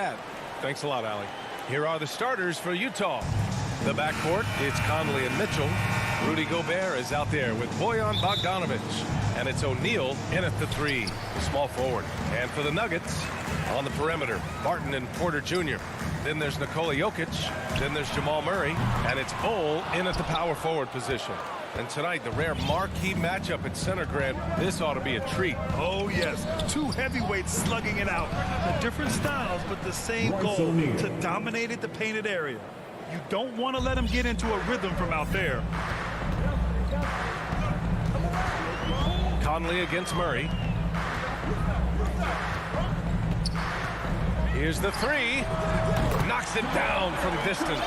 that. Thanks a lot, Allie. Here are the starters for Utah. The backcourt, it's Conley and Mitchell. Rudy Gobert is out there with Bojan Bogdanovic. And it's O'Neal in at the 3, small forward. And for the Nuggets, on the perimeter, Barton and Porter Jr. Then there's Nikola Jokic. Then there's Jamal Murray. And it's Bol in at the power forward position. And tonight, the rare marquee matchup at center, Grant. This ought to be a treat. Oh, yes. Two heavyweights slugging it out. The different styles, but the same goal, to dominate at the painted area. You don't want to let them get into a rhythm from out there. Conley against Murray. Here's the 3. Knocks it down from distance.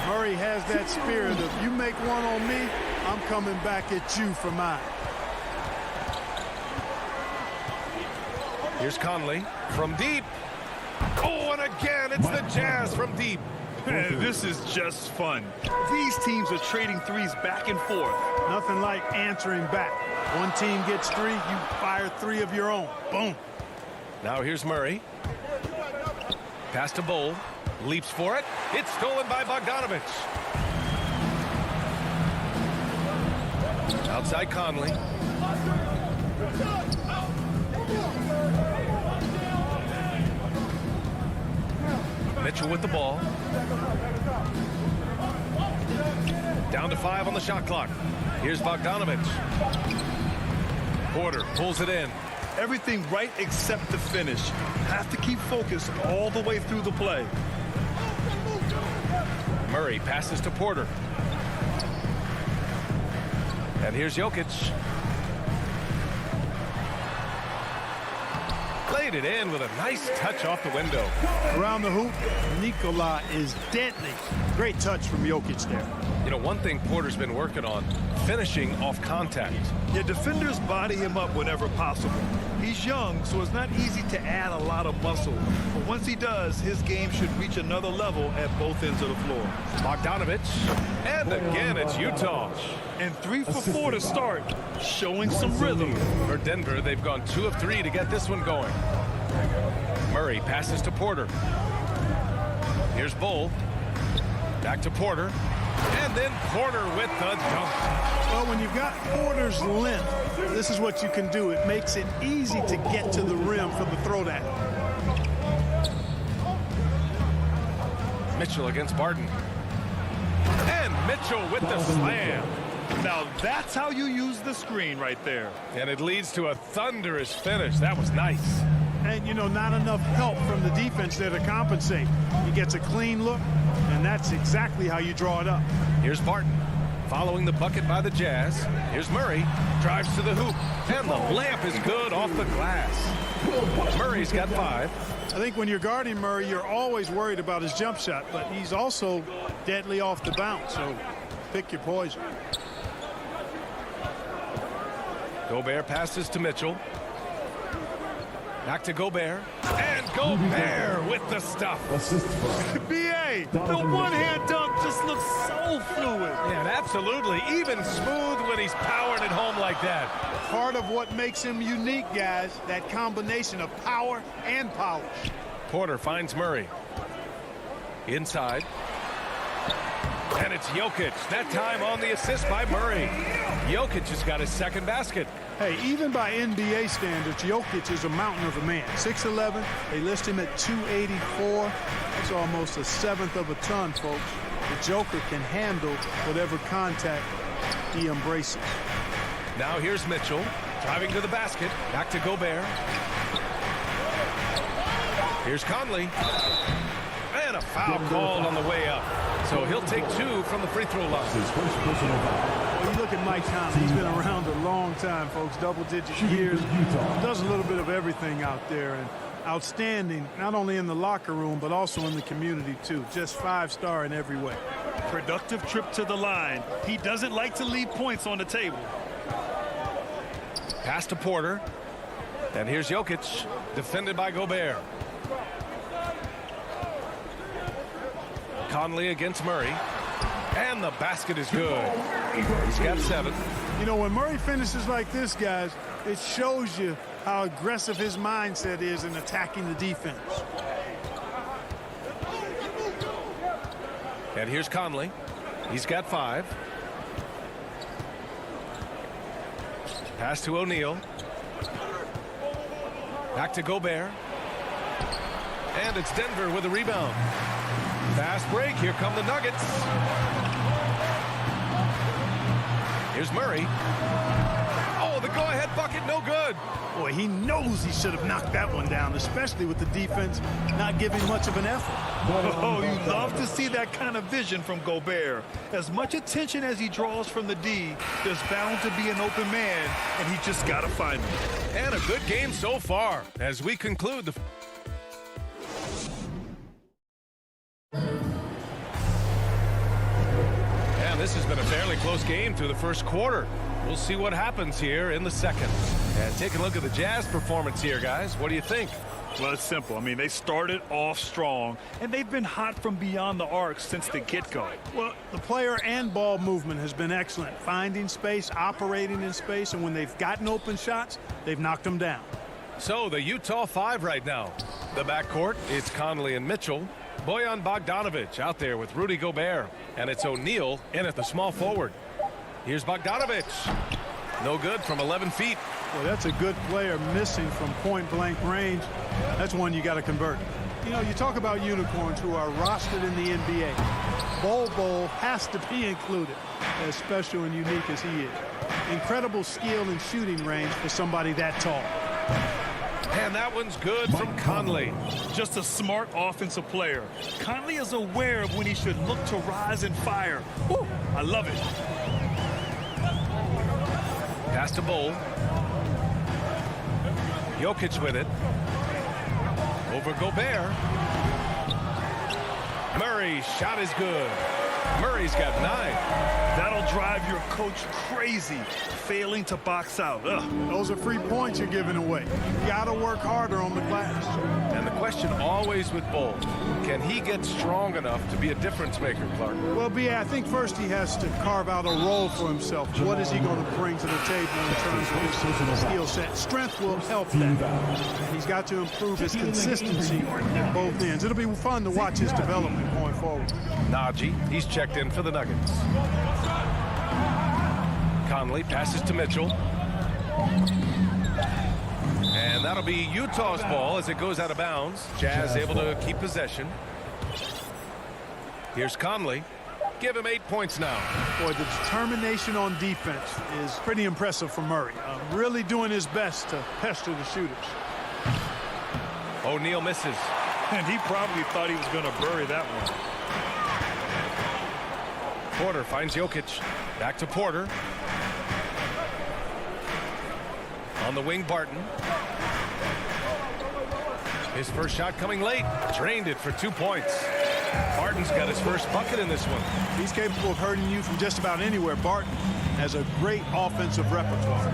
Murray has that spirit of, you make one on me, I'm coming back at you for mine. Here's Conley from deep. Oh, and again, it's the Jazz from deep. This is just fun. These teams are trading threes back and forth. Nothing like answering back. One team gets 3, you fire 3 of your own. Boom. Now here's Murray. Pass to Bol. Leaps for it. It's stolen by Bogdanovic. Outside Conley. Mitchell with the ball. Down to 5 on the shot clock. Here's Bogdanovic. Porter pulls it in. Everything right except the finish. Have to keep focused all the way through the play. Murray passes to Porter. And here's Jokic. Played it in with a nice touch off the window. Around the hoop, Nikola is deadly. Great touch from Jokic there. You know, one thing Porter's been working on, finishing off contact. Yeah, defenders body him up whenever possible. He's young, so it's not easy to add a lot of muscle. But once he does, his game should reach another level at both ends of the floor. Bogdanovic. And again, it's Utah. And 3 for 4 to start, showing some rhythm. For Denver, they've gone 2 of 3 to get this one going. Murray passes to Porter. Here's Bol. Back to Porter. And then Porter with the dunk. Well, when you've got Porter's length, this is what you can do. It makes it easy to get to the rim for the throwdown. Mitchell against Barton. And Mitchell with the slam. Now that's how you use the screen right there. And it leads to a thunderous finish. That was nice. And, you know, not enough help from the defense there to compensate. He gets a clean look, and that's exactly how you draw it up. Here's Barton. Following the bucket by the Jazz. Here's Murray. Drives to the hoop. And the layup is good off the glass. Murray's got 5. I think when you're guarding Murray, you're always worried about his jump shot, but he's also deadly off the bounce, so pick your poison. Gobert passes to Mitchell. Back to Gobert. And Gobert with the stuff. B.A., the one-hand dunk just looks so fluid. Yeah, absolutely. Even smooth when he's powering it home like that. Part of what makes him unique, guys, that combination of power and polish. Porter finds Murray. Inside. And it's Jokic. That time on the assist by Murray. Jokic has got his second basket. Hey, even by NBA standards, Jokic is a mountain of a man. 6'11", they list him at 284. That's almost a 1/7 of a ton, folks. The Joker can handle whatever contact he embraces. Now here's Mitchell, driving to the basket. Back to Gobert. Here's Conley. And a foul called on the way up. So he'll take 2 from the free throw line. Well, you look at Mike Conley. He's been around a long time, folks. Double-digit years. Does a little bit of everything out there. And outstanding, not only in the locker room, but also in the community, too. Just 5-star in every way. Productive trip to the line. He doesn't like to leave points on the table. Pass to Porter. And here's Jokic, defended by Gobert. Conley against Murray. And the basket is good. He's got 7. You know, when Murray finishes like this, guys, it shows you how aggressive his mindset is in attacking the defense. And here's Conley. He's got 5. Pass to O'Neal. Back to Gobert. And it's Denver with a rebound. Fast break. Here come the Nuggets. Here's Murray. Oh, the go-ahead bucket, no good. Boy, he knows he should have knocked that one down, especially with the defense not giving much of an effort. Oh, you love to see that kind of vision from Gobert. As much attention as he draws from the D, there's bound to be an open man, and he just got to find him. And a good game so far as we conclude the... And this has been a fairly close game through the first quarter. We'll see what happens here in the second. And take a look at the Jazz performance here, guys. What do you think? Well, it's simple. I mean, they started off strong, and they've been hot from beyond the arc since the get-go. Well, the player and ball movement has been excellent. Finding space, operating in space, and when they've gotten open shots, they've knocked them down. So the Utah 5 right now. The backcourt, it's Conley and Mitchell. Bojan Bogdanovic out there with Rudy Gobert. And it's O'Neal in at the small forward. Here's Bogdanovic. No good from 11 feet. Well, that's a good player missing from point-blank range. That's one you got to convert. You know, you talk about unicorns who are rostered in the NBA. Bol has to be included, as special and unique as he is. Incredible skill and shooting range for somebody that tall. And that one's good from Conley. Just a smart offensive player. Conley is aware of when he should look to rise and fire. Woo, I love it. Pass to Bol. Jokic with it. Over Gobert. Murray's shot is good. Murray's got 9. That'll drive your coach crazy, failing to box out. Ugh. Those are free points you're giving away. You got to work harder on the glass. And the question always with Bol, can he get strong enough to be a difference maker, Clark? Well, B.A., I think first he has to carve out a role for himself. What is he going to bring to the table in terms of his skill set? Strength will help that. He's got to improve his consistency at both ends. It'll be fun to watch his development going forward. Najee, he's checked in for the Nuggets. Conley passes to Mitchell. And that'll be Utah's ball as it goes out of bounds. Jazz able to keep possession. Here's Conley. Give him 8 points now. Boy, the determination on defense is pretty impressive for Murray. Really doing his best to pester the shooters. O'Neal misses. And he probably thought he was going to bury that one. Porter finds Jokic. Back to Porter. On the wing, Barton. His first shot coming late. Drained it for 2 points. Barton's got his first bucket in this one. He's capable of hurting you from just about anywhere. Barton has a great offensive repertoire.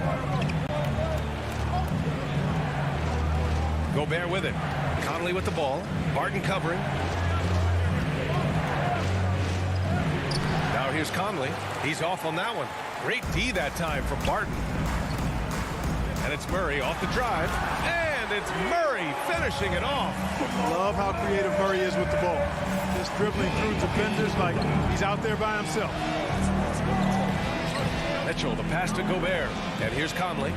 Gobert with it. Conley with the ball. Barton covering. Now here's Conley. He's off on that one. Great D that time from Barton. And it's Murray off the drive. And it's Murray finishing it off. Love how creative Murray is with the ball. Just dribbling through defenders like he's out there by himself. Mitchell, the pass to Gobert. And here's Conley.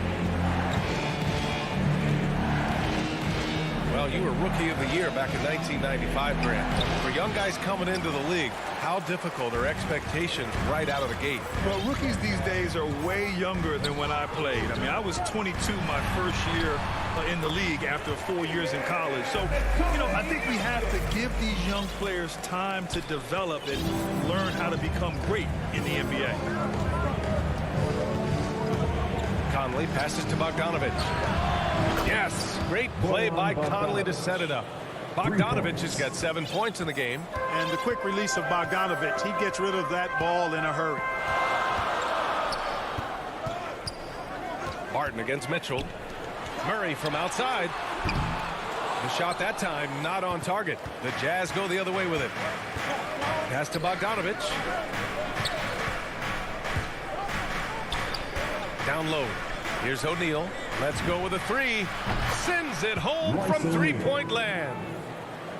Well, you were Rookie of the Year back in 1995, Grant. For young guys coming into the league, how difficult are expectations right out of the gate? Well, rookies these days are way younger than when I played. I mean, I was 22 my first year in the league after 4 years in college. So, you know, I think we have to give these young players time to develop and learn how to become great in the NBA. Conley passes to Bogdanovic. Yes, great play by Conley to set it up. Bogdanovic has got 7 points in the game. And the quick release of Bogdanovic, he gets rid of that ball in a hurry. Barton against Mitchell. Murray from outside. The shot that time not on target. The Jazz go the other way with it. Pass to Bogdanovic. Down low. Here's O'Neal. Let's go with a 3. Sends it home from three-point land.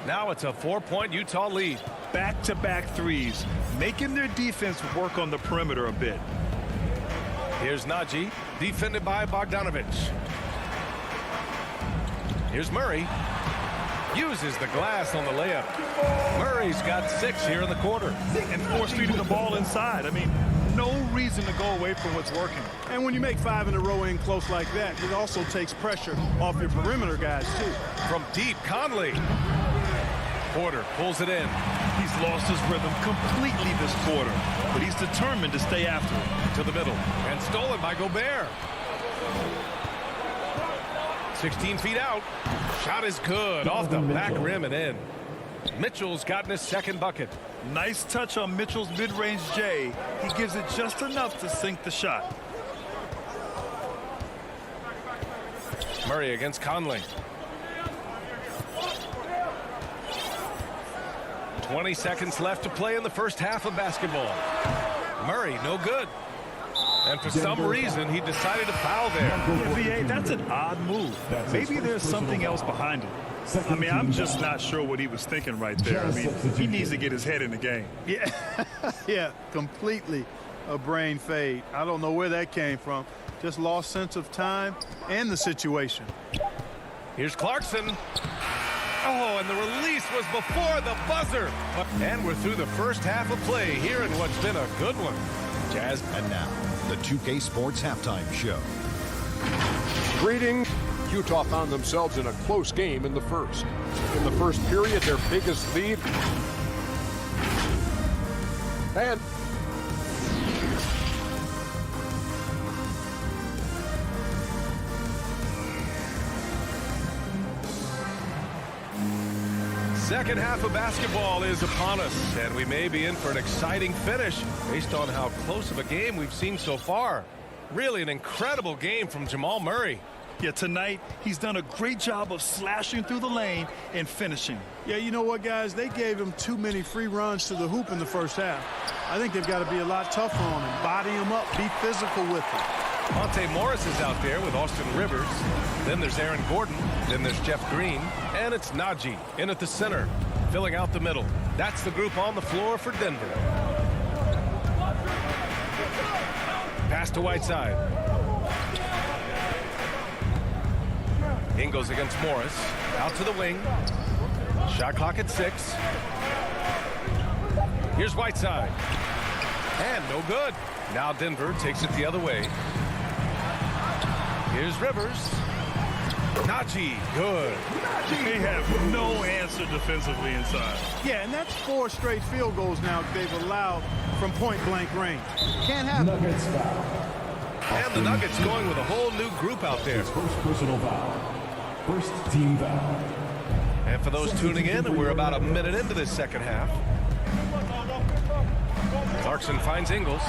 Now it's a 4-point Utah lead. back-to-back threes, making their defense work on the perimeter a bit. Here's Nagy, defended by Bogdanovich. Here's Murray. Uses the glass on the layup. Murray's got 6 here in the quarter. And force feeding the ball inside. I mean, no reason to go away from what's working. And when you make 5 in a row in close like that, it also takes pressure off your perimeter guys, too. From deep, Conley. Porter pulls it in. He's lost his rhythm completely this quarter, but he's determined to stay after it. To the middle. And stolen by Gobert. 16 feet out. Shot is good. Off the back rim and in. Mitchell's gotten his second bucket. Nice touch on Mitchell's mid-range J. He gives it just enough to sink the shot. Murray against Conley. 20 seconds left to play in the first half of basketball. Murray, no good. And for some reason, he decided to foul there. Yeah, VA, that's an odd move. Maybe there's something else behind it. I mean, I'm just not sure what he was thinking right there. I mean, he needs to get his head in the game. Yeah, yeah, completely a brain fade. I don't know where that came from. Just lost sense of time and the situation. Here's Clarkson. Oh, and the release was before the buzzer. And we're through the first half of play here in what's been a good one. Jazz. And now, the 2K Sports Halftime Show. Greetings. Utah found themselves in a close game in the first. In the first period, their biggest lead. And second half of basketball is upon us, and we may be in for an exciting finish based on how close of a game we've seen so far. Really an incredible game from Jamal Murray. Yeah, tonight he's done a great job of slashing through the lane and finishing. Yeah, you know what, guys? They gave him too many free runs to the hoop in the first half. I think they've got to be a lot tougher on him, body him up, be physical with him. Monte Morris is out there with Austin Rivers. Then there's Aaron Gordon. Then there's Jeff Green. And it's Nagy in at the center, filling out the middle. That's the group on the floor for Denver. Pass to Whiteside. Ingles against Morris. Out to the wing. Shot clock at 6. Here's Whiteside. And no good. Now Denver takes it the other way. Here's Rivers. Nagy, good. They have no answer defensively inside. Yeah, and that's 4 straight field goals now they've allowed from point-blank range. Can't happen. And the Nuggets going with a whole new group out there. First personal foul. First team foul. And for those tuning in, we're about a minute into this second half. Clarkson finds Ingles.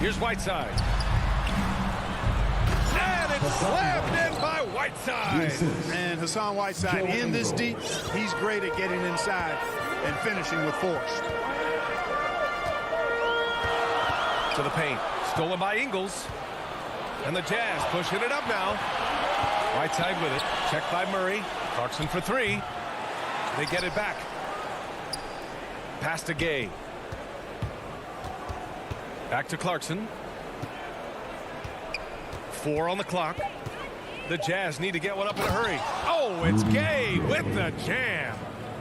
Here's Whiteside. And it's slammed in by Whiteside. And Hassan Whiteside in this deep, he's great at getting inside and finishing with force. To the paint. Stolen by Ingles. And the Jazz pushing it up now. Whiteside with it. Checked by Murray. Clarkson for 3. They get it back. Pass to Gay. Back to Clarkson. 4 on the clock. The Jazz need to get one up in a hurry. Oh, it's Gay with the jam.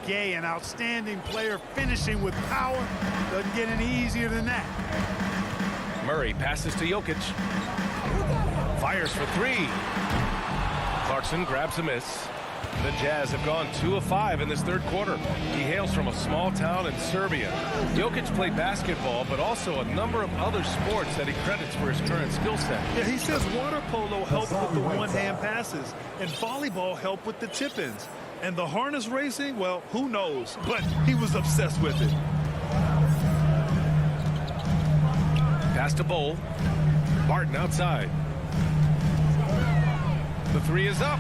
Gay, an outstanding player, finishing with power. Doesn't get any easier than that. Murray passes to Jokic. Fires for 3. Clarkson grabs a miss. The Jazz have gone 2 of 5 in this third quarter. He hails from a small town in Serbia. Jokic played basketball, but also a number of other sports that he credits for his current skill set. Yeah, he says water polo helped with the one-hand passes, and volleyball helped with the tip-ins. And the harness racing, well, who knows? But he was obsessed with it. Pass to Bowl. Barton outside. The 3 is up.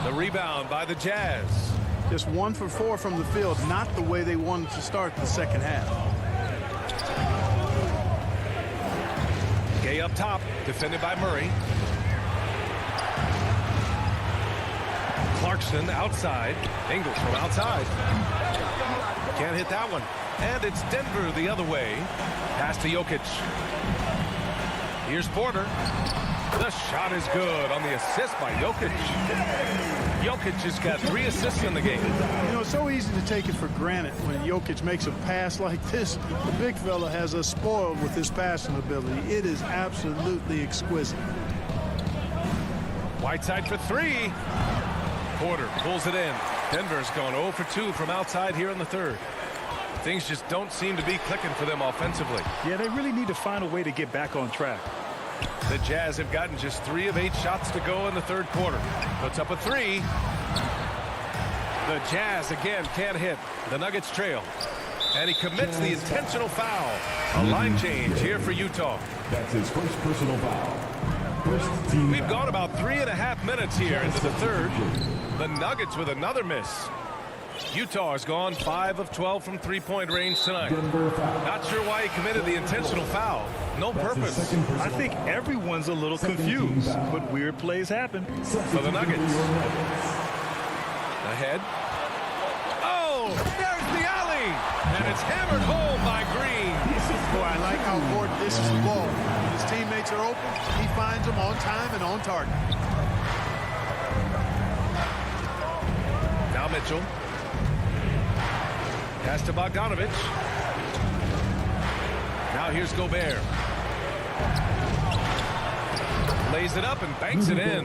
The rebound by the Jazz. Just 1 for 4 from the field, not the way they wanted to start the second half. Gay up top, defended by Murray. Clarkson outside. Ingles from outside. Can't hit that one. And it's Denver the other way. Pass to Jokic. Here's Porter. The shot is good on the assist by Jokic. Jokic has got 3 assists in the game. You know, it's so easy to take it for granted when Jokic makes a pass like this. The big fella has us spoiled with his passing ability. It is absolutely exquisite. Whiteside for 3. Porter pulls it in. Denver's gone 0 for 2 from outside here in the third. Things just don't seem to be clicking for them offensively. Yeah, they really need to find a way to get back on track. The Jazz have gotten just 3 of 8 shots to go in the third quarter. Puts up a 3. The Jazz again can't hit. The Nuggets trail. And he commits the intentional foul. A line change here for Utah. That's his first personal foul. First team We've foul. gone about 3.5 minutes here into the third. The Nuggets with another miss. Utah has gone 5 of 12 from three-point range tonight. Denver foul. Not sure why he committed the intentional foul. No That's his purpose second personal I think foul. everyone's a little Second team confused, foul. but weird plays happen. for the Nuggets. Ahead. Oh, there's the alley. And it's hammered home by Green. Boy, I like how Gordon dishes the ball. When his teammates are open, he finds them on time and on target. Now Mitchell. Pass to Bogdanovich. Now here's Gobert. Lays it up and banks it in.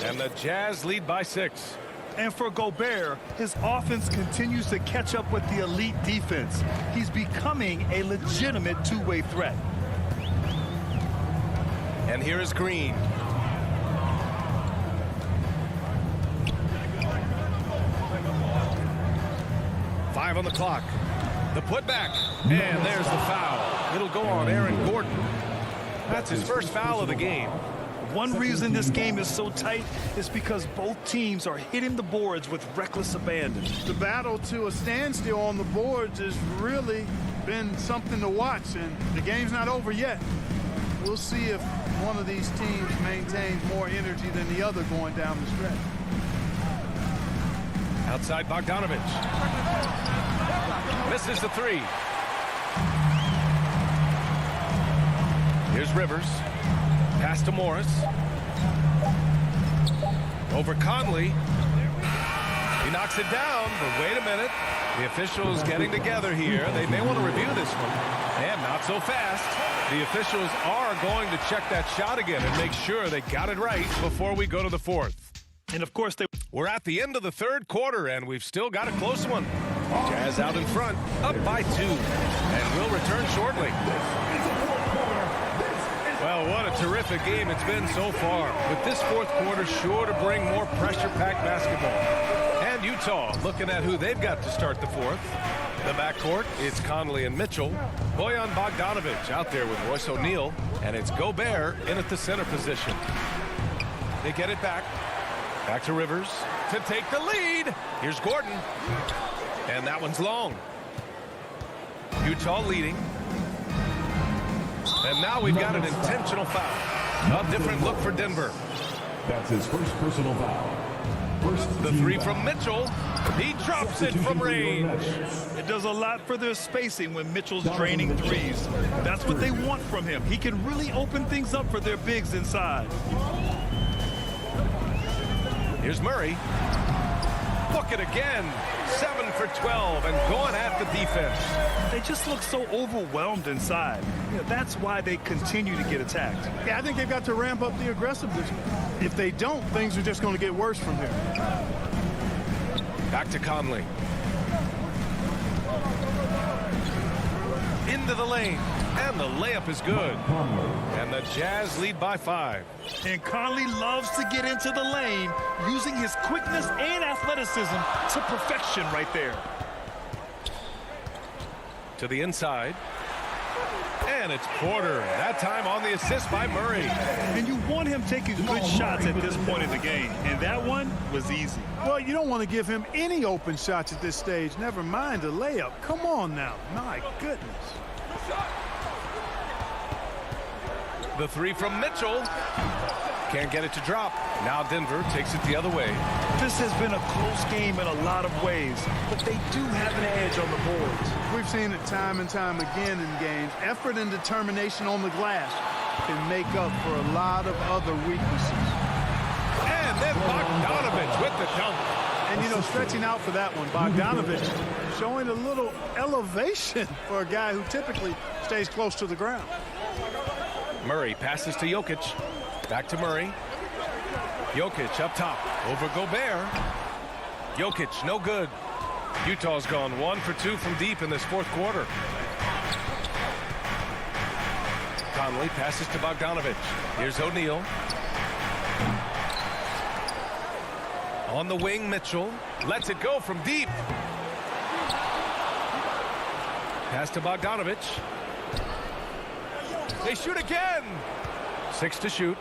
And the Jazz lead by 6. And for Gobert, his offense continues to catch up with the elite defense. He's becoming a legitimate two-way threat. And here is Green. Five on the clock. The putback. And there's the foul. It'll go on Aaron Gordon. That's his first foul of the game. One reason this game is so tight is because both teams are hitting the boards with reckless abandon. The battle to a standstill on the boards has really been something to watch, and the game's not over yet. We'll see if one of these teams maintains more energy than the other going down the stretch. Outside Bogdanovich. Misses the 3. Here's Rivers. Pass to Morris. Over Conley. He knocks it down, but wait a minute. The officials getting together here. They may want to review this one. And not so fast. The officials are going to check that shot again and make sure they got it right before we go to the fourth. And of course, We're at the end of the third quarter, and we've still got a close one. Jazz out in front, up by 2. And we'll return shortly. Well, what a terrific game it's been so far. But this fourth quarter sure to bring more pressure-packed basketball. And Utah looking at who they've got to start the fourth. The backcourt, it's Conley and Mitchell. Bojan Bogdanovich out there with Royce O'Neal. And it's Gobert in at the center position. They get it back. Back to Rivers to take the lead. Here's Gordon. And that one's long. Utah leading. And now we've got an intentional foul. A different look for Denver. That's his first personal foul. First The team 3 foul. from Mitchell. He drops it from range. it does a lot for their spacing when Mitchell's draining threes. That's what they want from him. He can really open things up for their bigs inside. Here's Murray. Book it again. 7 for 12 and going at the defense. They just look so overwhelmed inside. You know, that's why they continue to get attacked. Yeah, I think they've got to ramp up the aggressiveness. If they don't, things are just going to get worse from here. Back to Conley. Into the lane. And the layup is good. And the Jazz lead by 5. And Conley loves to get into the lane, using his quickness and athleticism to perfection right there. To the inside. And it's Porter. That time on the assist by Murray. And you want him taking good shots at this point in the game. And that one was easy. Well, you don't want to give him any open shots at this stage. Never mind a layup. Come on now. My goodness. The 3 from Mitchell. Can't get it to drop. Now Denver takes it the other way. This has been a close game in a lot of ways, but they do have an edge on the boards. We've seen it time and time again in games. Effort and determination on the glass can make up for a lot of other weaknesses. And then Bogdanovich with the dunk. And, you know, stretching out for that one, Bogdanovich showing a little elevation for a guy who typically stays close to the ground. Murray passes to Jokic. Back to Murray. Jokic up top. Over Gobert. Jokic, no good. Utah's gone 1 for 2 from deep in this fourth quarter. Conley passes to Bogdanovich. Here's O'Neal. On the wing, Mitchell lets it go from deep. Pass to Bogdanovich. They shoot again. 6 to shoot.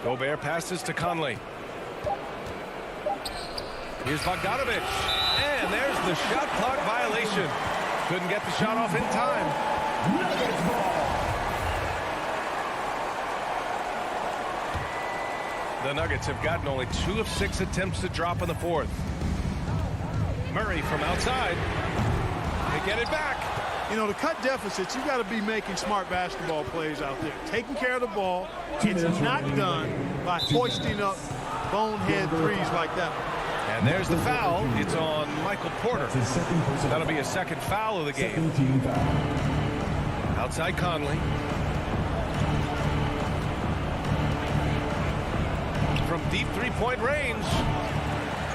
Gobert passes to Conley. Here's Bogdanovich. And there's the shot clock violation. Couldn't get the shot off in time. The Nuggets have gotten only 2 of 6 attempts to drop in the fourth. Murray from outside. They get it back. You know, to cut deficits, you got to be making smart basketball plays out there. Taking care of the ball. It's not done by hoisting up bonehead threes like that. And there's the foul. It's on Michael Porter. That'll be a second foul of the game. Outside Conley. From deep three-point range.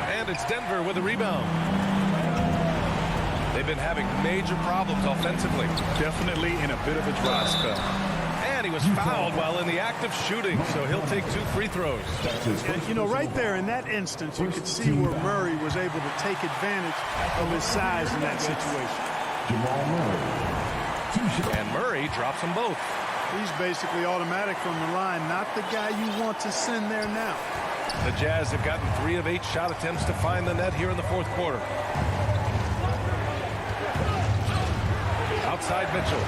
And it's Denver with a rebound. They've been having major problems offensively. Definitely in a bit of a dry spell. And he was fouled while in the act of shooting, so he'll take 2 free throws. And, you know, right there in that instance, you could see where Murray was able to take advantage of his size in that situation. And Murray drops them both. He's basically automatic from the line, not the guy you want to send there now. The Jazz have gotten 3 of 8 shot attempts to find the net here in the fourth quarter. Outside Mitchell.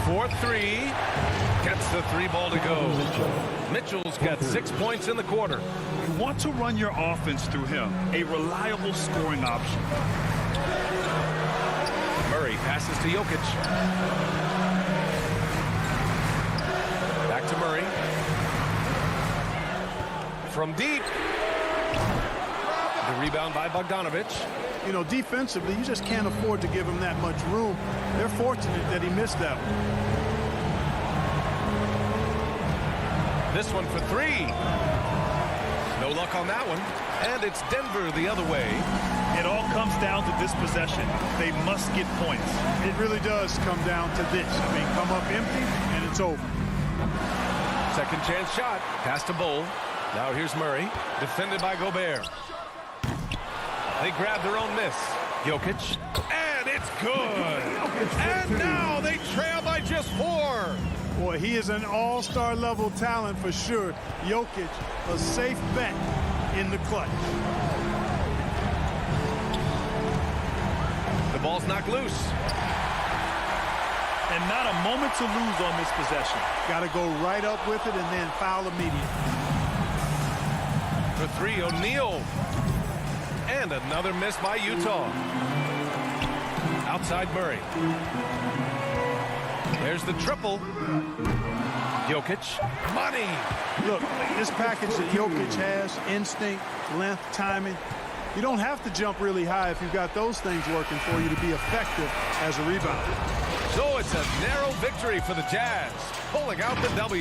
4-3. Gets the 3-ball to go. Mitchell's got 6 points in the quarter. You want to run your offense through him, a reliable scoring option. Murray passes to Jokic. Back to Murray. From deep. The rebound by Bogdanovich. You know, defensively, you just can't afford to give him that much room. They're fortunate that he missed that one. This one for 3. No luck on that one. And it's Denver the other way. It all comes down to this possession. They must get points. It really does come down to this. I mean, come up empty, and it's over. Second chance shot. Pass to Bull. Now here's Murray. Defended by Gobert. They grab their own miss. Jokic. And it's good. And now they trail by just 4. Boy, he is an all-star level talent for sure. Jokic, a safe bet in the clutch. The ball's knocked loose. And not a moment to lose on this possession. Got to go right up with it and then foul immediately. For 3, O'Neal. And another miss by Utah. Outside Murray. There's the triple. Jokic. Money. Look, this package that Jokic has, instinct, length, timing, you don't have to jump really high if you've got those things working for you to be effective as a rebounder. So it's a narrow victory for the Jazz, pulling out the W.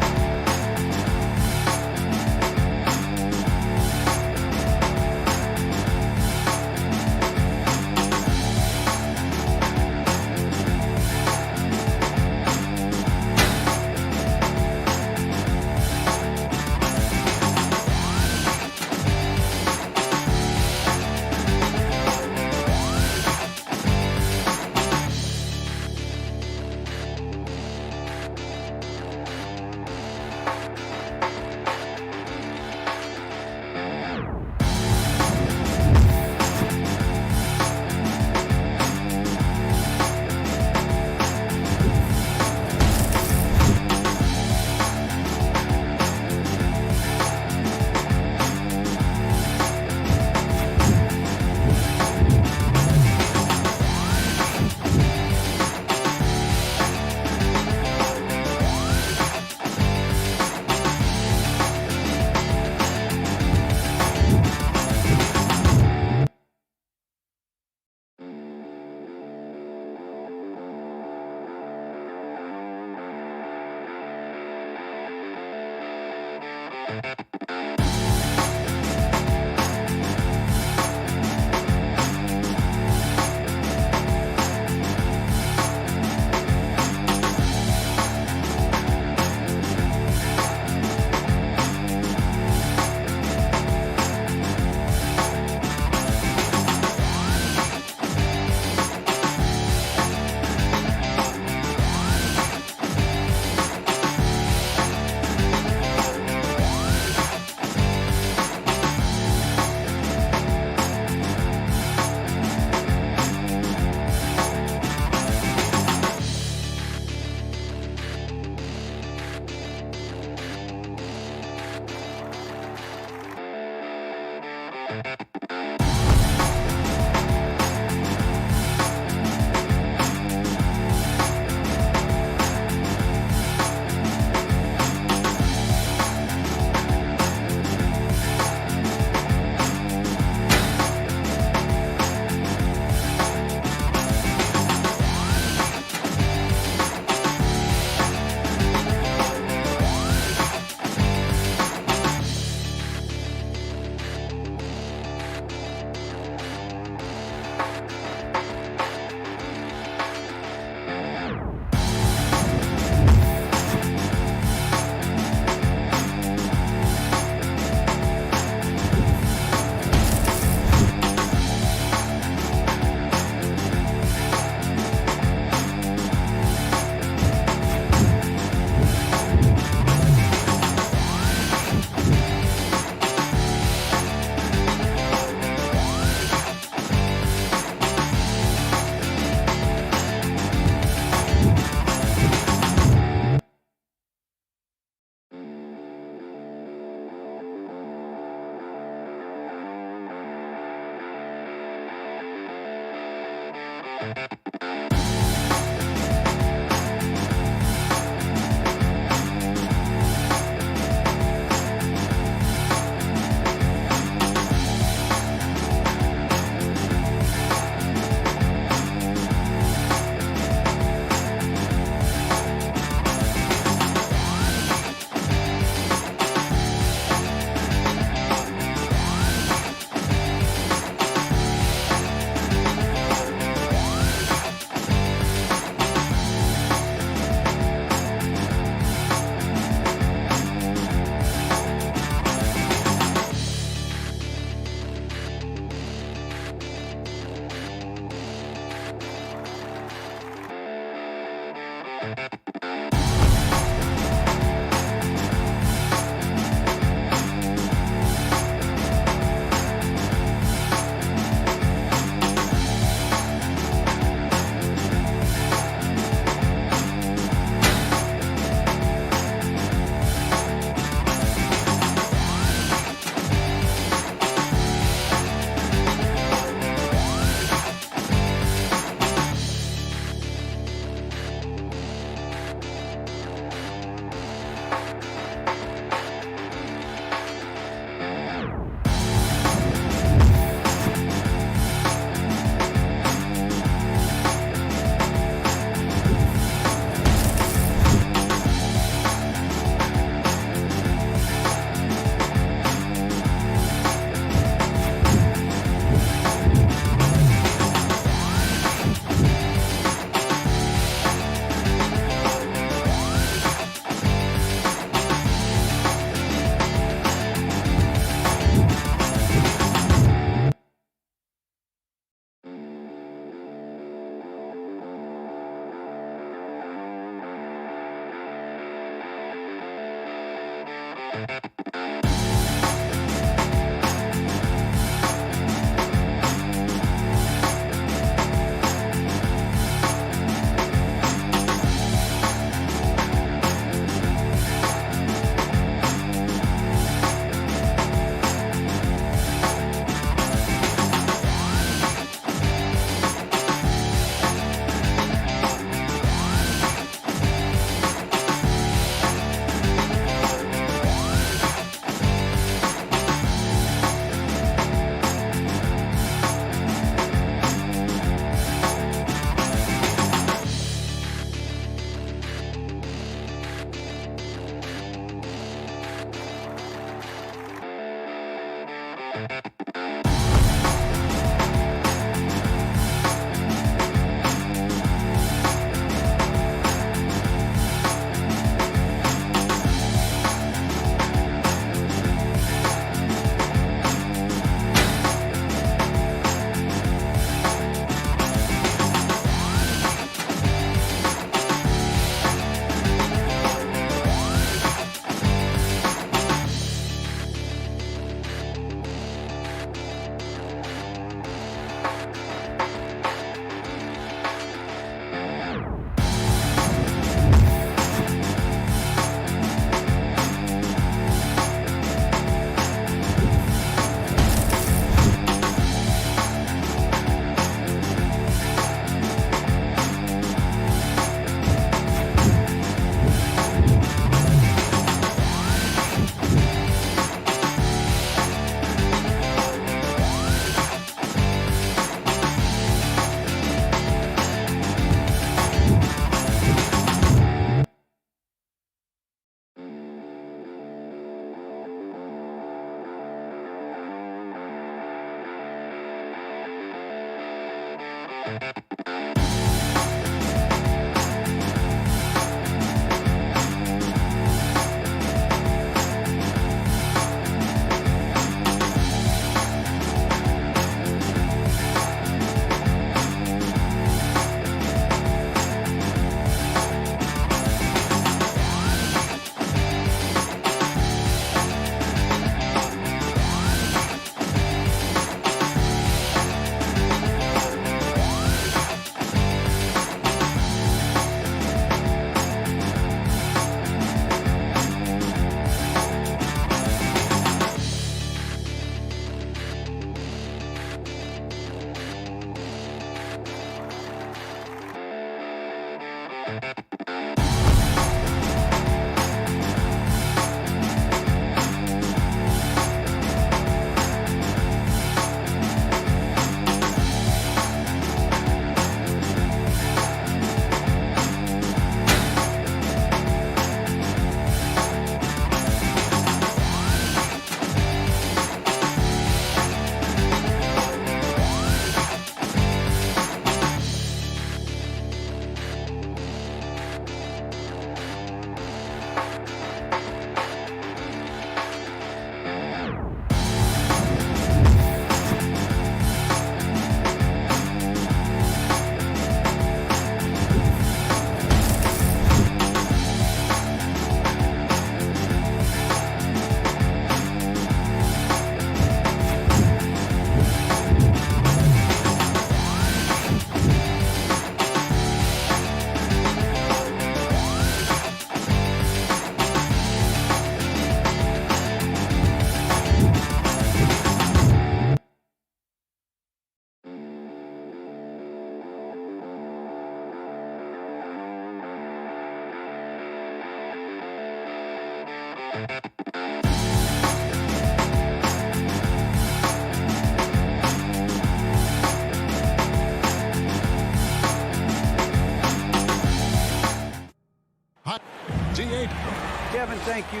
Kevin, thank you.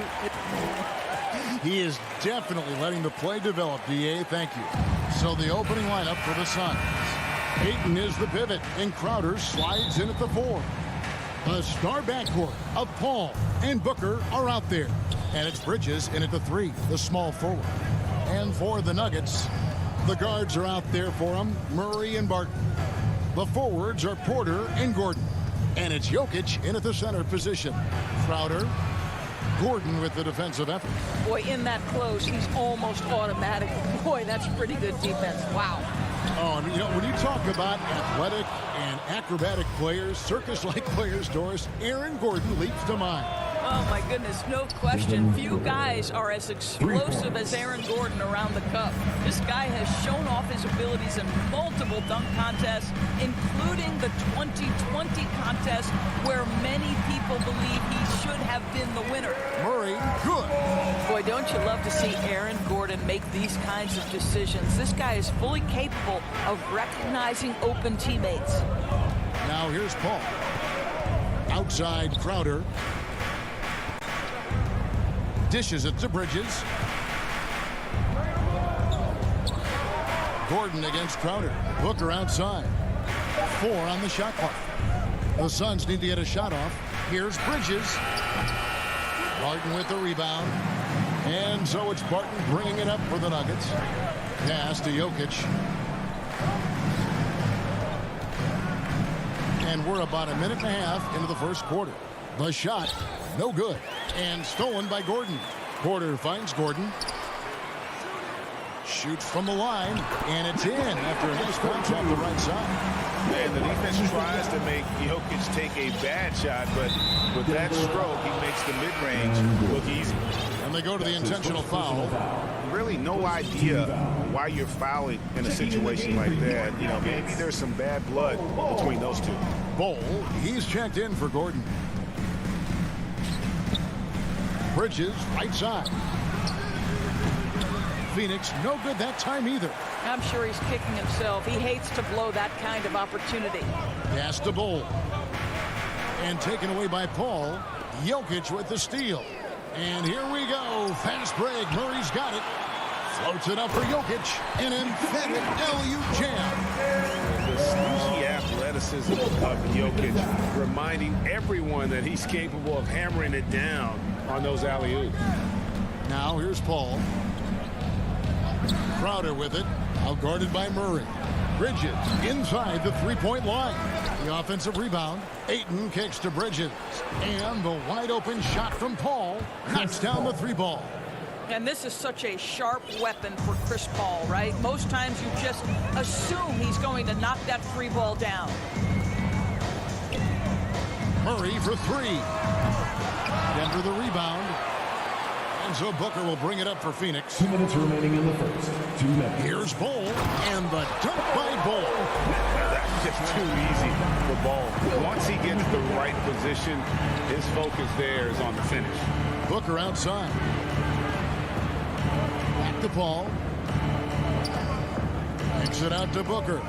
He is definitely letting the play develop, D.A. Thank you. So the opening lineup for the Suns. Payton is the pivot, and Crowder slides in at the 4. The star backcourt of Paul and Booker are out there. And it's Bridges in at the 3, the small forward. And for the Nuggets, the guards are out there for them, Murray and Barton. The forwards are Porter and Gordon. And it's Jokic in at the center position. Crowder, Gordon with the defensive effort. Boy, in that close, he's almost automatic. Boy, that's pretty good defense. Wow. Oh, and you know, when you talk about athletic and acrobatic players, circus-like players, Doris, Aaron Gordon leaps to mind. Oh, my goodness, no question. Few guys are as explosive as Aaron Gordon around the cup. This guy has shown off his abilities in multiple dunk contests, including the 2020 contest where many people believe he should have been the winner. Murray, good. Boy, don't you love to see Aaron Gordon make these kinds of decisions. This guy is fully capable of recognizing open teammates. Now here's Paul. Outside Crowder. Dishes it to Bridges. Gordon against Crowder. Booker outside. 4 on the shot clock. The Suns need to get a shot off. Here's Bridges. Barton with the rebound. And so it's Barton bringing it up for the Nuggets. Pass to Jokic. And we're about a minute and a half into the first quarter. The shot, no good. And stolen by Gordon. Porter finds Gordon. Shoots from the line, and it's in after a nice bounce off the right side. And the defense tries to make Jokic take a bad shot, but with that stroke, he makes the mid-range look easy. And they go to the intentional foul. Really no idea why you're fouling in a situation like that. You know, maybe there's some bad blood between those two. Bol, he's checked in for Gordon. Bridges, right side. Phoenix, no good that time either. I'm sure he's kicking himself. He hates to blow that kind of opportunity. Pass to Bol. And taken away by Paul. Jokic with the steal. And here we go. Fast break. Murray's got it. Floats it up for Jokic. An emphatic LU jam. The sneaky athleticism of Jokic, reminding everyone that he's capable of hammering it down on those alley-oops. Now here's Paul. Crowder with it. Outguarded by Murray. Bridges inside the three-point line. The offensive rebound. Ayton kicks to Bridges. And the wide-open shot from Paul knocks down the three ball. And this is such a sharp weapon for Chris Paul, right? Most times you just assume he's going to knock that free ball down. Murray for 3. Denver the rebound. And so Booker will bring it up for Phoenix. 2 minutes remaining in the first. 2 minutes. Here's Bol, and the dunk by Bol. That's just too easy for Bol. Once he gets the right position, his focus there is on the finish. Booker outside. Back to Paul. Kicks it out to Booker.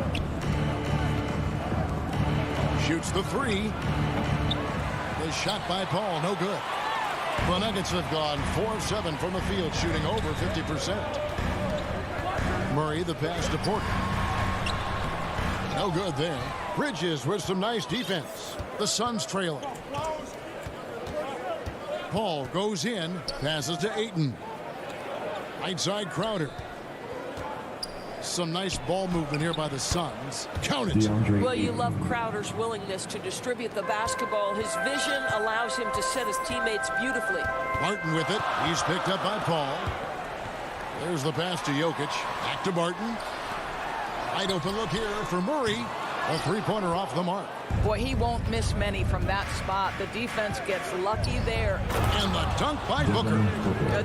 Shoots the 3. The shot by Paul, no good. The Nuggets have gone 4 of 7 from the field, shooting over 50%. Murray, the pass to Porter. No good there. Bridges with some nice defense. The Suns trailing. Paul goes in, passes to Ayton. Right side Crowder. Some nice ball movement here by the Suns. Count it. Well, you love Crowder's willingness to distribute the basketball. His vision allows him to set his teammates beautifully. Barton with it. He's picked up by Paul. There's the pass to Jokic. Back to Barton. Wide open look here for Murray. A three-pointer off the mark. Boy, he won't miss many from that spot. The defense gets lucky there. And the dunk by Booker.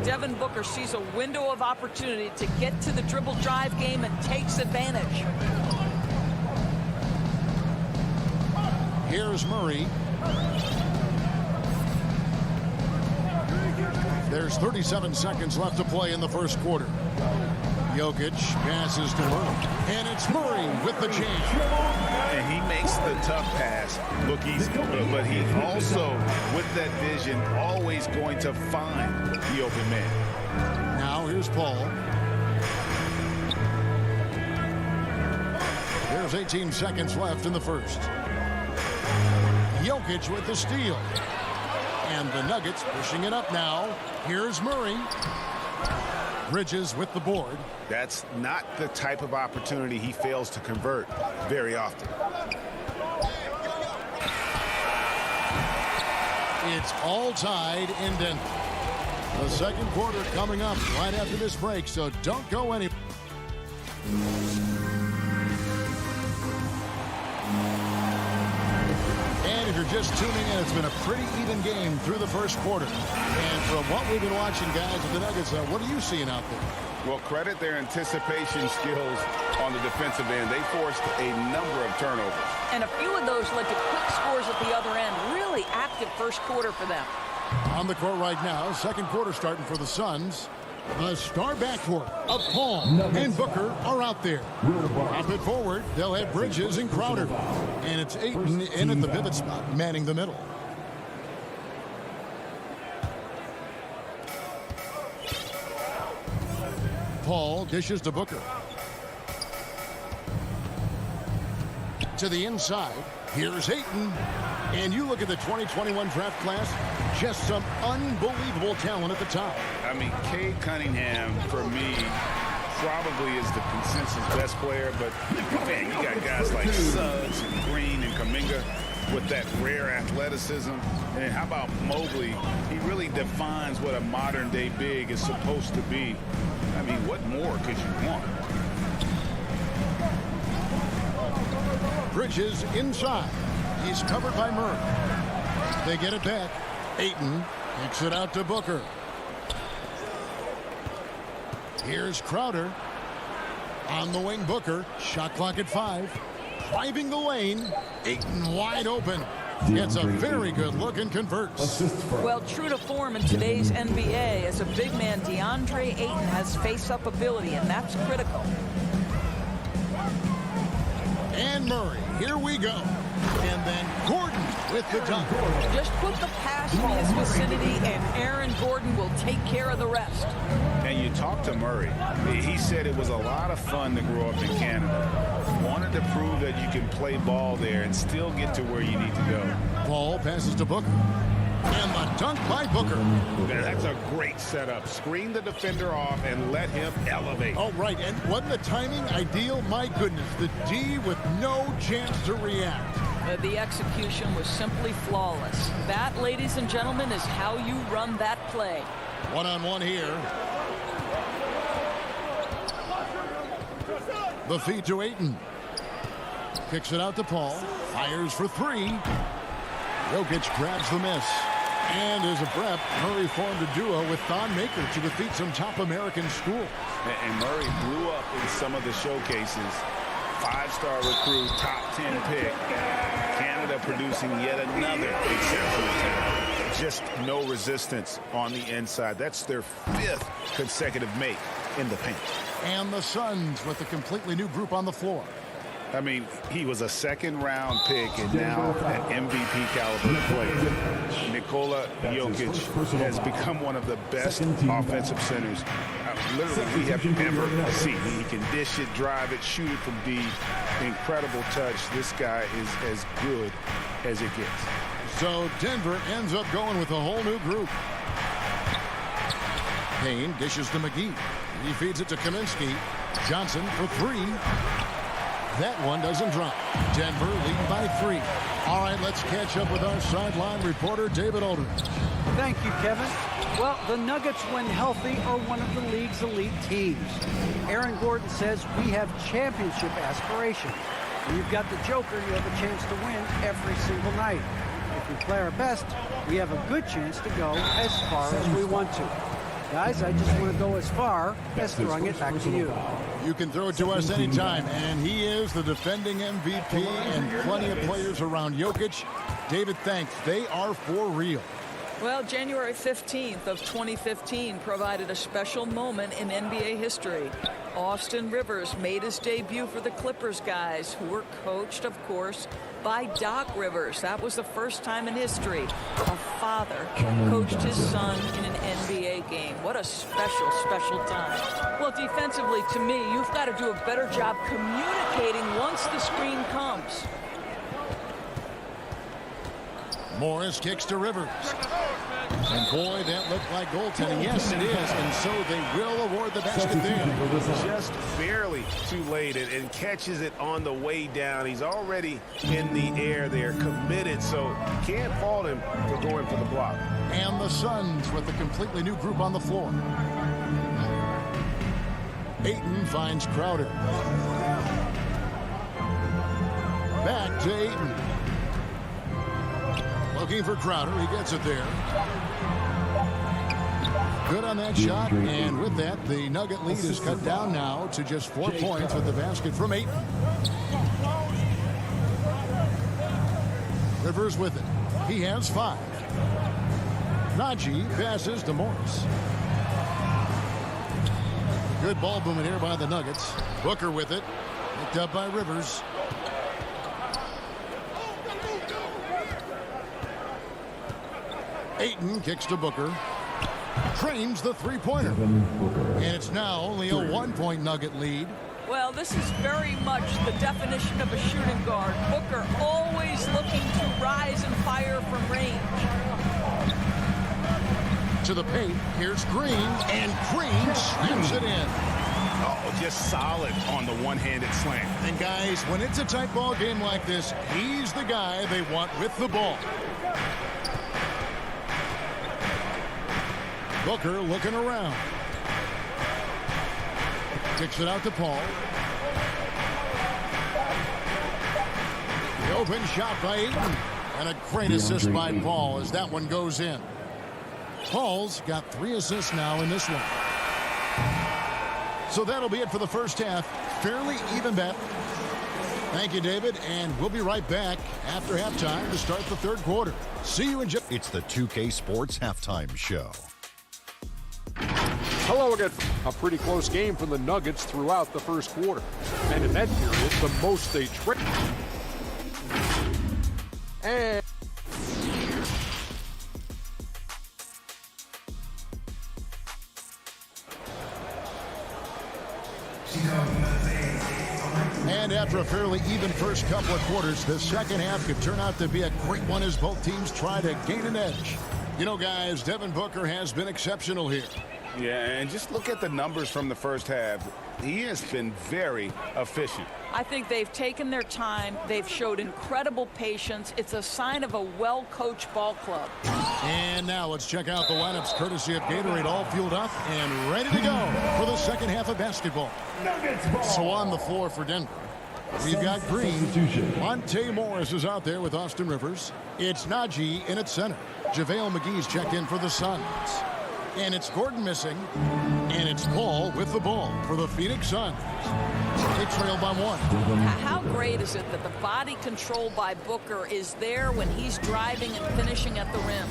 Devin Booker sees a window of opportunity to get to the dribble drive game and takes advantage. Here's Murray. There's 37 seconds left to play in the first quarter. Jokic passes to Murray. And it's Murray with the jam. And he makes the tough pass look easy. But he also, with that vision, always going to find the open man. Now here's Paul. There's 18 seconds left in the first. Jokic with the steal. And the Nuggets pushing it up now. Here's Murray. Bridges with the board. That's not the type of opportunity he fails to convert very often. It's all tied in Denver. The second quarter coming up right after this break, so don't go anywhere. And if you're just tuning in, it's been a pretty even game through the first quarter. And from what we've been watching, guys, with the Nuggets, what are you seeing out there? Well, credit their anticipation skills on the defensive end. They forced a number of turnovers. And a few of those led to quick scores at the other end. Really active first quarter for them. On the court right now, second quarter starting for the Suns. The star backcourt of Paul and Booker are out there. Drop it forward. They'll have Bridges and Crowder. And it's Ayton in at the pivot spot, manning the middle. Paul dishes to Booker. to the inside. Here's Ayton. And you look at the 2021 draft class, just some unbelievable talent at the top. I mean, Cade Cunningham, for me, probably is the consensus best player. But, man, you got guys like Suggs and Green and Kuminga with that rare athleticism. And how about Mobley? He really defines what a modern-day big is supposed to be. I mean, what more could you want? Bridges inside. He's covered by Murray. They get it back. Ayton kicks it out to Booker. Here's Crowder. On the wing, Booker. Shot clock at 5. Driving the lane. Ayton wide open. Gets a very good look and converts. Well, true to form in today's NBA, as a big man, DeAndre Ayton has face-up ability, and that's critical. And Murray, here we go. And then Gordon with the dunk. Just put the pass in his vicinity, and Aaron Gordon will take care of the rest. And you talk to Murray. He said it was a lot of fun to grow up in Canada. Wanted to prove that you can play ball there and still get to where you need to go. Ball passes to Booker. And the dunk by Booker. That's a great setup. Screen the defender off and let him elevate. Oh, right. And wasn't the timing ideal? My goodness. The D with no chance to react. The execution was simply flawless. That, ladies and gentlemen, is how you run that play. One-on-one here. The feed to Ayton. Kicks it out to Paul. Fires for 3. Jokic grabs the miss. And as a prep, Murray formed a duo with Thon Maker to defeat some top American schools. And Murray blew up in some of the showcases. 5-star recruit, top 10 pick. Canada producing yet another exceptional talent. Just no resistance on the inside. That's their 5th consecutive make in the paint. And the Suns with a completely new group on the floor. I mean, he was a second-round pick and now an MVP caliber player. Nikola Jokic has become one of the best offensive centers literally we have ever seen. He can dish it, drive it, shoot it from deep. Incredible touch. This guy is as good as it gets. So Denver ends up going with a whole new group. Payne dishes to McGee. He feeds it to Kaminsky. Johnson for 3. That one doesn't drop. Denver lead by 3. All right, let's catch up with our sideline reporter, David Aldridge. Thank you, Kevin. Well, the Nuggets, when healthy, are one of the league's elite teams. Aaron Gordon says we have championship aspirations. When you've got the Joker, you have a chance to win every single night. If we play our best, we have a good chance to go as far as we want to. Guys, I just want to go as far as throwing it back to you. You can throw it to us anytime, and he is the defending MVP and plenty of players around Jokic. David, thanks. They are for real. Well, January 15th of 2015 provided a special moment in NBA history. Austin Rivers made his debut for the Clippers guys, who were coached, of course, by Doc Rivers. That was the first time in history a father coached his son in an NBA game. What a special, special time. Well, defensively, to me, you've got to do a better job communicating once the screen comes. Morris kicks to Rivers. And boy, that looked like goaltending. Yes, it is. And so they will award the basket there. Just barely too late and catches it on the way down. He's already in the air there, committed, so can't fault him for going for the block. And the Suns with a completely new group on the floor. Ayton finds Crowder. Back to Ayton. Looking for Crowder. He gets it there. Good on that shot. And with that, the Nugget lead is cut down now to just 4 points with the basket from Ayton. Rivers with it. He has 5. Najee passes to Morris. Good ball movement here by the Nuggets. Booker with it. Picked up by Rivers. Ayton kicks to Booker. Trains the three-pointer. And it's now only a 1-point Nugget lead. Well, this is very much the definition of a shooting guard. Booker always looking to rise and fire from range. To the paint, here's Green, and Green slams it in. Oh, just solid on the one-handed slam. And guys, when it's a tight ball game like this, he's the guy they want with the ball. Booker looking around. Kicks it out to Paul. The open shot by Ayton. And a great assist by Paul as that one goes in. Paul's got 3 assists now in this one. So that'll be it for the first half. Fairly even bet. Thank you, David, and we'll be right back after halftime to start the third quarter. See you in just... It's the 2K Sports Halftime Show. Hello again. A pretty close game from the Nuggets throughout the first quarter. And in that period, the most they tricked. And... And after a fairly even first couple of quarters, the second half could turn out to be a great one as both teams try to gain an edge. You know, guys, Devin Booker has been exceptional here. Yeah, and just look at the numbers from the first half. He has been very efficient. I think they've taken their time. They've showed incredible patience. It's a sign of a well-coached ball club. And now let's check out the lineups courtesy of Gatorade, all fueled up and ready to go for the second half of basketball. So on the floor for Denver, we've got Green. Monte Morris is out there with Austin Rivers. It's Najee in at center. JaVale McGee's checked in for the Suns. And it's Gordon missing. And it's Paul with the ball for the Phoenix Suns. They trail by 1. How great is it that the body control by Booker is there when he's driving and finishing at the rim?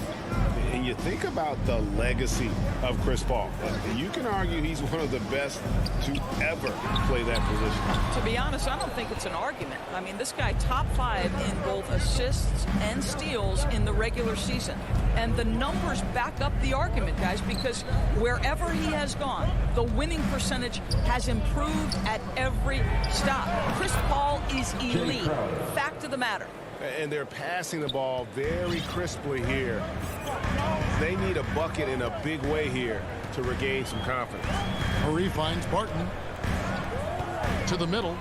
And you think about the legacy of Chris Paul. You can argue he's one of the best to ever play that position. To be honest, I don't think it's an argument. I mean, this guy top 5 in both assists and steals in the regular season. And the numbers back up the argument, guys, because wherever he has gone, the winning percentage has improved at every stop. Chris Paul is elite. Fact of the matter. And they're passing the ball very crisply here. They need a bucket in a big way here to regain some confidence. Murray finds Barton to the middle.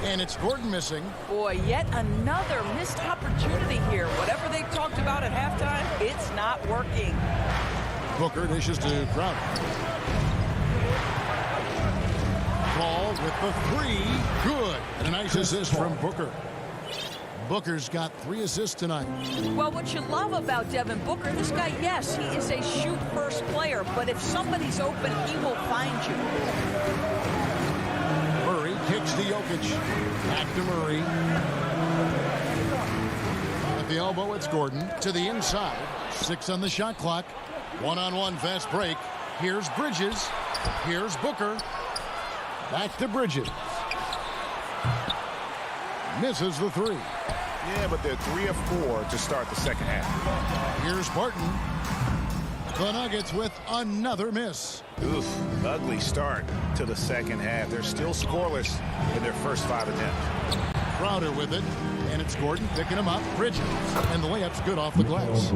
And it's Gordon missing. Boy, yet another missed opportunity here. Whatever they talked about at halftime, it's not working. Booker dishes to Crowder. Paul with the 3. Good. And a nice assist from Booker. Booker's got 3 assists tonight. Well, what you love about Devin Booker, this guy, yes, he is a shoot-first player, but if somebody's open, he will find you. Murray kicks to Jokic. Back to Murray. At the elbow, it's Gordon. To the inside. 6 on the shot clock. One-on-one fast break. Here's Bridges. Here's Booker. Back to Bridges. Misses the 3. Yeah, but they're 3 of 4 to start the second half. Here's Barton. The Nuggets with another miss. Oof, ugly start to the second half. They're still scoreless in their first 5 attempts. Crowder with it, and it's Gordon picking him up. Bridges, and the layup's good off the glass.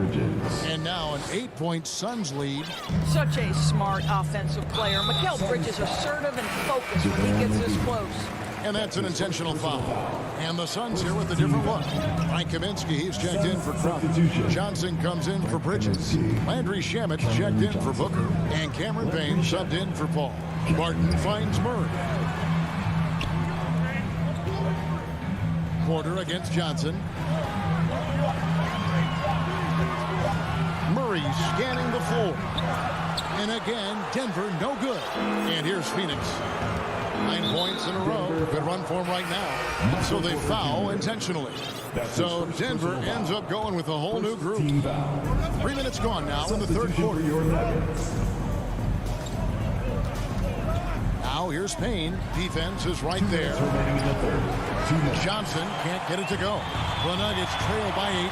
And now an 8-point Suns lead. Such a smart offensive player. Mikal Bridges assertive and focused when he gets this close. And that's an intentional foul. And the Suns here with a different look. Mike Kaminsky, he's checked in for Crowder. Johnson comes in for Bridges. Landry Shamet checked in for Booker. And Cameron Payne subbed in for Paul. Barton finds Murray. Porter against Johnson. Murray scanning the floor. And again, Denver no good. And here's Phoenix. 9 points in a row. Good run for him right now. So they foul intentionally. So Denver ends up going with a whole new group. 3 minutes gone now in the third quarter. Now here's Payne. Defense is right there. Johnson can't get it to go. The Nuggets trail by 8.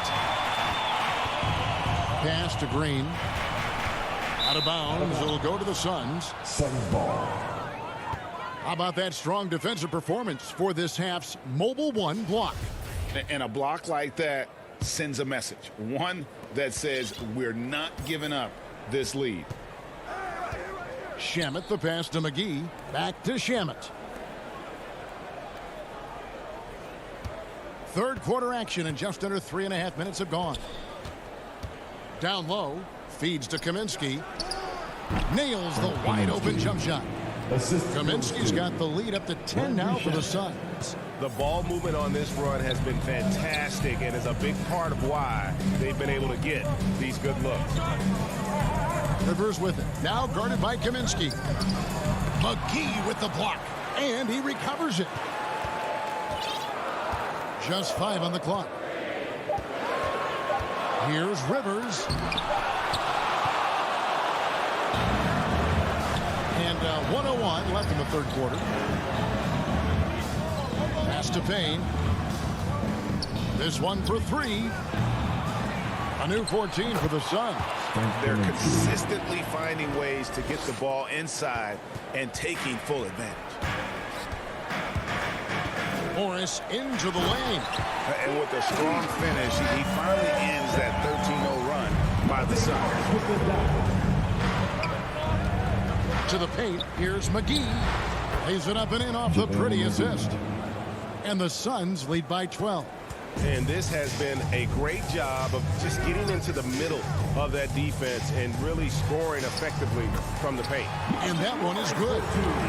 Pass to Green. Out of bounds. It'll go to the Suns. Suns ball. How about that strong defensive performance for this half's Mobile One block? And a block like that sends a message. One that says we're not giving up this lead. Shamet the pass to McGee. Back to Shamet. Third quarter action and just under 3.5 minutes have gone. Down low. Feeds to Kaminsky. Nails the wide open jump shot. Kaminsky's got the lead up to 10 now for the Suns. The ball movement on this run has been fantastic and is a big part of why they've been able to get these good looks. Rivers with it. Now guarded by Kaminsky. McGee with the block. And he recovers it. Just 5 on the clock. Here's Rivers. And 1:01 left in the third quarter. Pass to Payne. This one for 3. A new 14 for the Suns. They're consistently finding ways to get the ball inside and taking full advantage. Morris into the lane. And with a strong finish, he finally ends that 13-0 run by the Suns. To the paint, here's McGee. Lays it up and in off the pretty assist. And the Suns lead by 12. And this has been a great job of just getting into the middle of that defense and really scoring effectively from the paint. And that one is good.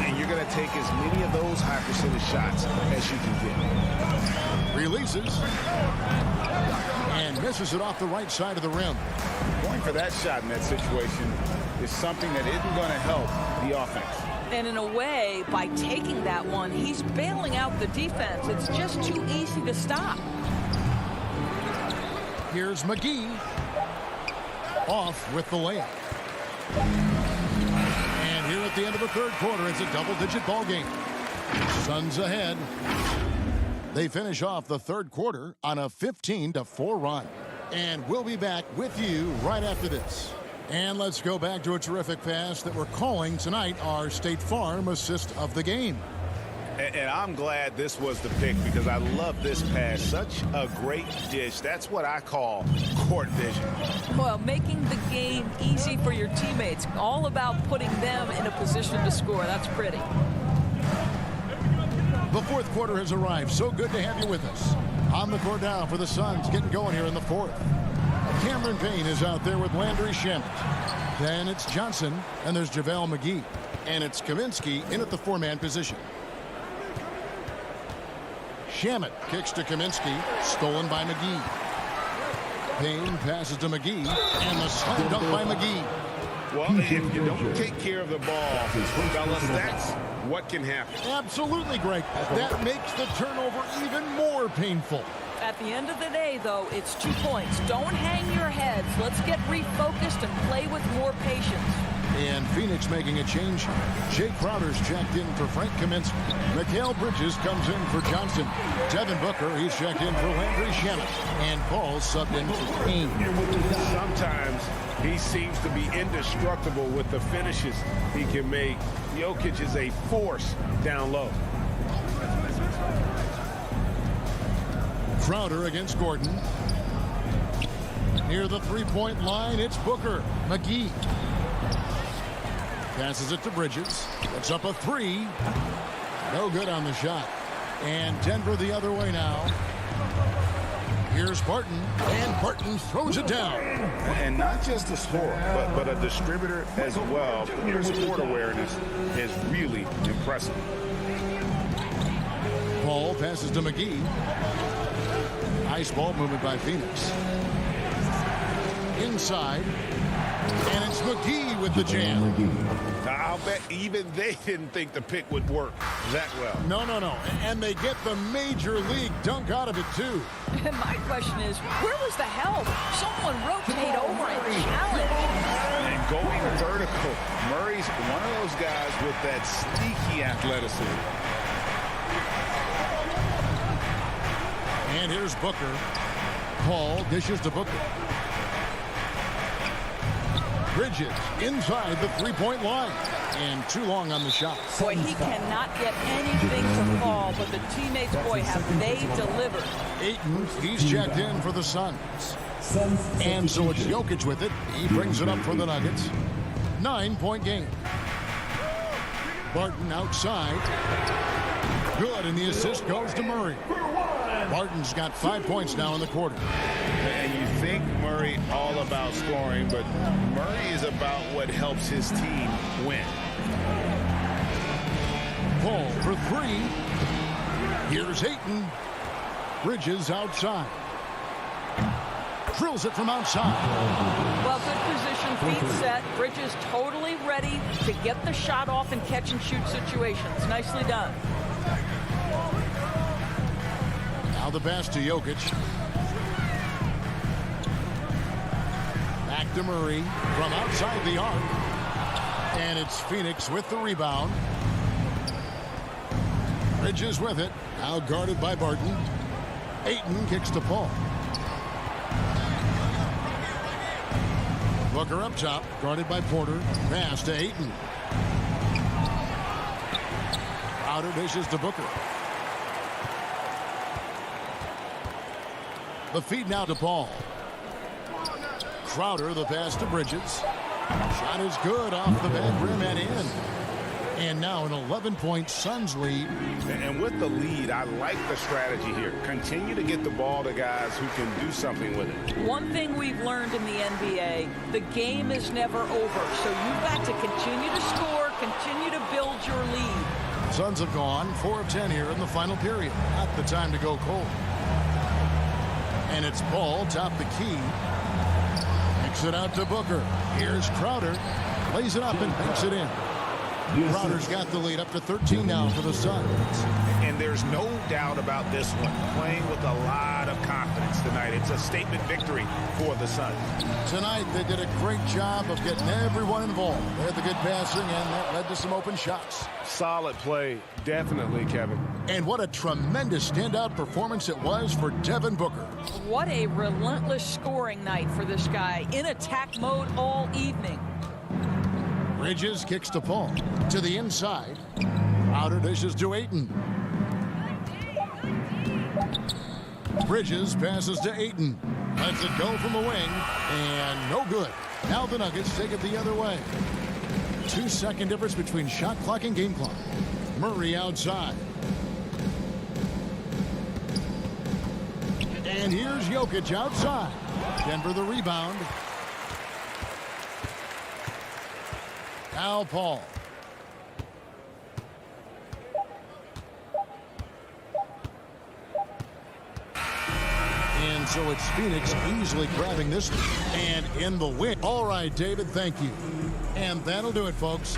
And you're going to take as many of those high percentage shots as you can get. Releases. And misses it off the right side of the rim. Going for that shot in that situation is something that isn't going to help the offense. And in a way, by taking that one, he's bailing out the defense. It's just too easy to stop. Here's McGee. Off with the layup. And here at the end of the third quarter, it's a double-digit ball game. Suns ahead. They finish off the third quarter on a 15-4 run. And we'll be back with you right after this. And let's go back to a terrific pass that we're calling tonight our State Farm assist of the game. And I'm glad this was the pick because I love this pass. Such a great dish. That's what I call court vision. Well, making the game easy for your teammates. All about putting them in a position to score. That's pretty. The fourth quarter has arrived. So good to have you with us. On the court now for the Suns, getting going here in the fourth. Cameron Payne is out there with Landry Shamet. Then it's Johnson, and there's JaVale McGee. And it's Kaminsky in at the 4-man position. Shamet kicks to Kaminsky, stolen by McGee. Payne passes to McGee, and the slam dunk by McGee. Well, if you don't take care of the ball, fellas, that's what can happen. Absolutely, Greg. That makes the turnover even more painful. At the end of the day, though, it's 2 points. Don't hang your heads. Let's get refocused and play with more patience. And Phoenix making a change. Jay Crowder's checked in for Frank Kaminsky. Mikal Bridges comes in for Johnson. Devin Booker, he's checked in for Landry Shamet. And Paul subbed in for Payne. Sometimes he seems to be indestructible with the finishes he can make. Jokic is a force down low. Crowder against Gordon. Near the three-point line, it's Booker. McGee passes it to Bridges. It's up a 3. No good on the shot. And Denver the other way now. Here's Barton, and Barton throws it down. And not just a scorer, but a distributor as well. His court awareness is really impressive. Paul passes to McGee. Nice ball movement by Phoenix. Inside. And it's McGee with the jam. I'll bet even they didn't think the pick would work that well. No. And they get the major league dunk out of it, too. And my question is, where was the help? Someone rotate over and challenge. And going vertical. Murray's one of those guys with that sneaky athleticism. And here's Booker. Paul dishes to Booker. Bridges inside the three-point line. And too long on the shot. Boy, he cannot get anything to fall, but the teammates, boy, have they delivered. Ayton, he's checked in for the Suns. And so it's Jokic with it. He brings it up for the Nuggets. 9-point game. Barton outside. Good, and the assist goes to Murray. Barton's got 5 points now in the quarter. And you think Murray all about scoring, but Murray is about what helps his team win. Paul for three. Here's Ayton. Bridges outside. Drills it from outside. Well, good position, feet set. Bridges totally ready to get the shot off in catch-and-shoot situations. Nicely done. Now the pass to Jokic. Back to Murray from outside the arc. And it's Phoenix with the rebound. Bridges with it. Now guarded by Barton. Ayton kicks to Paul. Booker up top, guarded by Porter. Pass to Ayton. Crowder dishes to Booker. The feed now to Paul. Crowder, the pass to Bridges. Shot is good off the back rim and in. And now an 11-point Suns lead. And with the lead, I like the strategy here. Continue to get the ball to guys who can do something with it. One thing we've learned in the NBA, the game is never over. So you've got to continue to score, continue to build your lead. Suns have gone 4 of 10 here in the final period. Not the time to go cold. And it's Paul, top the key. Kicks it out to Booker. Here's Crowder. Lays it up and banks it in. Crowder's got the lead up to 13 now for the Suns. And there's no doubt about this one. Playing with a lot of confidence tonight. It's a statement victory for the Suns. Tonight they did a great job of getting everyone involved. They had the good passing, and that led to some open shots. Solid play, definitely, Kevin. And what a tremendous standout performance it was for Devin Booker. What a relentless scoring night for this guy. In attack mode all evening. Bridges kicks to Paul. To the inside. Crowder dishes to Ayton. Bridges passes to Ayton. Lets it go from the wing. And no good. Now the Nuggets take it the other way. 2-second difference between shot clock and game clock. Murray outside. And here's Jokic outside. Denver the rebound. Now Paul. And so it's Phoenix easily grabbing this and in the win. All right, David, thank you. And that'll do it, folks.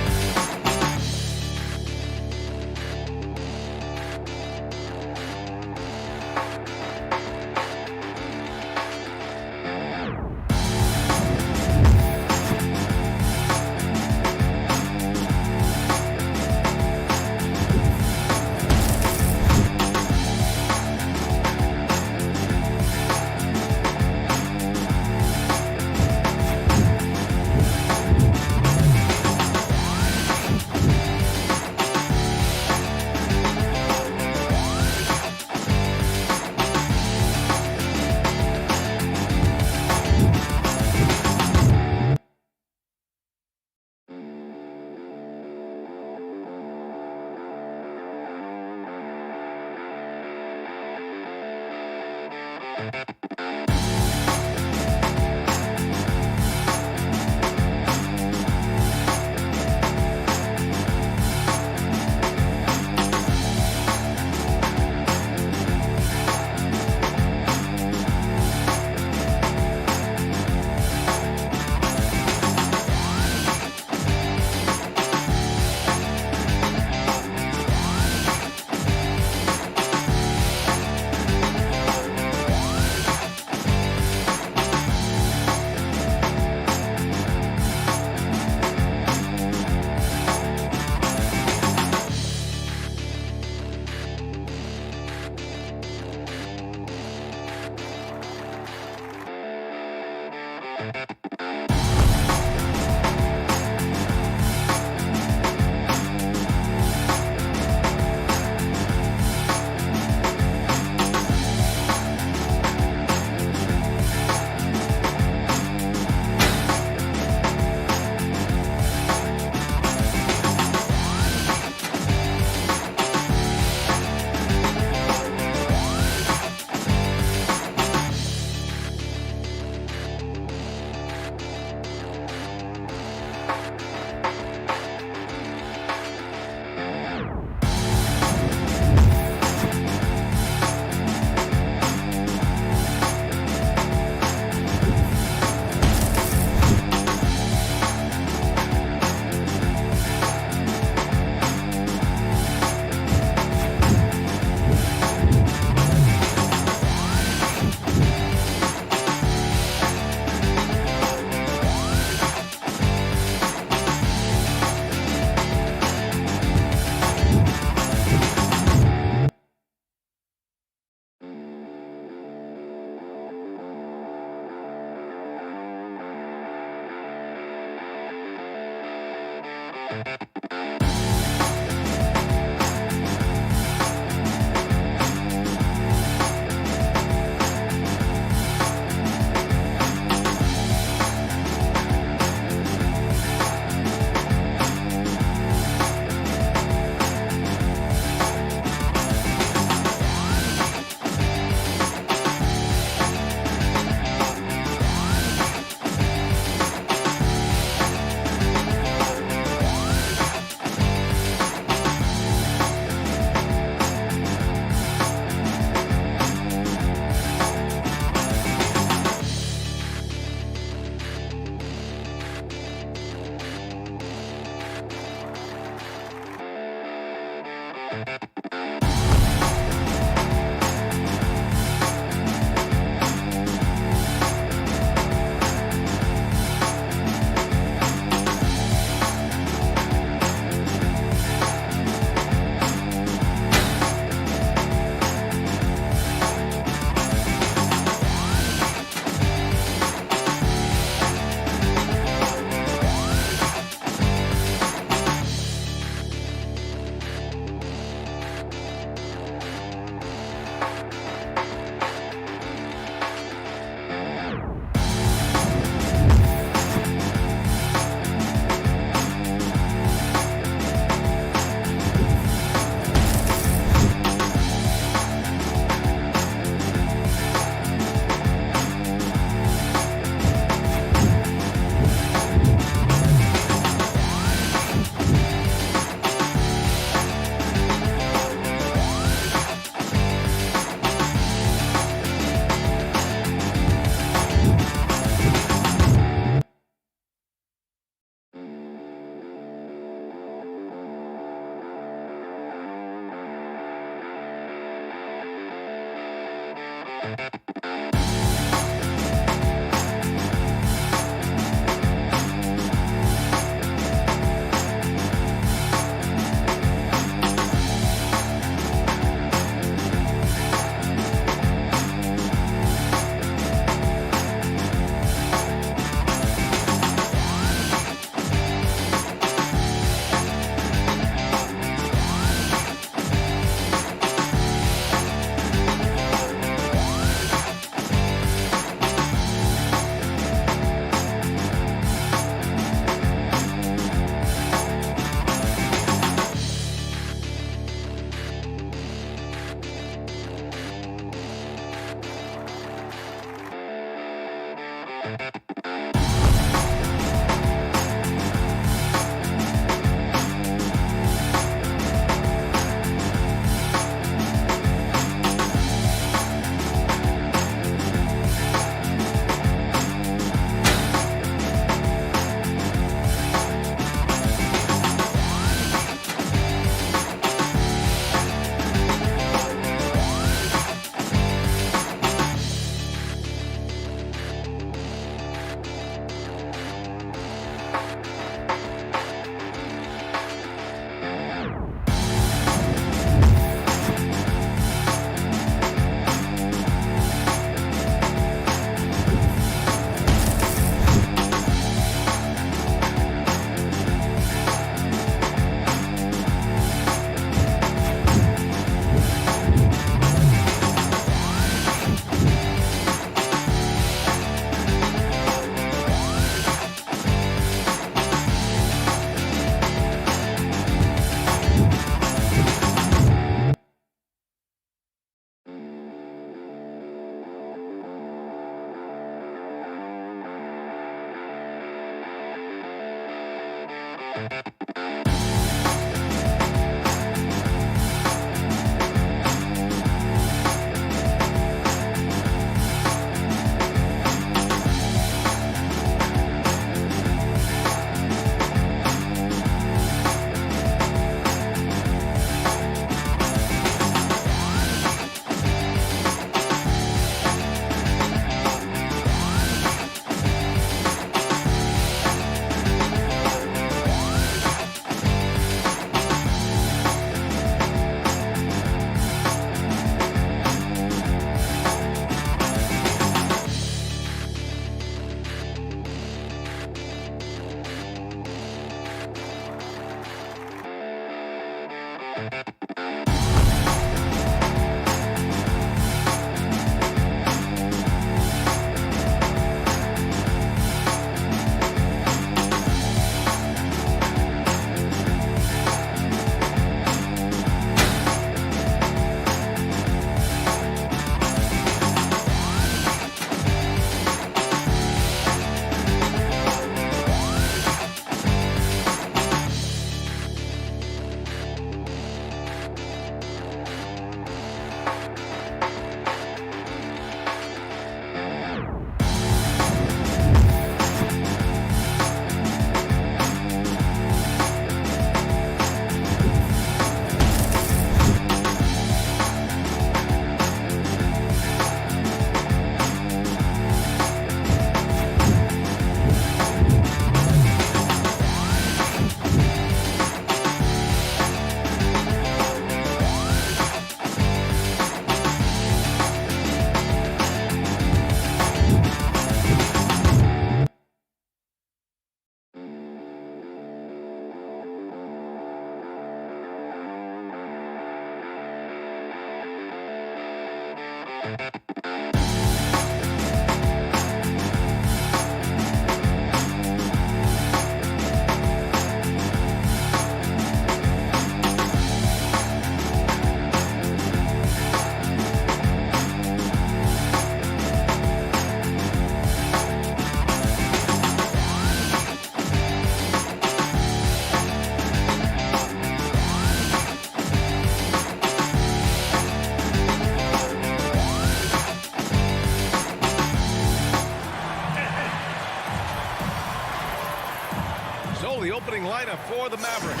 Opening lineup for the Mavericks.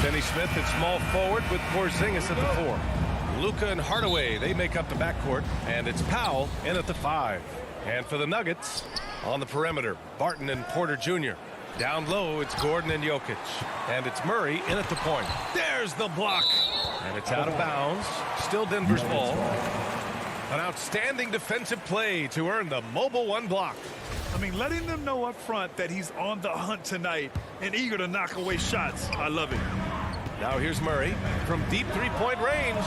Finney Smith at small forward with Porzingis at the 4. Luka and Hardaway, they make up the backcourt, and it's Powell in at the 5. And for the Nuggets, on the perimeter, Barton and Porter Jr. Down low, it's Gordon and Jokic. And it's Murray in at the point. There's the block. And it's out of bounds. Still Denver's ball. An outstanding defensive play to earn the mobile 1 block. I mean, letting them know up front that he's on the hunt tonight and eager to knock away shots. I love it. Now here's Murray from deep three-point range.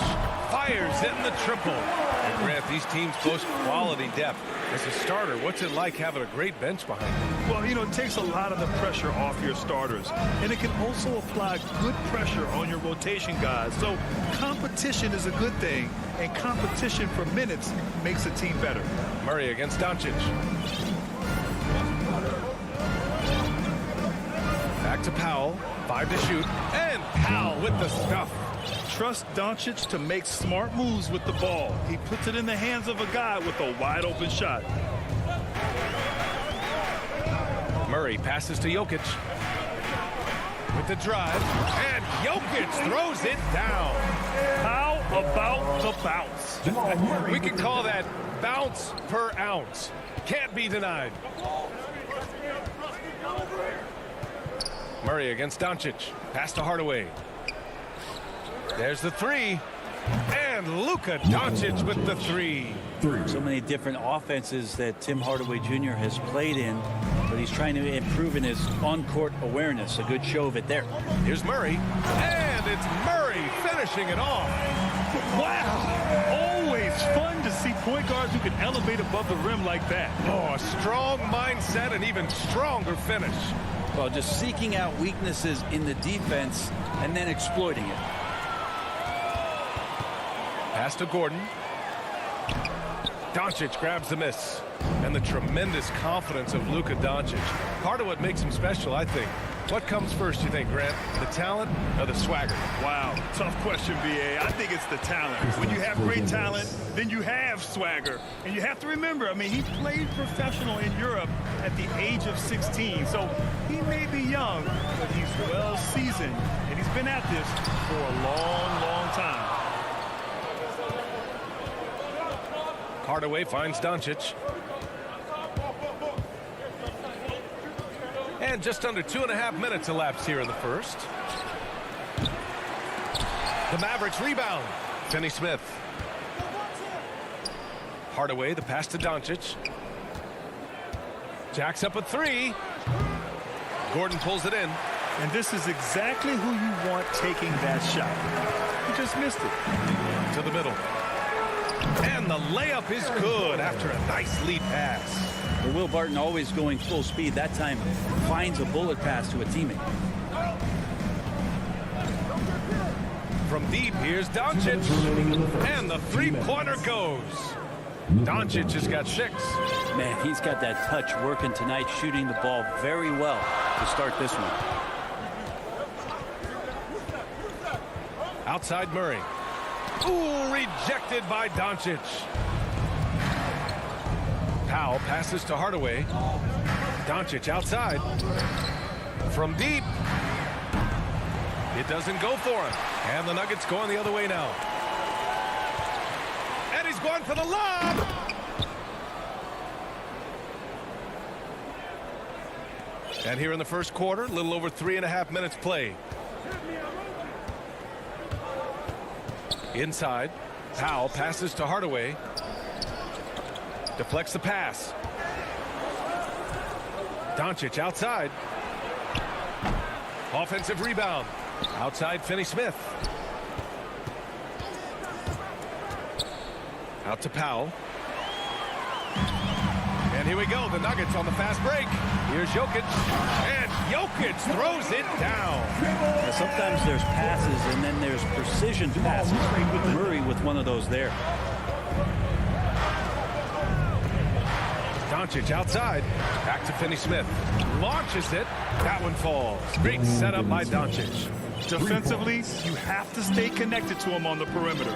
Fires in the triple. And Grant, these teams boast quality depth. As a starter, what's it like having a great bench behind them? Well, you know, it takes a lot of the pressure off your starters. And it can also apply good pressure on your rotation guys. So competition is a good thing. And competition for minutes makes a team better. Murray against Doncic. Back to Powell, 5 to shoot, and Powell with the stuff. Trust Doncic to make smart moves with the ball. He puts it in the hands of a guy with a wide open shot. Murray passes to Jokic with the drive, and Jokic throws it down. How about the bounce? We can call that bounce per ounce. Can't be denied. Murray against Doncic. Pass to Hardaway. There's the 3. And Luka Doncic with the 3. So many different offenses that Tim Hardaway Jr. has played in, but he's trying to improve in his on-court awareness. A good show of it there. Here's Murray. And it's Murray finishing it off. Wow. Always fun to see point guards who can elevate above the rim like that. Oh, a strong mindset and even stronger finish. Well, just seeking out weaknesses in the defense and then exploiting it. Pass to Gordon. Doncic grabs the miss. And the tremendous confidence of Luka Doncic. Part of what makes him special, I think, What comes first, you think, Grant? The talent or the swagger? Wow, tough question, B.A. I think it's the talent. When you have great talent, then you have swagger. And you have to remember, I mean, he played professional in Europe at the age of 16. So he may be young, but he's well seasoned. And he's been at this for a long, long time. Hardaway finds Doncic. And just under 2.5 minutes elapsed here in the first. The Mavericks rebound. Finney Smith. Hardaway, the pass to Doncic. Jacks up a three. Gordon pulls it in. And this is exactly who you want taking that shot. He just missed it. To the middle. And the layup is good after a nice lead pass. Well, Will Barton always going full speed. That time finds a bullet pass to a teammate. From deep, here's Doncic. And the three-pointer goes. Doncic has got 6. Man, he's got that touch working tonight, shooting the ball very well to start this one. Outside Murray. Ooh, rejected by Doncic. Powell passes to Hardaway. Doncic outside. From deep. It doesn't go for him. And the Nuggets going the other way now. And he's going for the lob. And here in the first quarter, a little over 3.5 minutes played. Inside. Powell passes to Hardaway. Deflects the pass. Doncic outside. Offensive rebound. Outside Finney Smith. Out to Powell. And here we go. The Nuggets on the fast break. Here's Jokic. And Jokic throws it down. Now, sometimes there's passes and then there's precision passes. Murray with one of those there. Doncic outside. Back to Finney Smith. Launches it. That one falls. Great setup by Doncic. Defensively, you have to stay connected to him on the perimeter.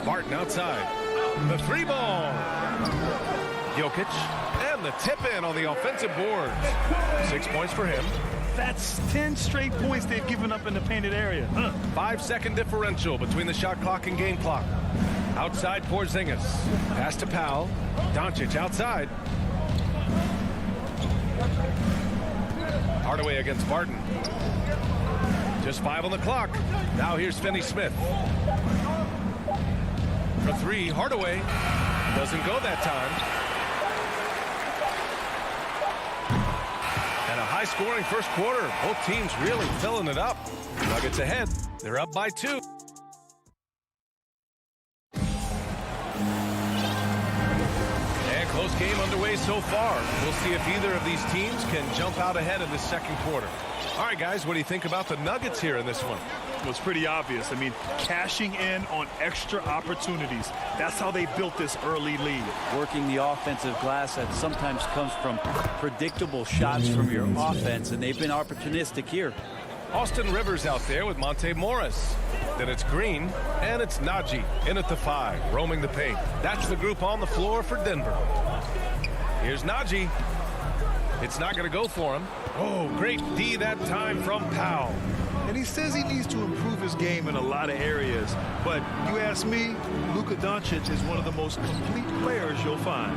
Barton outside. The 3-ball. Jokic. And the tip in on the offensive boards. 6 points for him. That's 10 straight points they've given up in the painted area. 5-second differential between the shot clock and game clock. Outside Porzingis. Pass to Powell. Doncic outside. Hardaway against Barton. Just 5 on the clock. Now here's Finney Smith. For 3, Hardaway. Doesn't go that time. And a high-scoring first quarter. Both teams really filling it up. Nuggets ahead. They're up by 2. Close game underway so far. We'll see if either of these teams can jump out ahead in the second quarter. All right, guys, what do you think about the Nuggets here in this one? Well, it's pretty obvious. I mean, cashing in on extra opportunities. That's how they built this early lead. Working the offensive glass that sometimes comes from predictable shots from your offense, and they've been opportunistic here. Austin Rivers out there with Monte Morris. Then it's Green, and it's Najee in at the 5, roaming the paint. That's the group on the floor for Denver. Here's Najee. It's not going to go for him. Oh, great D that time from Powell. And he says he needs to improve his game in a lot of areas. But you ask me, Luka Doncic is one of the most complete players you'll find.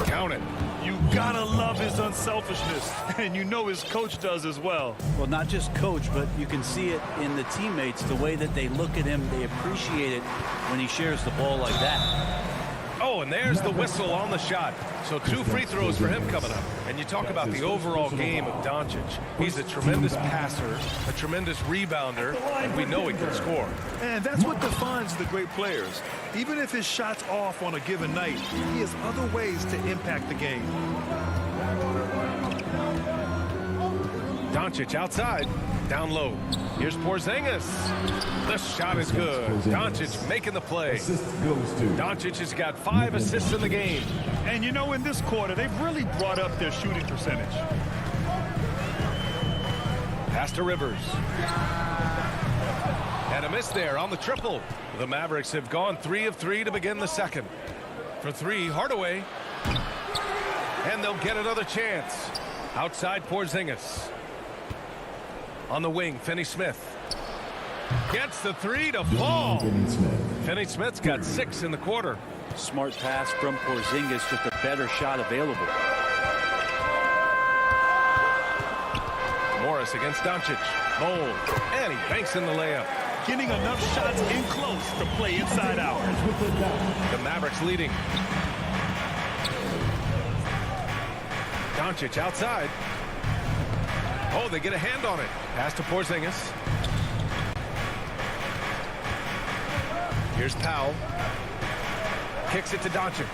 Count it. You gotta love his unselfishness, and you know his coach does as well. Well, not just coach, but you can see it in the teammates, the way that they look at him. They appreciate it when he shares the ball like that. Oh, and there's the whistle on the shot. So 2 free throws for him coming up. And you talk about the overall game of Doncic. He's a tremendous passer, a tremendous rebounder, and we know he can score. And that's what defines the great players. Even if his shot's off on a given night, he has other ways to impact the game. Doncic outside, down low. Here's Porzingis. The shot is good. Doncic making the play. Doncic has got 5 assists in the game. And you know, in this quarter, they've really brought up their shooting percentage. Pass to Rivers. And a miss there on the triple. The Mavericks have gone 3 of 3 to begin the second. For 3, Hardaway. And they'll get another chance. Outside Porzingis. On the wing, Finney-Smith. Gets the 3 to fall. Finney-Smith's got 6 in the quarter. Smart pass from Porzingis, just a better shot available. Morris against Doncic. Bold. And he banks in the layup. Getting enough shots in close to play inside out. The Mavericks leading. Doncic outside. Oh, they get a hand on it. Pass to Porzingis. Here's Powell. Kicks it to Doncic.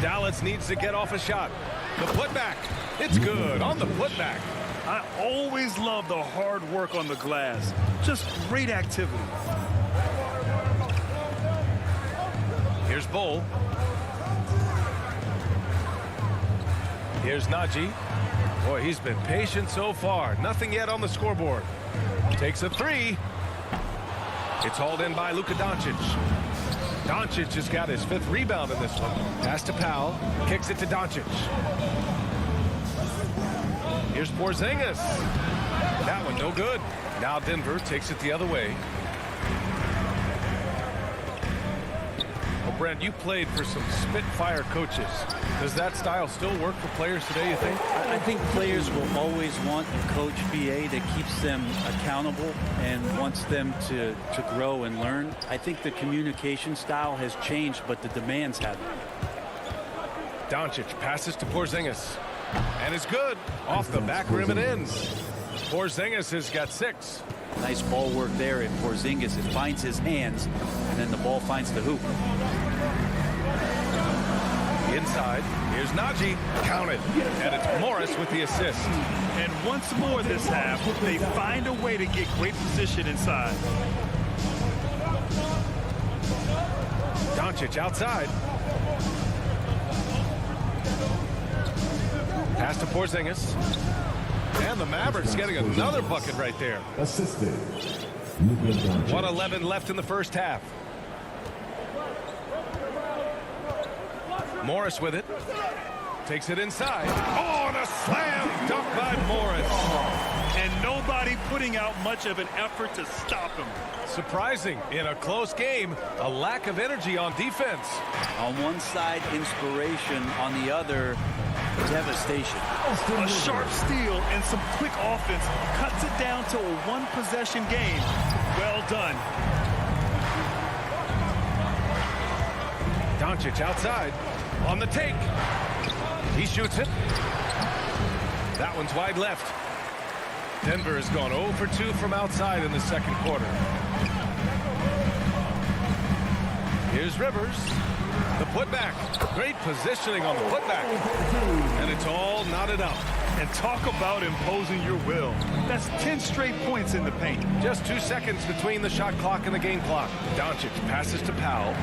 Dallas needs to get off a shot. The putback. It's good on the putback. I always love the hard work on the glass. Just great activity. Here's Bull. Here's Najee. Boy, he's been patient so far. Nothing yet on the scoreboard. Takes a 3. It's hauled in by Luka Doncic. Doncic has got his 5th rebound in this one. Pass to Powell. Kicks it to Doncic. Here's Porzingis. That one no good. Now Denver takes it the other way. Well, Brent, you played for some Spitfire coaches. Does that style still work for players today, you think? I think players will always want a coach, BA, that keeps them accountable and wants them to grow and learn. I think the communication style has changed, but the demands haven't. Doncic passes to Porzingis. And it's good. Off the back rim and in. Porzingis has got 6. Nice ball work there in Porzingis. It finds his hands, and then the ball finds the hoop. Inside, here's Najee. Counted. And it's Morris with the assist. And once more this half, they find a way to get great position inside. Doncic outside. Pass to Porzingis. And the Mavericks getting another bucket right there. Assisted. 1:11 left in the first half. Morris with it. Takes it inside. Oh, and a slam dunk by Morris. And nobody putting out much of an effort to stop him. Surprising in a close game, a lack of energy on defense. On one side, inspiration. On the other, devastation. A sharp steal and some quick offense cuts it down to a 1-possession game. Well done. Doncic outside on the take. He shoots it. That one's wide left. Denver has gone 0 for 2 from outside in the second quarter. Here's Rivers. The putback. Great positioning on the putback. And it's all knotted up. And talk about imposing your will. That's 10 straight points in the paint. Just 2 seconds between the shot clock and the game clock. Doncic passes to Powell.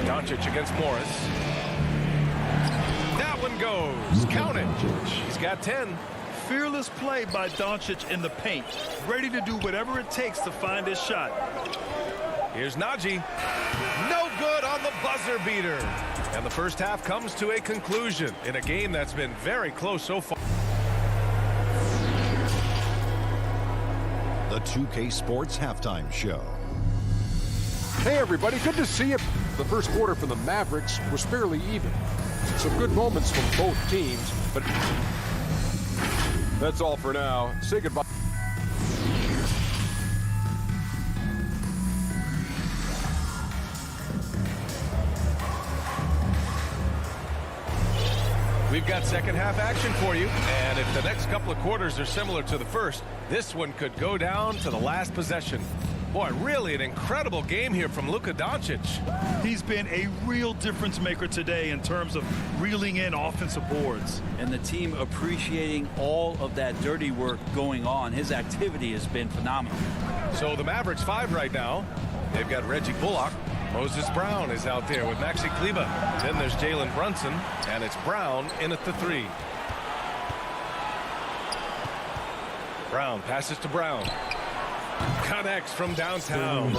Doncic against Morris. That one goes. Count it. He's got 10. Fearless play by Doncic in the paint. Ready to do whatever it takes to find his shot. Here's Najee. No good on the buzzer beater. And the first half comes to a conclusion in a game that's been very close so far. The 2K Sports Halftime Show. Hey, everybody. Good to see you. The first quarter for the Mavericks was fairly even. Some good moments from both teams, but that's all for now. Say goodbye. We've got second half action for you, and if the next couple of quarters are similar to the first, this one could go down to the last possession. Boy, really an incredible game here from Luka Doncic. He's been a real difference maker today in terms of reeling in offensive boards. And the team appreciating all of that dirty work going on. His activity has been phenomenal. So the Mavericks 5 right now. They've got Reggie Bullock. Moses Brown is out there with Maxi Kleber. Then there's Jalen Brunson, and it's Brown in at the 3. Brown passes to Brown. Connects from downtown.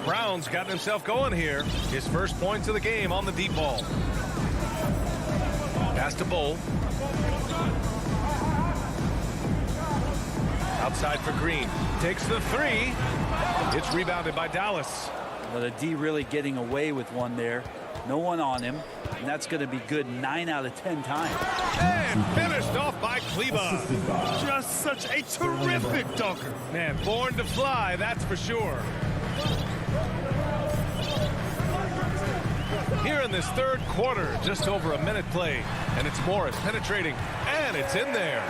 Brown's gotten himself going here. His first points of the game on the deep ball. Pass to Bull. Outside for Green. Takes the 3. It's rebounded by Dallas. Well, the D really getting away with one there. No one on him. And that's going to be good 9 out of 10 times. And finished off by Kleber. Just such a terrific dunker. Man, born to fly, that's for sure. Here in this third quarter, just over a minute played. And it's Morris penetrating. And it's in there.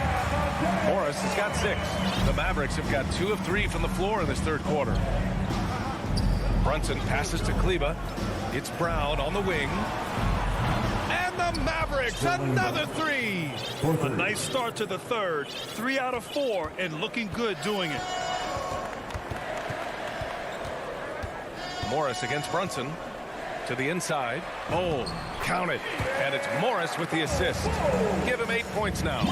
Morris has got 6. The Mavericks have got 2 of 3 from the floor in this third quarter. Brunson passes to Kleber. It's Brown on the wing. And the Mavericks, another 3. A nice start to the third. 3 out of 4 and looking good doing it. Morris against Brunson. To the inside. Oh, count it. And it's Morris with the assist. Give him 8 points now.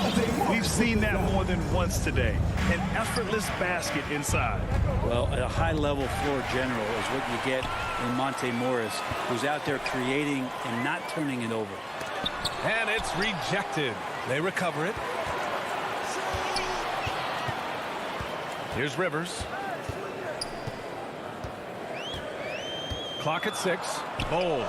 We've seen that more than once today. An effortless basket inside. Well, a high-level floor general is what you get in Monte Morris, who's out there creating and not turning it over. And it's rejected. They recover it. Here's Rivers. Clock at 6. Bowl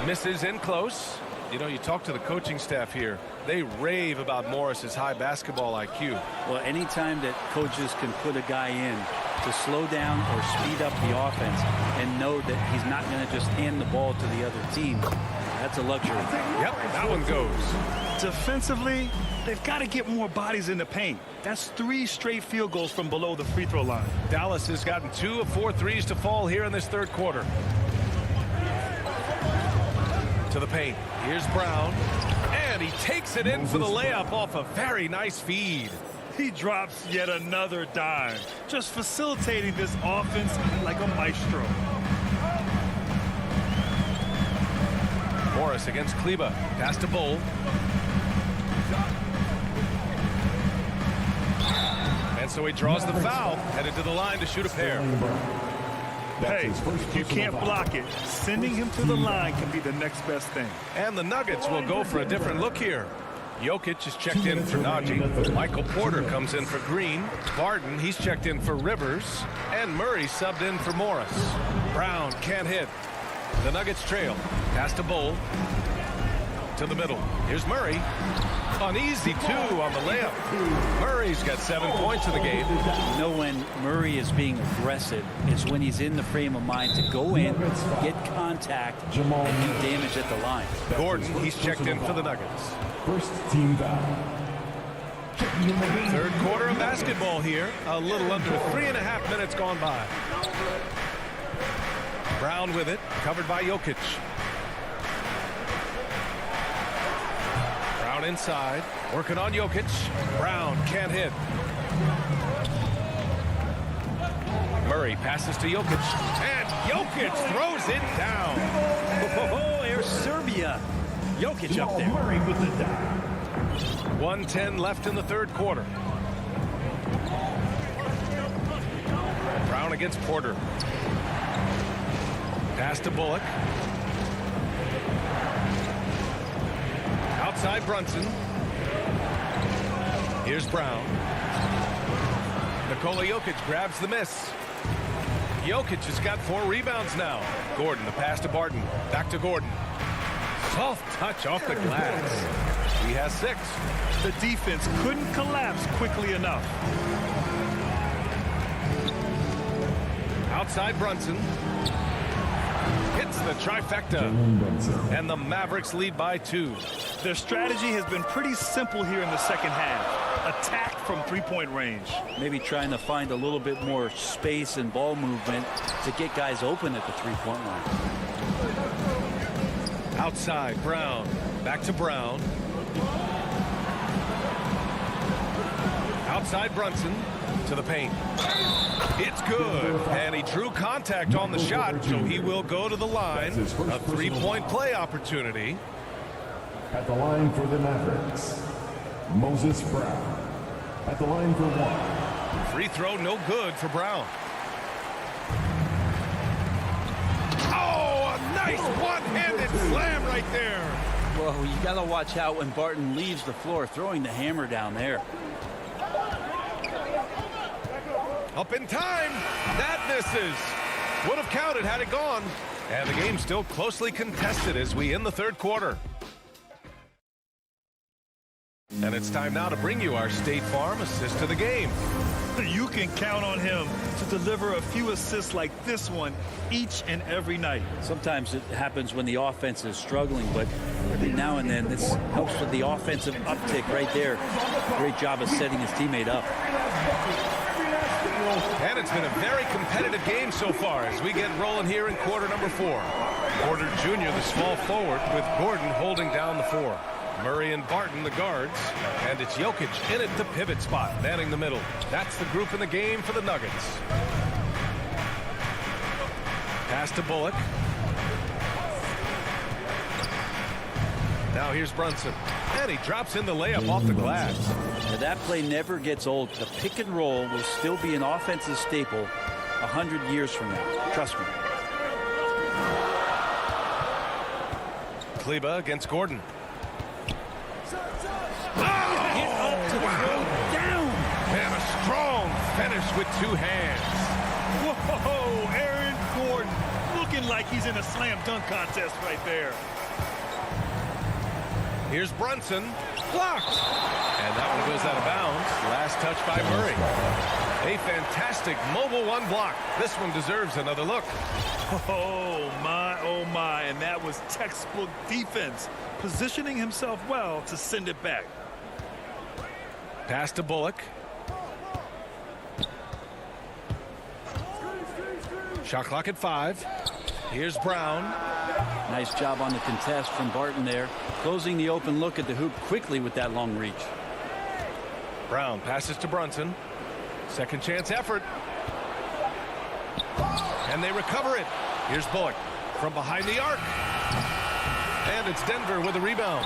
misses in close. You know, you talk to the coaching staff here. They rave about Morris's high basketball IQ. Well, anytime that coaches can put a guy in to slow down or speed up the offense and know that he's not going to just hand the ball to the other team, that's a luxury. Yep, that one goes. Defensively, they've got to get more bodies in the paint. That's 3 straight field goals from below the free throw line. Dallas has gotten 2 of 4 threes to fall here in this third quarter. To the paint. Here's Brown. And he takes it in for the layup off a very nice feed. He drops yet another dime, just facilitating this offense like a maestro. Morris against Kleber. Pass to Bull. And so he draws the foul, headed to the line to shoot a pair. Hey, you can't block it. Sending him to the line can be the next best thing. And the Nuggets will go for a different look here. Jokic is checked in for Najee. Michael Porter comes in for Green. Barton, he's checked in for Rivers. And Murray subbed in for Morris. Brown can't hit. The Nuggets trail. Pass to Bull. To the middle. Here's Murray. An easy 2 on the layup. Murray's got 7 points in the game. You know when Murray is being aggressive, it's when he's in the frame of mind to go in, get contact, and do damage at the line. Gordon, he's checked in for the Nuggets. First team foul. Third quarter of basketball here. A little under 3.5 minutes gone by. Brown with it, covered by Jokic. Brown inside, working on Jokic. Brown can't hit. Murray passes to Jokic, and Jokic throws it down. Oh, there's Serbia. Jokic up there. Murray with the dive. 1:10 left in the third quarter. Brown against Porter. Pass to Bullock. Outside Brunson. Here's Brown. Nikola Jokic grabs the miss. Jokic has got 4 rebounds now. Gordon, the pass to Barton. Back to Gordon. Soft touch off the glass. He has 6. The defense couldn't collapse quickly enough. Outside Brunson. Hits the trifecta. And the Mavericks lead by 2. Their strategy has been pretty simple here in the second half. Attack from three-point range. Maybe trying to find a little bit more space and ball movement to get guys open at the three-point line. Outside, Brown. Back to Brown. Outside Brunson to the paint. It's good. And he drew contact on the shot, so he will go to the line. A three-point play opportunity. At the line for the Mavericks, Moses Brown. At the line for one. Free throw, no good for Brown. Oh, a nice one-handed slam right there. Whoa, you got to watch out when Barton leaves the floor, throwing the hammer down there. Up in time. That misses. Would have counted had it gone. And the game still closely contested as we end the third quarter. And it's time now to bring you our State Farm assist of the game. You can count on him to deliver a few assists like this one each and every night. Sometimes it happens when the offense is struggling, but every now and then this helps with the offensive uptick right there. Great job of setting his teammate up. And it's been a very competitive game so far as we get rolling here in quarter number 4. Porter Jr., the small forward, with Gordon holding down the 4. Murray and Barton, the guards. And it's Jokic in at the pivot spot, manning the middle. That's the group in the game for the Nuggets. Pass to Bullock. Now here's Brunson. And he drops in the layup off the glass. Now that play never gets old. The pick and roll will still be an offensive staple 100 years from now. Trust me. Kleba against Gordon. Get up to throw down. And a strong finish with 2 hands. Whoa, Aaron Gordon looking like he's in a slam dunk contest right there. Here's Brunson. Blocked. And that one goes out of bounds. Last touch by Murray. A fantastic mobile one block. This one deserves another look. Oh, my. And that was textbook defense. Positioning himself well to send it back. Pass to Bullock. Shot clock at 5. Here's Brown. Nice job on the contest from Barton there. Closing the open look at the hoop quickly with that long reach. Brown passes to Brunson. Second chance effort. And they recover it. Here's Bullock from behind the arc. And it's Denver with a rebound.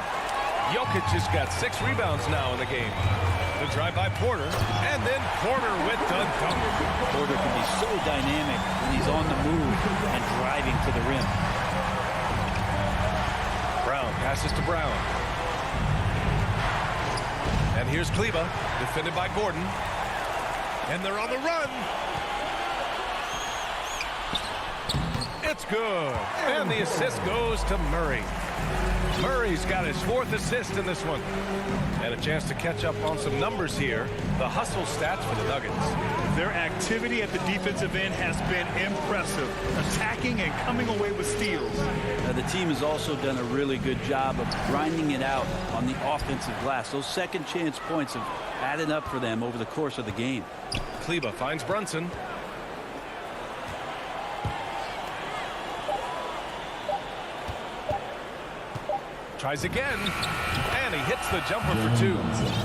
Jokic has got 6 rebounds now in the game. The drive by Porter. And then Porter with the dunk. Porter can be so dynamic when he's on the move and driving to the rim. Brown passes to Brown. And here's Kleba, defended by Gordon. And they're on the run. It's good. And the assist goes to Murray. Murray's got his 4th assist in this one. And a chance to catch up on some numbers here. The hustle stats for the Nuggets. Their activity at the defensive end has been impressive. Attacking and coming away with steals. Now, the team has also done a really good job of grinding it out on the offensive glass. Those second chance points have added up for them over the course of the game. Kleba finds Brunson. Tries again, and he hits the jumper for 2.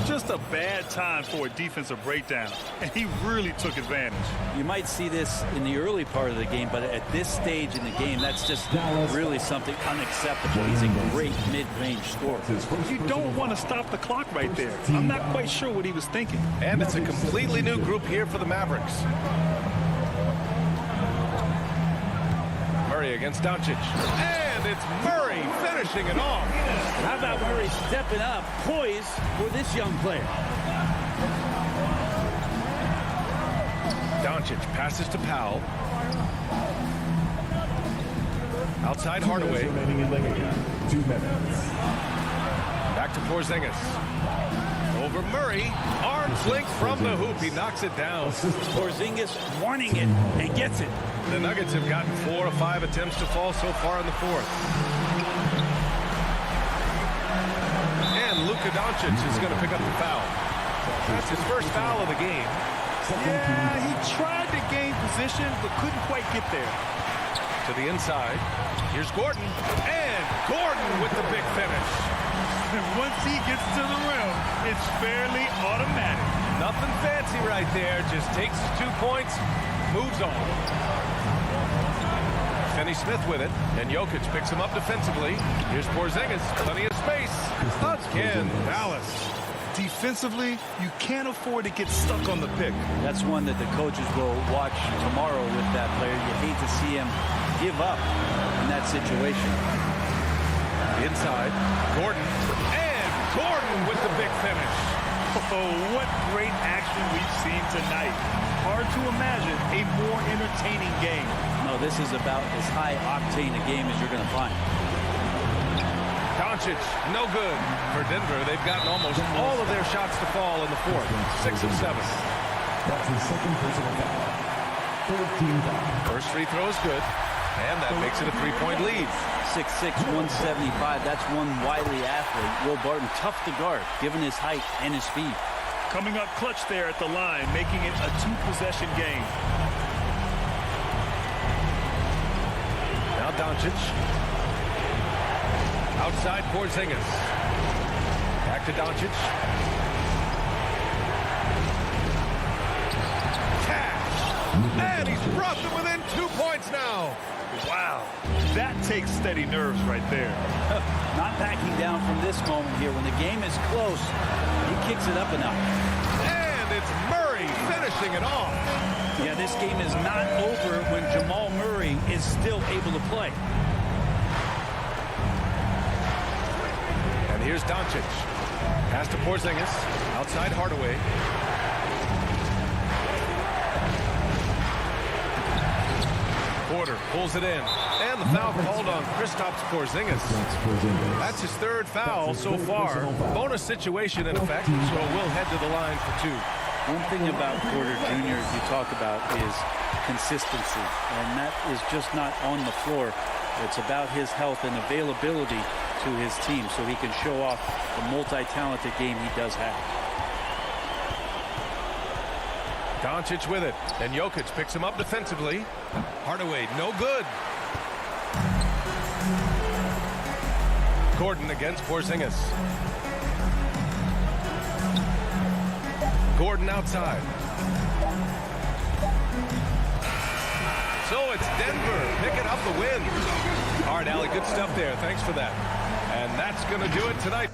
Just a bad time for a defensive breakdown, and he really took advantage. You might see this in the early part of the game, but at this stage in the game, that's just really something unacceptable. He's a great mid-range scorer. You don't want to stop the clock right there. I'm not quite sure what he was thinking. And it's a completely new group here for the Mavericks. Murray against Doncic. And it's Murray finishing it off. How about Murray stepping up, poised for this young player? Doncic passes to Powell. Outside Hardaway. 2 minutes. Back to Porzingis. Over Murray. Arms length from the hoop. He knocks it down. Porzingis wanting it and gets it. The Nuggets have gotten 4 of 5 attempts to fall so far in the 4th. Luka Doncic is going to pick up the foul. That's his first foul of the game. Yeah, he tried to gain position, but couldn't quite get there. To the inside. Here's Gordon. And Gordon with the big finish. Once he gets to the rim, it's fairly automatic. Nothing fancy right there. Just takes his 2 points, moves on. Finney-Smith with it, and Jokic picks him up defensively. Here's Porzingis, plenty of space. Again, Dallas. Defensively, you can't afford to get stuck on the pick. That's one that the coaches will watch tomorrow with that player. You hate to see him give up in that situation. Inside, Gordon. And Gordon with the big finish. Oh, what great action we've seen tonight. Hard to imagine a more entertaining game. No, this is about as high-octane a game as you're going to find. Doncic, no good. For Denver, they've gotten almost all of their shots to fall in the fourth. 6 of 7. That's his second personal foul. 13 foul. First free throw is good. And that makes it a 3-point lead. 6'6", 175. That's one wily athlete. Will Barton, tough to guard, given his height and his speed. Coming up clutch there at the line, making it a 2-possession game. Now Doncic. Outside Porzingis. Back to Doncic. Cash. And he's brought them within 2 points now. Wow. That takes steady nerves right there. Not backing down from this moment here. When the game is close, he kicks it up a notch. And it's Murray finishing it off. Yeah, this game is not over when Jamal Murray is still able to play. And here's Doncic. Pass to Porzingis. Outside Hardaway. Porter pulls it in. And the foul called on Kristaps Porzingis. That's his third foul so far. Bonus situation in effect, so we'll head to the line for 2. One thing about Porter Jr. you talk about is consistency, and that is just not on the floor. It's about his health and availability to his team so he can show off the multi-talented game he does have. Doncic with it, and Jokic picks him up defensively. Hardaway, no good. Gordon against Porzingis. Gordon outside. So it's Denver picking up the win. All right, Allie, good stuff there. Thanks for that. And that's going to do it tonight.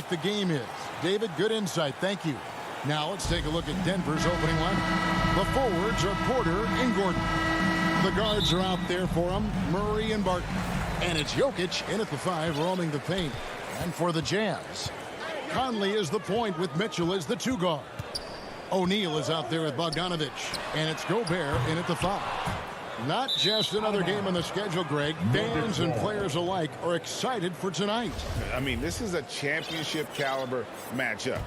The game is. David, good insight. Thank you. Now let's take a look at Denver's opening lineup. The forwards are Porter and Gordon. The guards are out there for them, Murray and Barton. And it's Jokic in at the 5, roaming the paint. And for the Jazz, Conley is the point with Mitchell as the 2 guard. O'Neal is out there with Bogdanovich. And it's Gobert in at the 5. Not just another game on the schedule, Greg. Fans and players alike are excited for tonight. I mean, this is a championship caliber matchup.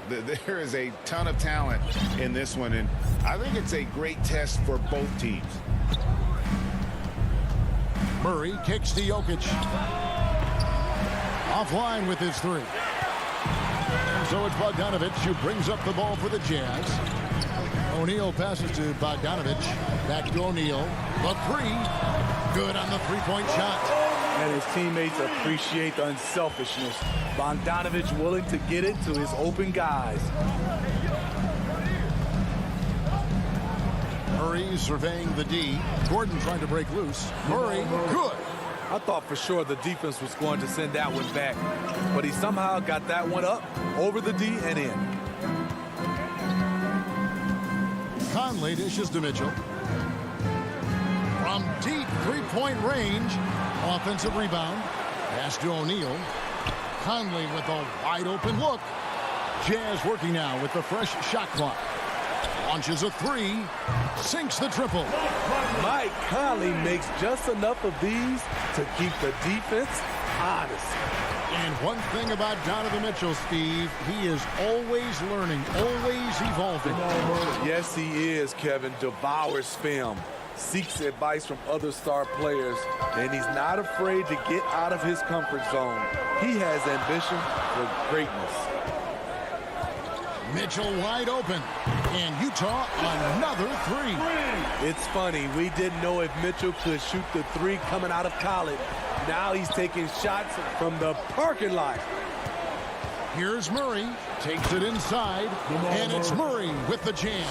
There is a ton of talent in this one, and I think it's a great test for both teams. Murray kicks to Jokic. Offline with his 3. So it's Bogdanovich who brings up the ball for the Jazz. O'Neal passes to Bogdanovich. Back to O'Neal. The 3. Good on the 3-point shot. And his teammates appreciate the unselfishness. Bogdanovich willing to get it to his open guys. Murray surveying the D. Gordon trying to break loose. Murray, good. I thought for sure the defense was going to send that one back, but he somehow got that one up over the D and in. Conley dishes to Mitchell. From deep three-point range, offensive rebound. Pass to O'Neal. Conley with a wide-open look. Jazz working now with the fresh shot clock. Launches a three. Sinks the triple. Mike Conley makes just enough of these to keep the defense honest. And one thing about Donovan Mitchell, Steve, he is always learning, always evolving. Yes, he is, Kevin. Devours film. Seeks advice from other star players, and he's not afraid to get out of his comfort zone. He has ambition for greatness. Mitchell wide open, and Utah another three. It's funny, we didn't know if Mitchell could shoot the three coming out of college. Now he's taking shots from the parking lot. Here's Murray, takes it inside, and it's Murray with the jam.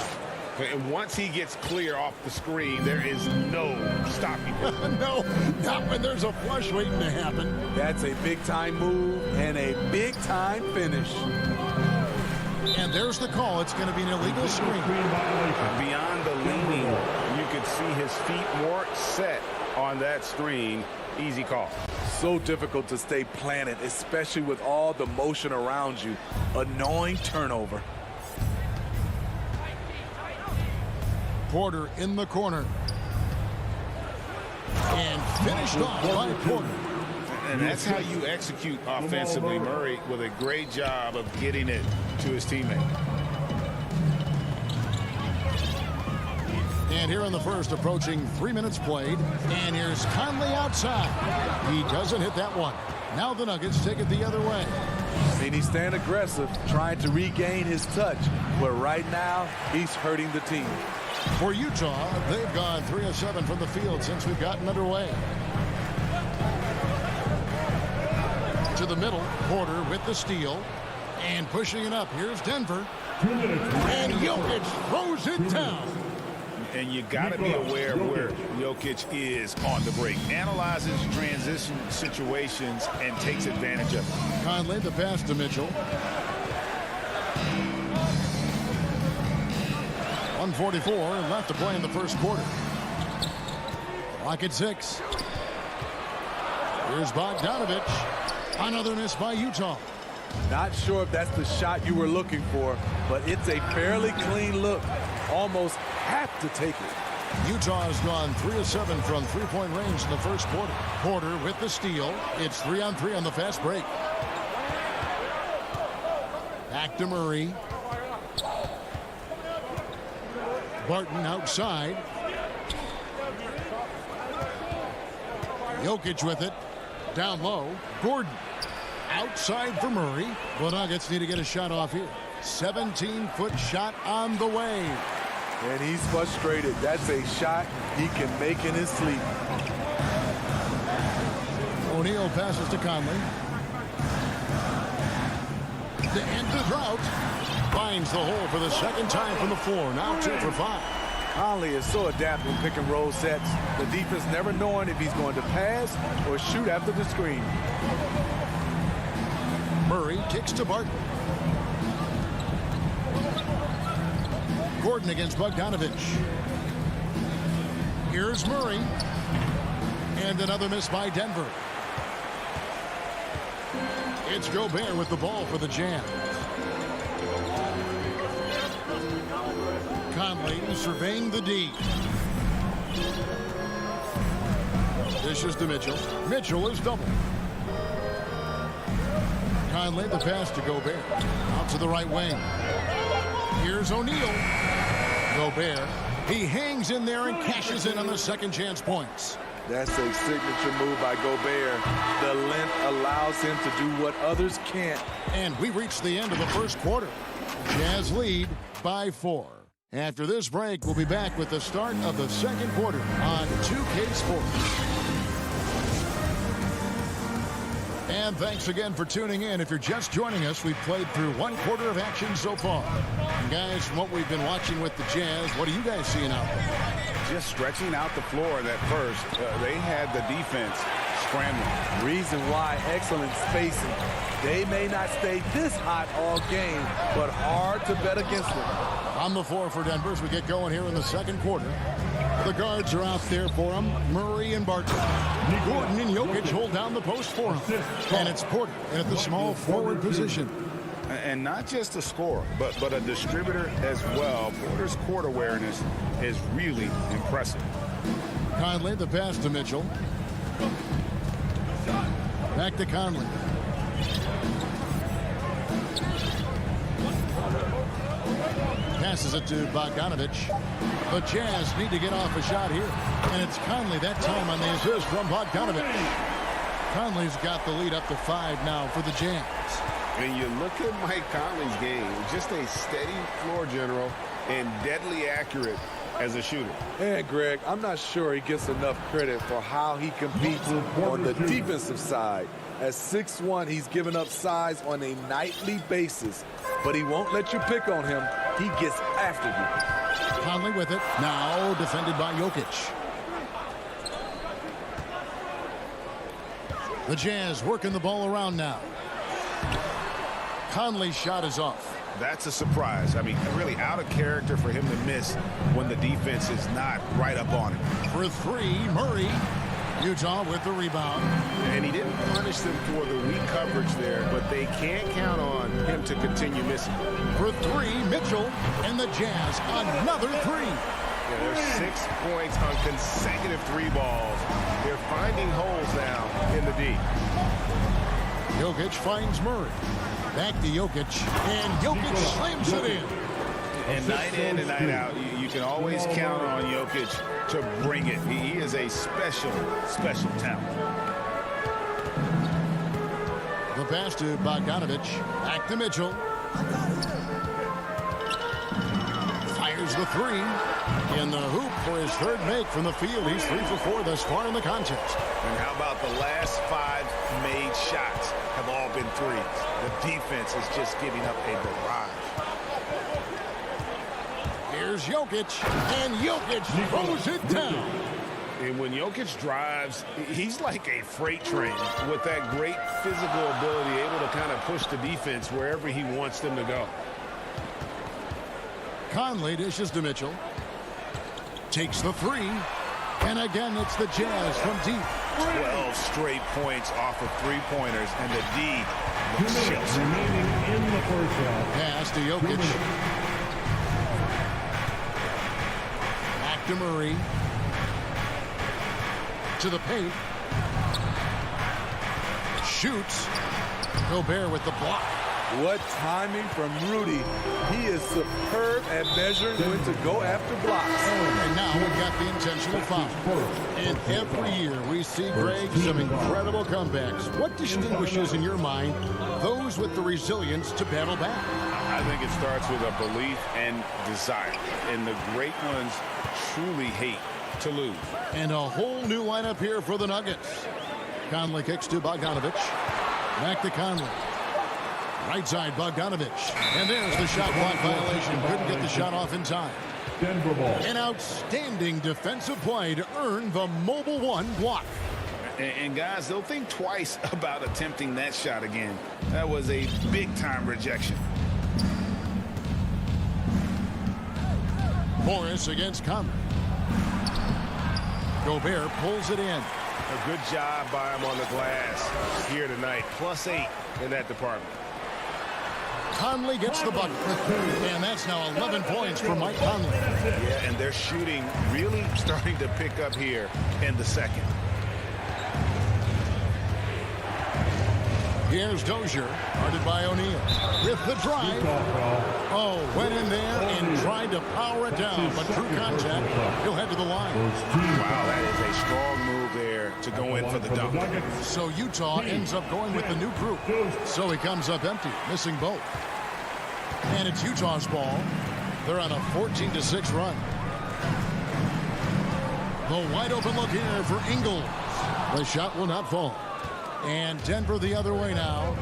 And once he gets clear off the screen, there is no stopping him. No, not when there's a flush waiting to happen. That's a big-time move and a big-time finish. And there's the call. It's going to be an illegal screen. Beyond the leaning, you could see his feet more set on that screen. Easy call. So difficult to stay planted, especially with all the motion around you. Annoying turnover. Porter in the corner. And finished off by Porter. And that's how you execute offensively. Murray with a great job of getting it to his teammate. And here in the first, approaching 3 minutes played. And here's Conley outside. He doesn't hit that one. Now the Nuggets take it the other way. And he's staying aggressive, trying to regain his touch. But right now, he's hurting the team. For Utah, they've gone 3 of 7 from the field since we've gotten underway. To the middle, Porter with the steal. And pushing it up, here's Denver. And Jokic throws it down. And you got to be aware of where Jokic is on the break. Analyzes transition situations and takes advantage of it. Conley, the pass to Mitchell. 1:44 left to play in the first quarter. Clock at 6. Here's Bogdanovich. Another miss by Utah. Not sure if that's the shot you were looking for, but it's a fairly clean look. Almost have to take it. Utah has gone 3 of 7 from three-point range in the first quarter. Porter with the steal. It's 3-on-3 on the fast break. Back to Murray. Barton outside. Jokic with it. Down low. Gordon. Outside for Murray. The Nuggets need to get a shot off here. 17-foot shot on the way. And he's frustrated. That's a shot he can make in his sleep. O'Neal passes to Conley. To end the drought. Finds the hole for the second time from the floor. Now 2 for 5. Conley is so adept in pick and roll sets. The defense never knowing if he's going to pass or shoot after the screen. Murray kicks to Barton. Gordon against Bogdanovich. Here's Murray. And another miss by Denver. It's Gobert with the ball for the Jam. Conley surveying the D. Dishes to Mitchell. Mitchell is double. Conley, the pass to Gobert. Out to the right wing. Here's O'Neal. Gobert. He hangs in there and cashes in on the second chance points. That's a signature move by Gobert. The length allows him to do what others can't. And we reach the end of the first quarter. Jazz lead by 4. After this break, we'll be back with the start of the second quarter on 2K Sports. And thanks again for tuning in. If you're just joining us, we've played through 1 quarter of action so far. And guys, from what we've been watching with the Jazz, what are you guys seeing out there? Just stretching out the floor that first. They had the defense scrambling. Reason why, excellent spacing. They may not stay this hot all game, but hard to bet against them. On the floor for Denver as we get going here in the second quarter. The guards are out there for him. Murray and Barton. Gordon and Jokic hold down the post for him. And it's Porter at the small forward position. And not just a scorer, but a distributor as well. Porter's court awareness is really impressive. Conley, the pass to Mitchell. Back to Conley. Passes it to Bogdanovich. The Jazz need to get off a shot here. And it's Conley that time on the assist from Bogdanovich. Conley's got the lead up to 5 now for the Jazz. And you look at Mike Conley's game, just a steady floor general and deadly accurate as a shooter. And Greg, I'm not sure he gets enough credit for how he competes on the defensive side. At 6'1", he's given up size on a nightly basis, but he won't let you pick on him. He gets after you. Conley with it. Now defended by Jokic. The Jazz working the ball around now. Conley's shot is off. That's a surprise. I mean, really out of character for him to miss when the defense is not right up on him. For 3, Murray. Utah with the rebound. And he didn't punish them for the weak coverage there, but they can't count on him to continue missing. For 3, Mitchell, and the Jazz another 3. Yeah, there's 6 points on consecutive 3 balls. They're finding holes now in the D. Jokic finds Murray. Back to Jokic, and Jokic slams it in. And night in and night out, you can always count on Jokic to bring it. He is a special, special talent. The pass to Bogdanovich. Back to Mitchell. Fires the 3. In the hoop for his 3rd make from the field. He's 3 for 4 thus far in the contest. And how about the last 5 made shots have all been threes? The defense is just giving up a barrage. Here's Jokic, and Jokic throws it down. And when Jokic drives, he's like a freight train with that great physical ability, able to kind of push the defense wherever he wants them to go. Conley dishes to Mitchell. Takes the 3. And again, it's the Jazz from deep. 12 straight points off of 3-pointers, and the D looks chills. Pass to Jokic. Back to Murray. To the paint. Shoots. Gobert with the block. What timing from Rudy. He is superb at measuring when to go after blocks. And now we've got the intentional foul. And every year we see, Greg, some incredible comebacks. What distinguishes, in your mind, those with the resilience to battle back? I think it starts with a belief and desire. And the great ones truly hate to lose. And a whole new lineup here for the Nuggets. Conley kicks to Bogdanovich. Back to Conley. Right side, Bogdanovich. And there's the shot clock violation. Couldn't get the shot off in time. Denver ball. An outstanding defensive play to earn the Mobile One block. And guys, they'll think twice about attempting that shot again. That was a big-time rejection. Morris against Conley. Gobert pulls it in. A good job by him on the glass here tonight. +8 in that department. Conley gets the bucket. And that's now 11 points for Mike Conley. Yeah, and their shooting really starting to pick up here in the second. Here's Dozier, guarded by O'Neal. With the drive. Oh, went in there and tried to power it down, but true contact, he'll head to the line. Wow, that is a strong move there to go in for the dunk. So Utah ends up going with the new group. So he comes up empty, missing both. And it's Utah's ball. They're on a 14-6 run. The wide open look here for Ingles. The shot will not fall. And Denver the other way now.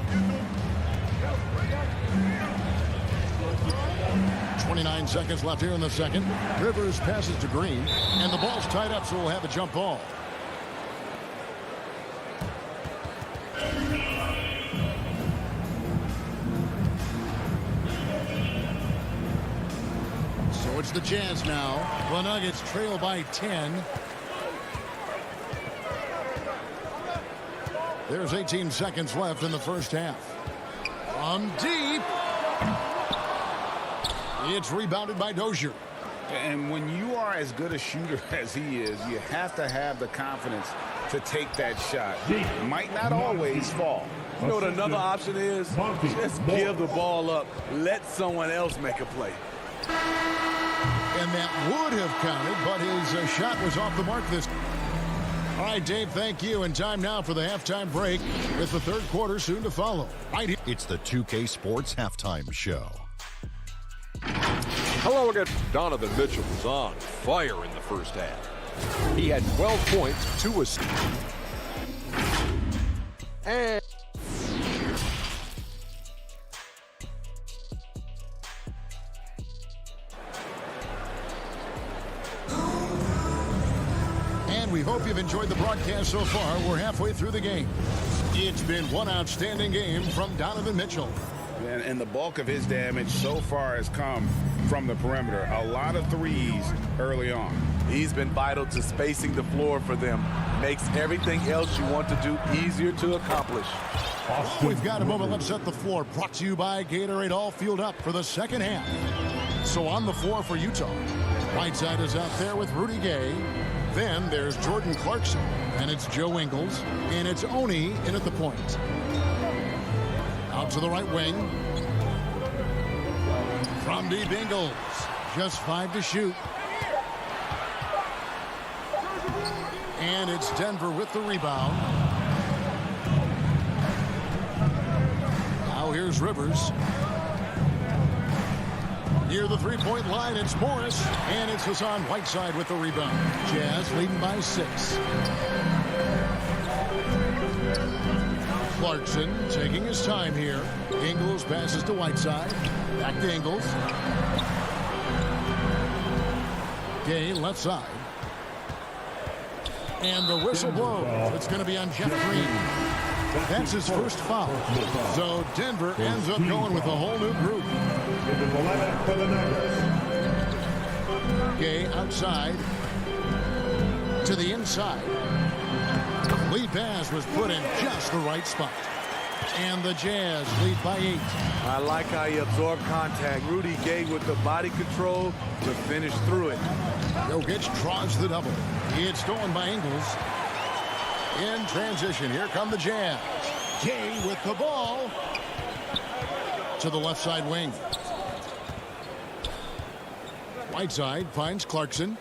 29 seconds left here in the second. Rivers passes to Green. And the ball's tied up, so we'll have a jump ball. So it's the Jazz now. The Nuggets trail by 10. There's 18 seconds left in the first half. From deep. It's rebounded by Dozier. And when you are as good a shooter as he is, you have to have the confidence to take that shot. It might not always fall. You know what another option is? Just give the ball up. Let someone else make a play. And that would have counted, but his shot was off the mark this time. All right, Dave, thank you. And time now for the halftime break with the third quarter soon to follow. Right here. It's the 2K Sports Halftime Show. Hello again. Donovan Mitchell was on fire in the first half. He had 12 points, 2 assists. And we hope you've enjoyed the broadcast so far. We're halfway through the game. It's been one outstanding game from Donovan Mitchell. And the bulk of his damage so far has come from the perimeter. A lot of threes early on. He's been vital to spacing the floor for them. Makes everything else you want to do easier to accomplish. We've got a moment left set the floor. Brought to you by Gatorade, all fueled up for the second half. So on the floor for Utah. Whiteside is out there with Rudy Gay. Then there's Jordan Clarkson. And it's Joe Ingles. And it's Oni in at the point. Out to the right wing. From deep, Ingles. Just 5 to shoot. And it's Denver with the rebound. Now here's Rivers. Near the three-point line, it's Morris. And it's Hassan Whiteside with the rebound. Jazz leading by 6. Clarkson taking his time here. Ingles passes to Whiteside. Back to Ingles. Gay left side. And the whistle blows. It's going to be on Jeff Green. That's his first foul. So Denver ends up going with a whole new group. Gay outside. To the inside. Lead pass was put in just the right spot. And the Jazz lead by 8. I like how he absorbed contact. Rudy Gay with the body control to finish through it. Jokic draws the double. It's stolen by Ingles. In transition, here come the Jazz. Gay with the ball. To the left side wing. Whiteside finds Clarkson.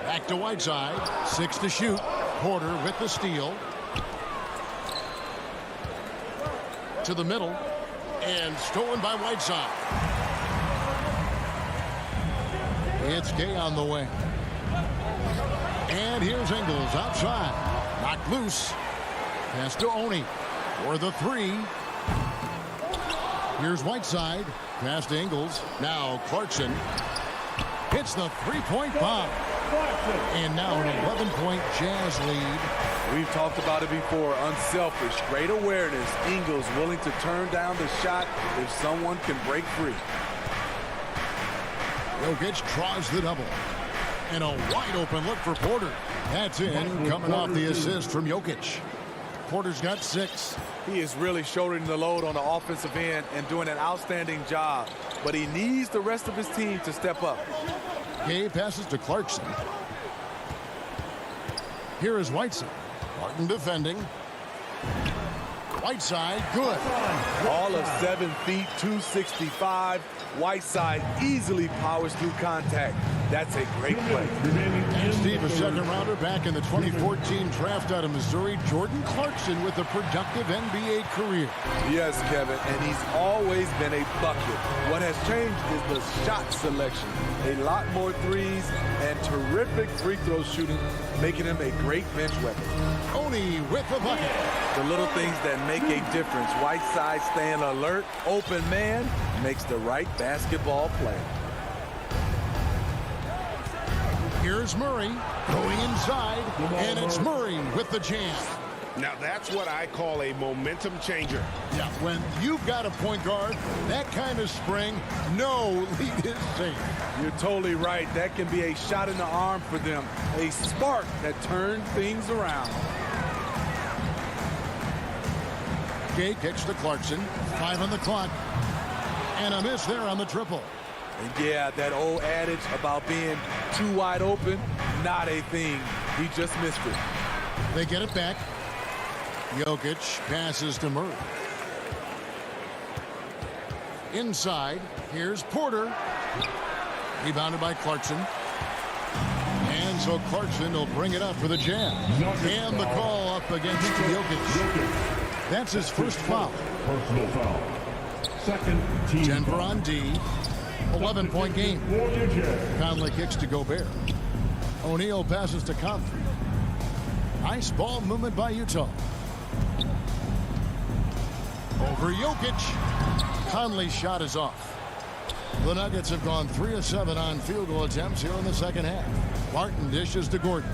Back to Whiteside. 6 to shoot. Porter with the steal. To the middle. And stolen by Whiteside. It's Gay on the wing. And here's Ingles outside. Knocked loose. Pass to Oni for the 3. Here's Whiteside. Pass to Ingles. Now Clarkson hits the three-point bomb. And now an 11-point Jazz lead. We've talked about it before. Unselfish, great awareness. Ingles willing to turn down the shot if someone can break free. Jokic draws the double. And a wide open look for Porter. That's in, coming off the assist from Jokic. Porter's got 6. He is really shouldering the load on the offensive end and doing an outstanding job. But he needs the rest of his team to step up. Gay passes to Clarkson. Here is Whiteside. Martin defending. Whiteside, good. All of 7 feet, 265. Whiteside easily powers through contact. That's a great play. And Steve, a second-rounder back in the 2014 draft out of Missouri, Jordan Clarkson with a productive NBA career. Yes, Kevin, and he's always been a bucket. What has changed is the shot selection. A lot more threes and terrific free throw shooting, making him a great bench weapon. Oni with the bucket. The little things that make a difference. Whiteside staying alert, open man, makes the right basketball play. Here's Murray going inside, and it's Murray with the jam. Now that's what I call a momentum changer. Yeah, when you've got a point guard, that kind of spring, no lead is safe. You're totally right. That can be a shot in the arm for them. A spark that turns things around. Gay kicks to Clarkson. 5 on the clock. And a miss there on the triple. And yeah, that old adage about being too wide open, not a thing. He just missed it. They get it back. Jokic passes to Murray. Inside, here's Porter. Rebounded by Clarkson. And so Clarkson will bring it up for the Jazz. And the call up against Jokic. That's his first foul. Personal foul. Second team. Denver on D. 11-point game. Conley kicks to Gobert. O'Neal passes to Conley. Nice ball movement by Utah. Over Jokic. Conley's shot is off. The Nuggets have gone 3 of 7 on field goal attempts here in the second half. Martin dishes to Gordon.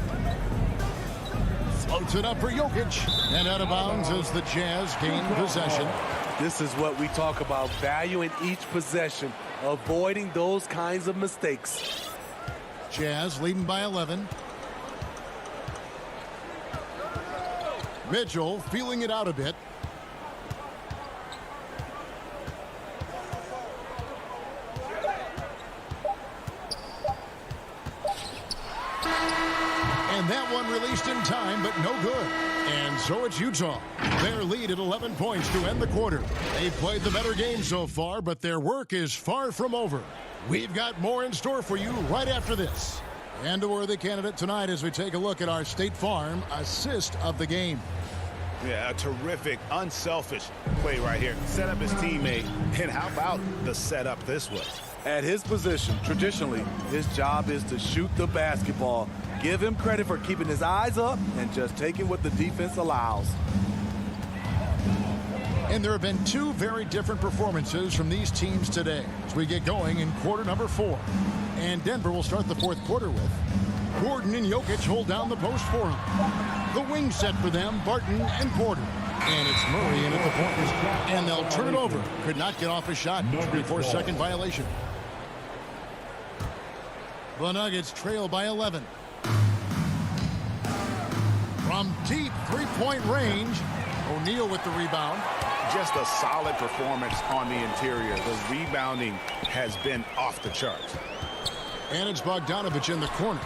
Floats it up for Jokic. And out of bounds as the Jazz gain possession. This is what we talk about, valuing each possession, avoiding those kinds of mistakes. Jazz leading by 11. Mitchell feeling it out a bit. And that one released in time, but no good. And so it's Utah. Their lead at 11 points to end the quarter. They've played the better game so far, but their work is far from over. We've got more in store for you right after this. And a worthy candidate tonight as we take a look at our State Farm assist of the game. Yeah, a terrific, unselfish play right here. Set up his teammate. And how about the setup this was? At his position, traditionally, his job is to shoot the basketball. Give him credit for keeping his eyes up and just taking what the defense allows. And there have been two very different performances from these teams today as we get going in quarter number 4. And Denver will start the fourth quarter with Gordon and Jokic hold down the post for him. The wing set for them, Barton and Porter. And it's Murray in at the point. And they'll turn it over. Could not get off a shot. 24-second violation. The Nuggets trail by 11. From deep three-point range, O'Neal with the rebound. Just a solid performance on the interior. The rebounding has been off the charts. And it's Bogdanovich in the corner.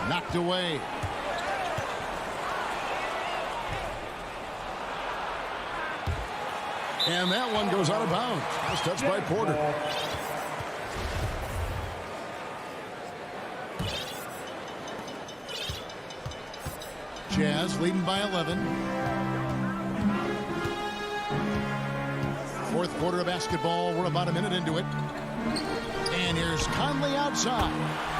Knocked away. And that one goes out of bounds. Nice touch by Porter. Jazz leading by 11. Fourth quarter of basketball. We're about a minute into it. And here's Conley outside.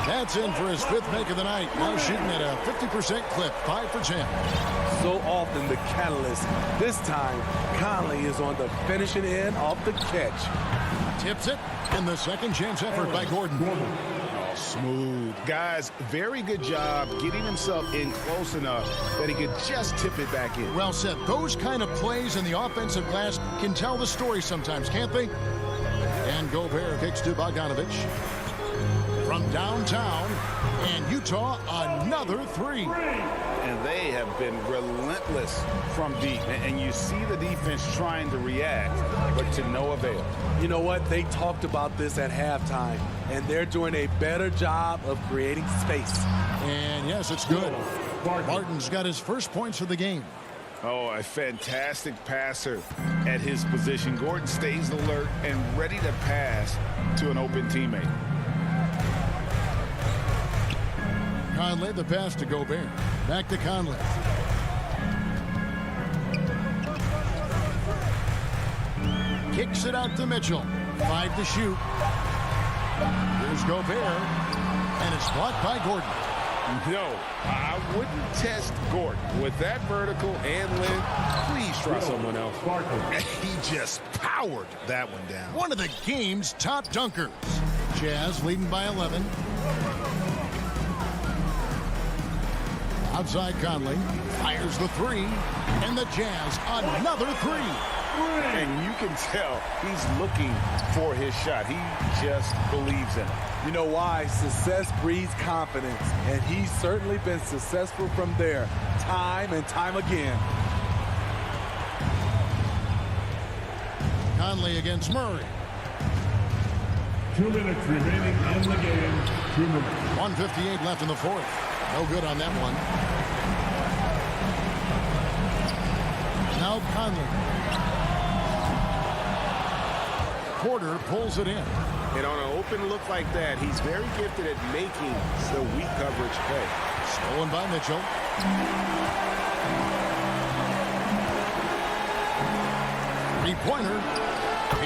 That's in for his 5th make of the night. Now shooting at a 50% clip. 5 for 10. So often the catalyst. This time, Conley is on the finishing end off the catch. Tips it. And the second chance effort by Gordon. Oh, smooth. Guys, very good job getting himself in close enough that he could just tip it back in. Well said. Those kind of plays in the offensive glass can tell the story sometimes, can't they? And Gobert kicks to Bogdanovich. From downtown. And Utah, another 3. And they have been relentless from deep. And you see the defense trying to react, but to no avail. You know what? They talked about this at halftime, and they're doing a better job of creating space. And yes, it's good. Barton's got his first points of the game. Oh, a fantastic passer at his position. Gordon stays alert and ready to pass to an open teammate. Conley, the pass to Gobert. Back to Conley. Kicks it out to Mitchell. 5 to shoot. Here's Gobert. And it's blocked by Gordon. No, I wouldn't test Gordon. With that vertical and length, please try someone else. He just powered that one down. One of the game's top dunkers. Jazz leading by 11. Outside Conley. Fires the three. And the Jazz another three. And you can tell he's looking for his shot. He just believes in it. You know why? Success breeds confidence, and he's certainly been successful from there time and time again. Conley against Murray. 2 minutes remaining in the game. 2 minutes. 1:58 left in the fourth. No good on that one. Now Conley. Porter pulls it in. And on an open look like that, he's very gifted at making the weak coverage pay. Stolen by Mitchell. Three-pointer.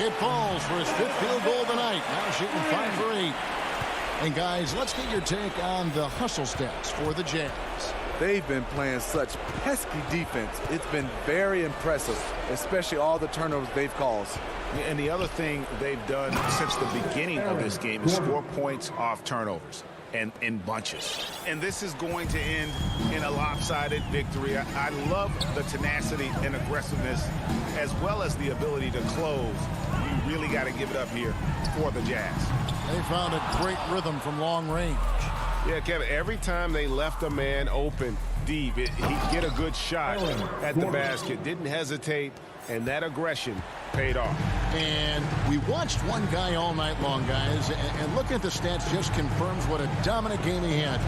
It falls for his 5th field goal of the night. Now shooting 5 for 8. And guys, let's get your take on the hustle stats for the Jazz. They've been playing such pesky defense. It's been very impressive, especially all the turnovers they've caused. And the other thing they've done since the beginning of this game is score points off turnovers and in bunches. And this is going to end in a lopsided victory. I love the tenacity and aggressiveness as well as the ability to close. You really got to give it up here for the Jazz. They found a great rhythm from long range. Yeah, Kevin, every time they left a man open deep, he'd get a good shot at the basket. Didn't hesitate, and that aggression paid off. And we watched one guy all night long, guys, and looking at the stats just confirms what a dominant game he had.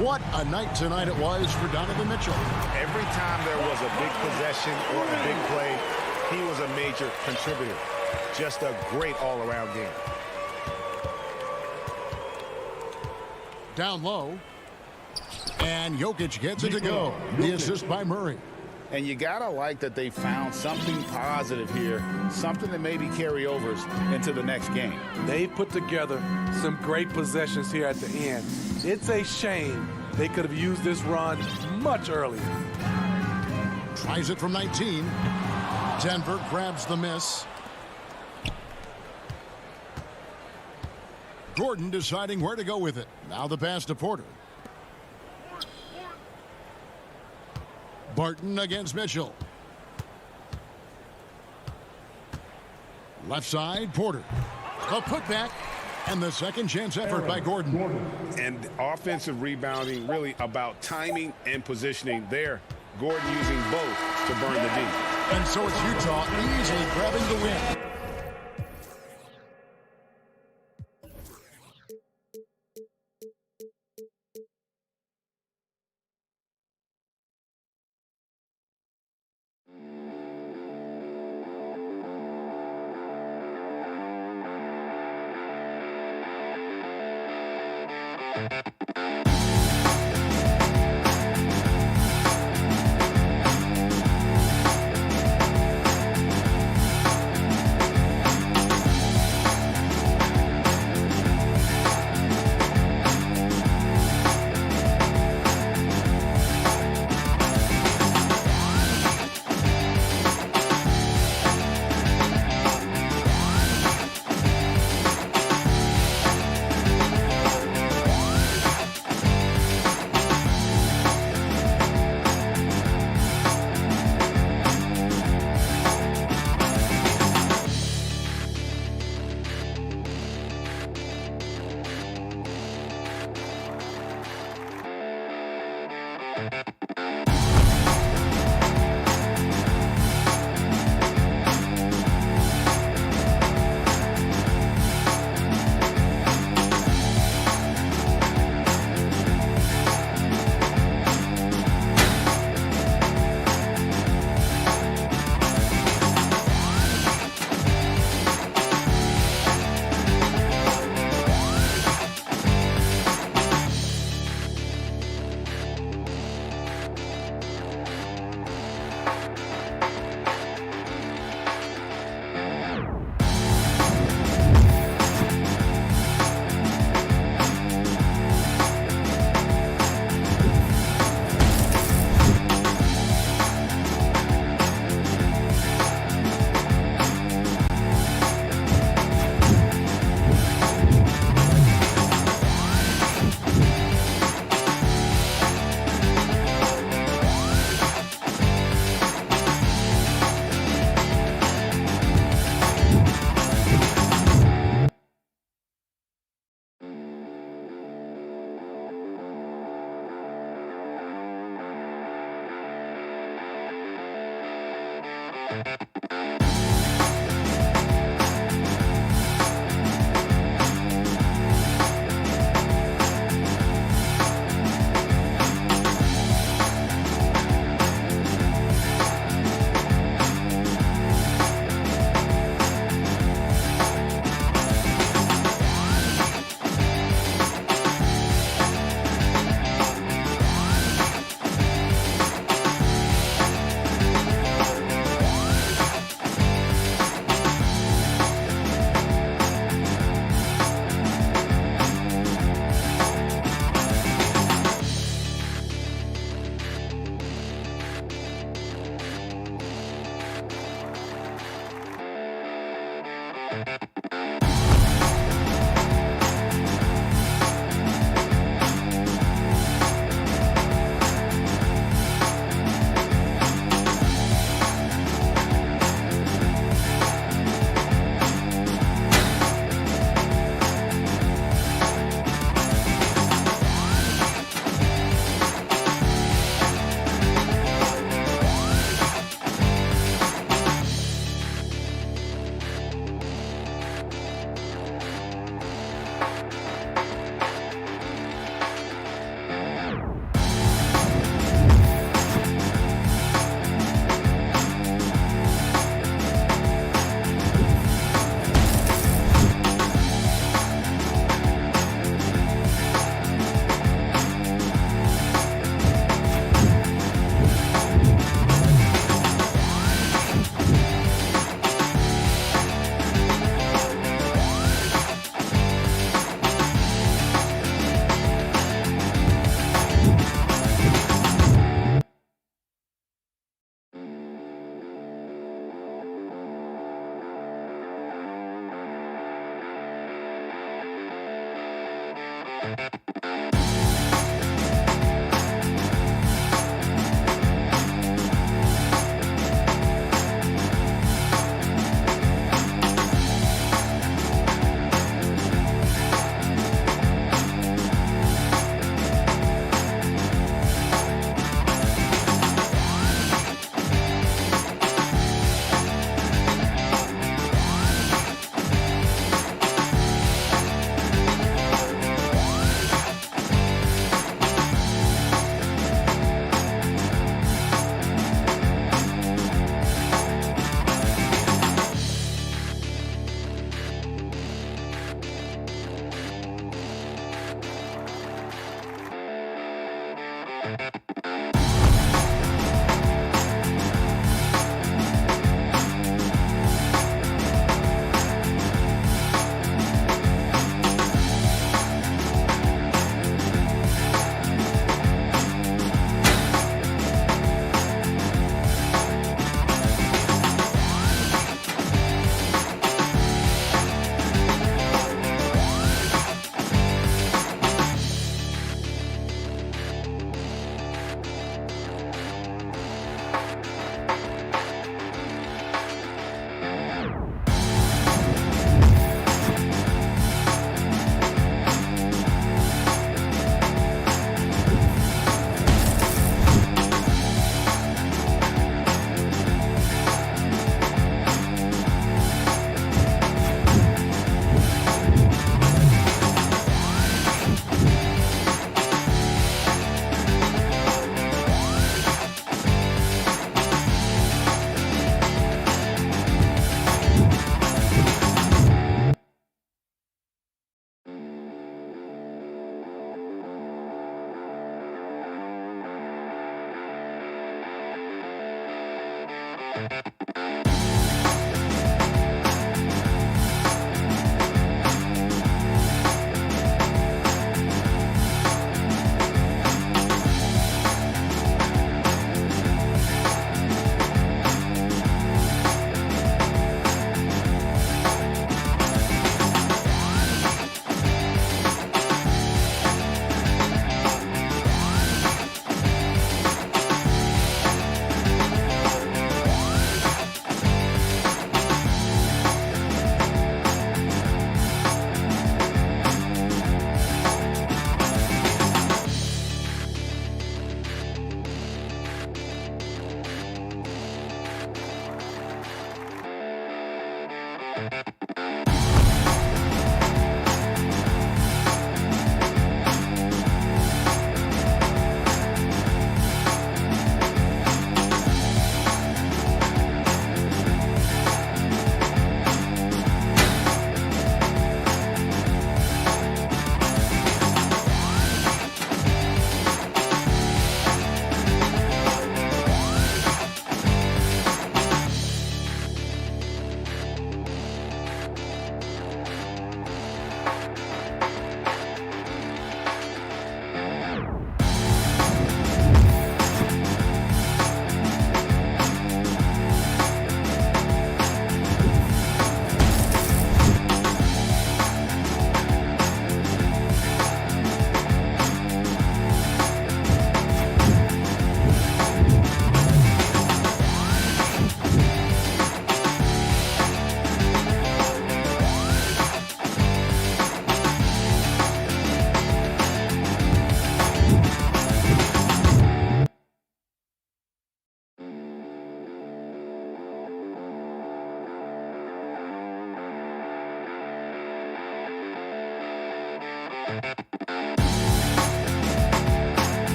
What a night tonight it was for Donovan Mitchell. Every time there was a big possession or a big play, he was a major contributor. Just a great all-around game. Down low. And Jokic gets it to go. The assist by Murray. And you got to like that they found something positive here, something that maybe carry overs into the next game. They put together some great possessions here at the end. It's a shame they could have used this run much earlier. Tries it from 19. Denver grabs the miss. Gordon deciding where to go with it. Now the pass to Porter. Barton against Mitchell. Left side, Porter. A putback. And the second chance effort by Gordon. And offensive rebounding really about timing and positioning there. Gordon using both to burn the D. And so it's Utah easily grabbing the win.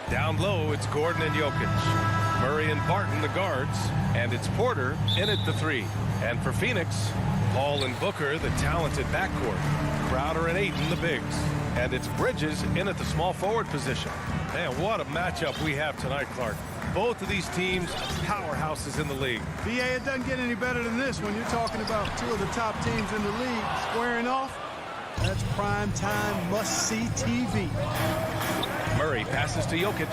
Down low, it's Gordon and Jokic. Murray and Barton, the guards. And it's Porter in at the 3. And for Phoenix, Paul and Booker, the talented backcourt. Crowder and Ayton, the bigs. And it's Bridges in at the small forward position. Man, what a matchup we have tonight, Clark. Both of these teams, powerhouses in the league. BA, it doesn't get any better than this when you're talking about two of the top teams in the league squaring off. That's prime time must-see TV. Murray passes to Jokic,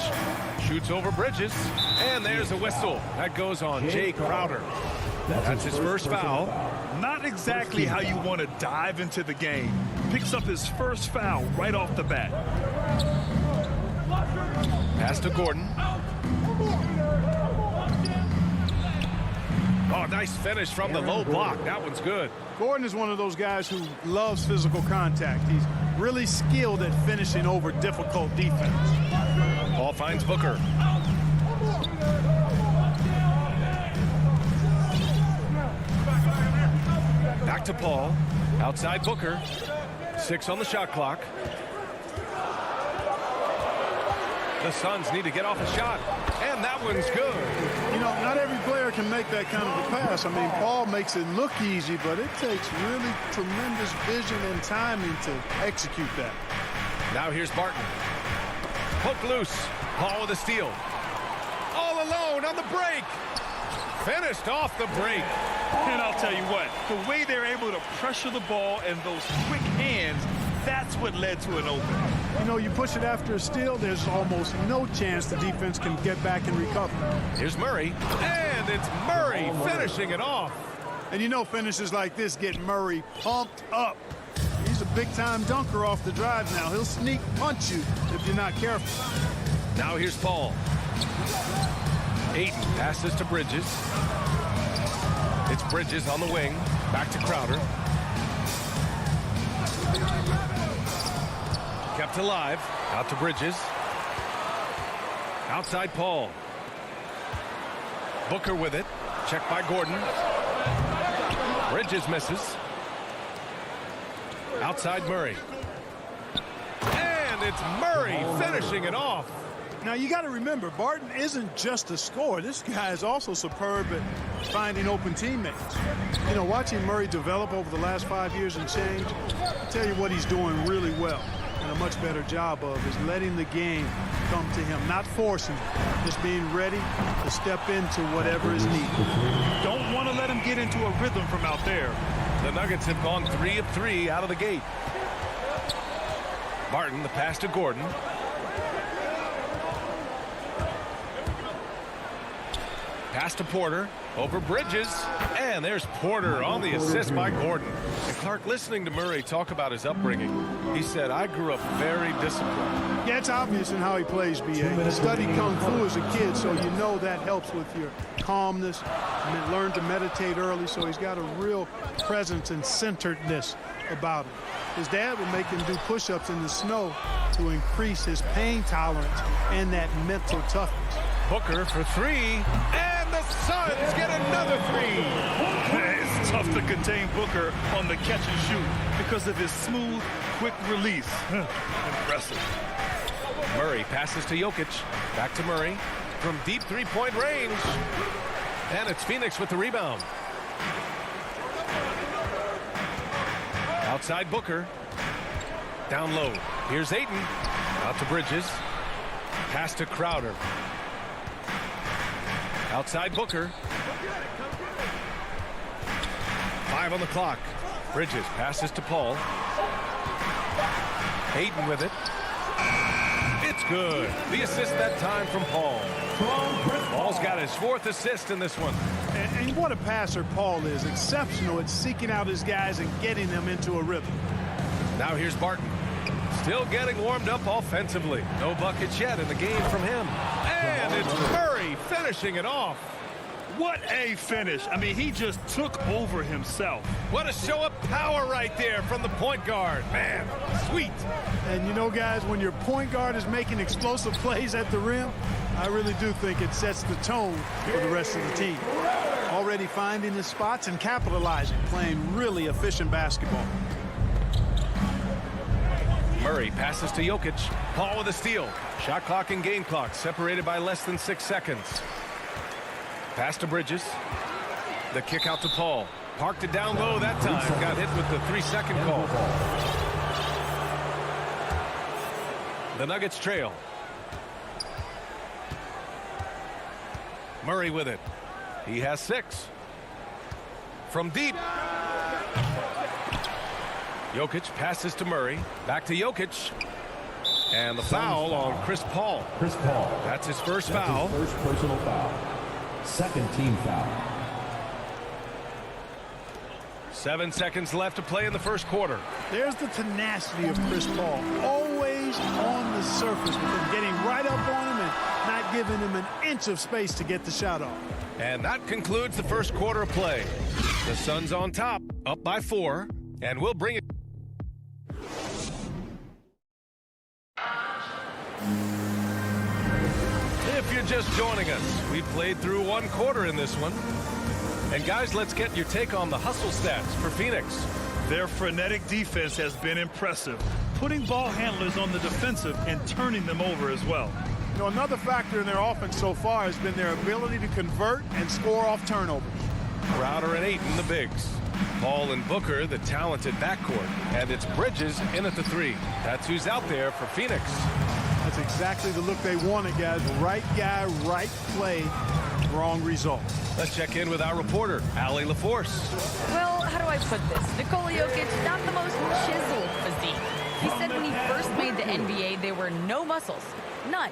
shoots over Bridges, and there's a whistle. That goes on Jay Crowder. That's his first foul. Not exactly how you want to dive into the game. Picks up his first foul right off the bat. Pass to Gordon. Oh, nice finish from the low block. That one's good. Gordon is one of those guys who loves physical contact. He's really skilled at finishing over difficult defense. Paul finds Booker. Back to Paul. Outside Booker. 6 on the shot clock. The Suns need to get off a shot. And that one's good. You know, not every player can make that kind of a pass. I mean, Paul makes it look easy, but it takes really tremendous vision and timing to execute that. Now here's Barton. Hook loose. Paul with a steal. All alone on the break. Finished off the break. And I'll tell you what, the way they're able to pressure the ball and those quick hands, that's what led to an opening. You know, you push it after a steal, there's almost no chance the defense can get back and recover. Here's Murray, and it's Murray finishing it off. And you know finishes like this get Murray pumped up. He's a big-time dunker off the drive now. He'll sneak punch you if you're not careful. Now here's Paul. Ayton passes to Bridges. It's Bridges on the wing. Back to Crowder. Kept alive. Out to Bridges. Outside Paul. Booker with it. Checked by Gordon. Bridges misses. Outside Murray. And it's Murray finishing it off. Now, you got to remember, Barton isn't just a scorer. This guy is also superb at finding open teammates. You know, watching Murray develop over the last 5 years and change, I'll tell you what he's doing really well. And a much better job of is letting the game come to him, not forcing it, just being ready to step into whatever is needed. Don't want to let him get into a rhythm from out there. The Nuggets have gone 3 of 3 out of the gate. Martin, the pass to Gordon. Pass to Porter, over Bridges, and there's Porter on the assist by Gordon. And Clark, listening to Murray talk about his upbringing, he said, I grew up very disciplined. Yeah, it's obvious in how he plays, B.A. He studied Kung Fu as a kid, so you know that helps with your calmness. And learned to meditate early, so he's got a real presence and centeredness about him. His dad would make him do push-ups in the snow to increase his pain tolerance and that mental toughness. Booker for 3, and the Suns get another 3. It's tough to contain Booker on the catch and shoot because of his smooth, quick release. Impressive. Murray passes to Jokic. Back to Murray from deep three-point range. And it's Phoenix with the rebound. Outside Booker. Down low. Here's Ayton. Out to Bridges. Pass to Crowder. Outside Booker. 5 on the clock. Bridges passes to Paul. Ayton with it. It's good. The assist that time from Paul. Paul's got his 4th assist in this one. And what a passer Paul is. Exceptional at seeking out his guys and getting them into a rhythm. Now here's Barton. Still getting warmed up offensively. No buckets yet in the game from him. And it's Murray finishing it off. What a finish. I mean, he just took over himself. What a show of power right there from the point guard. Man, sweet. And you know, guys, when your point guard is making explosive plays at the rim, I really do think it sets the tone for the rest of the team. Already finding his spots and capitalizing, playing really efficient basketball. Murray passes to Jokic. Paul with a steal. Shot clock and game clock separated by less than 6 seconds. Pass to Bridges. The kick out to Paul. Parked it down low that time. Got hit with the 3-second call. The Nuggets trail. Murray with it. He has 6. From deep. Jokic passes to Murray. Back to Jokic. And the foul on Chris Paul. Chris Paul. That's his first foul. His first personal foul. Second team foul. 7 seconds left to play in the first quarter. There's the tenacity of Chris Paul. Always on the surface with him getting right up on him and not giving him an inch of space to get the shot off. And that concludes the first quarter of play. The Suns on top, up by 4, and we'll bring it. If you're just joining us, we played through 1 quarter in this one. And guys, let's get your take on the hustle stats for Phoenix. Their frenetic defense has been impressive, putting ball handlers on the defensive and turning them over as well. You know, another factor in their offense so far has been their ability to convert and score off turnovers. Crowder and Ayton, the bigs. Paul and Booker, the talented backcourt. And it's Bridges in at the 3. That's who's out there for Phoenix. That's exactly the look they wanted, guys. Right guy, right play, wrong result. Let's check in with our reporter, Allie LaForce. Well, how do I put this? Nikola Jokic, not the most chiseled physique. He said when he first made the NBA, there were no muscles. None.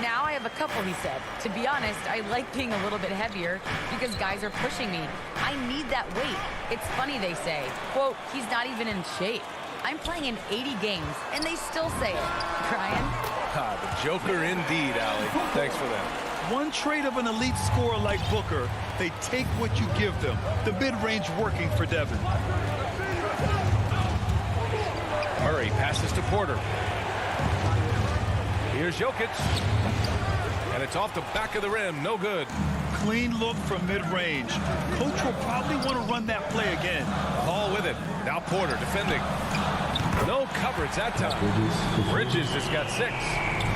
Now I have a couple, he said. To be honest, I like being a little bit heavier because guys are pushing me. I need that weight. It's funny they say, quote, he's not even in shape. I'm playing in 80 games, and they still say it. Brian? Ah, the Joker indeed, Allie. Thanks for that. One trait of an elite scorer like Booker, they take what you give them. The mid-range working for Devin. Murray passes to Porter. Here's Jokic. And it's off the back of the rim. No good. Clean look from mid-range. Coach will probably want to run that play again. Paul with it. Now Porter defending. No coverage that time. Bridges has got 6.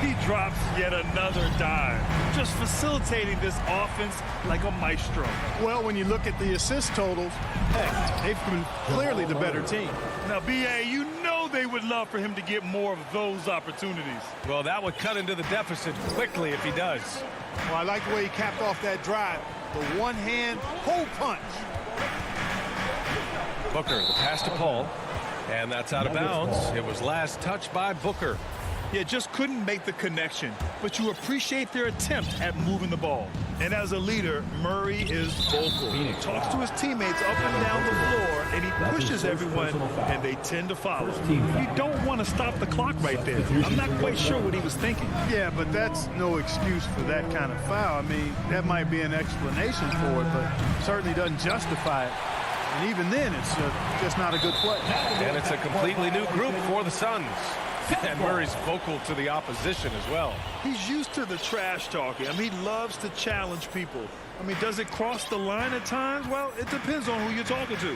He drops yet another dime. Just facilitating this offense like a maestro. Well, when you look at the assist totals, hey, they've been clearly the better team. Now, B.A., you know they would love for him to get more of those opportunities. Well, that would cut into the deficit quickly if he does. Well, I like the way he capped off that drive. The one-hand hole punch. Booker, the pass to Paul. And that's out of bounds. It was last touched by Booker. Yeah, just couldn't make the connection. But you appreciate their attempt at moving the ball. And as a leader, Murray is vocal. He talks to his teammates up and down the floor, and he pushes everyone, and they tend to follow. You don't want to stop the clock right there. I'm not quite sure what he was thinking. Yeah, but that's no excuse for that kind of foul. I mean, that might be an explanation for it, but certainly doesn't justify it. And even then, it's just not a good play. And it's a completely new group for the Suns. And Murray's vocal to the opposition as well. He's used to the trash talking. I mean, he loves to challenge people. I mean, does it cross the line at times? Well, it depends on who you're talking to.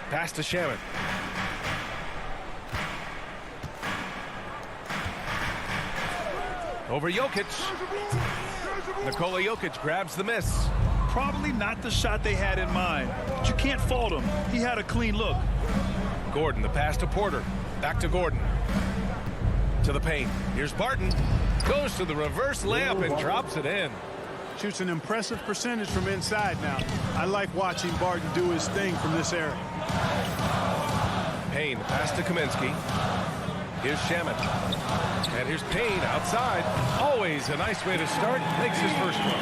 Pass to Shaman. Over Jokic. Nikola Jokic grabs the miss. Probably not the shot they had in mind, but you can't fault him. He had a clean look. Gordon, the pass to Porter. Back to Gordon. To the paint. Here's Barton. Goes to the reverse layup and drops it in. Shoots an impressive percentage from inside now. I like watching Barton do his thing from this area. Payne, pass to Kaminsky. Here's Shaman. And here's Payne outside. Always a nice way to start. Makes his first one.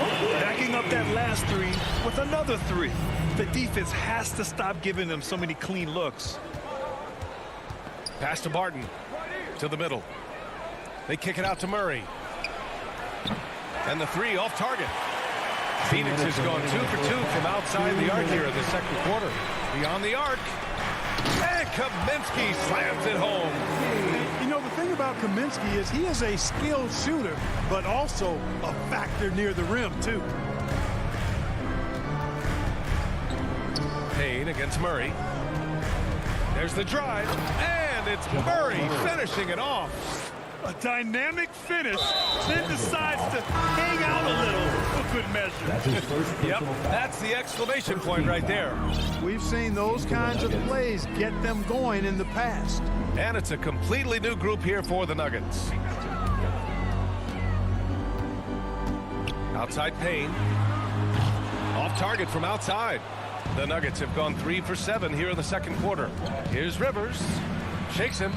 Backing up that last three with another three. The defense has to stop giving them so many clean looks. Pass to Barton. To the middle. They kick it out to Murray. And the three off target. Phoenix has gone 2 for 2 from outside the arc here in the second quarter. Beyond the arc. And Kaminsky slams it home. You know, the thing about Kaminsky is he is a skilled shooter, but also a factor near the rim, too. Payne against Murray. There's the drive, and it's Murray finishing it off. A dynamic finish, then decides to hang out a little for good measure. Yep, that's the exclamation point right there. We've seen those kinds of plays get them going in the past. And it's a completely new group here for the Nuggets. Outside Payne. Off target from outside. The Nuggets have gone 3 for 7 here in the second quarter. Here's Rivers. Shakes him.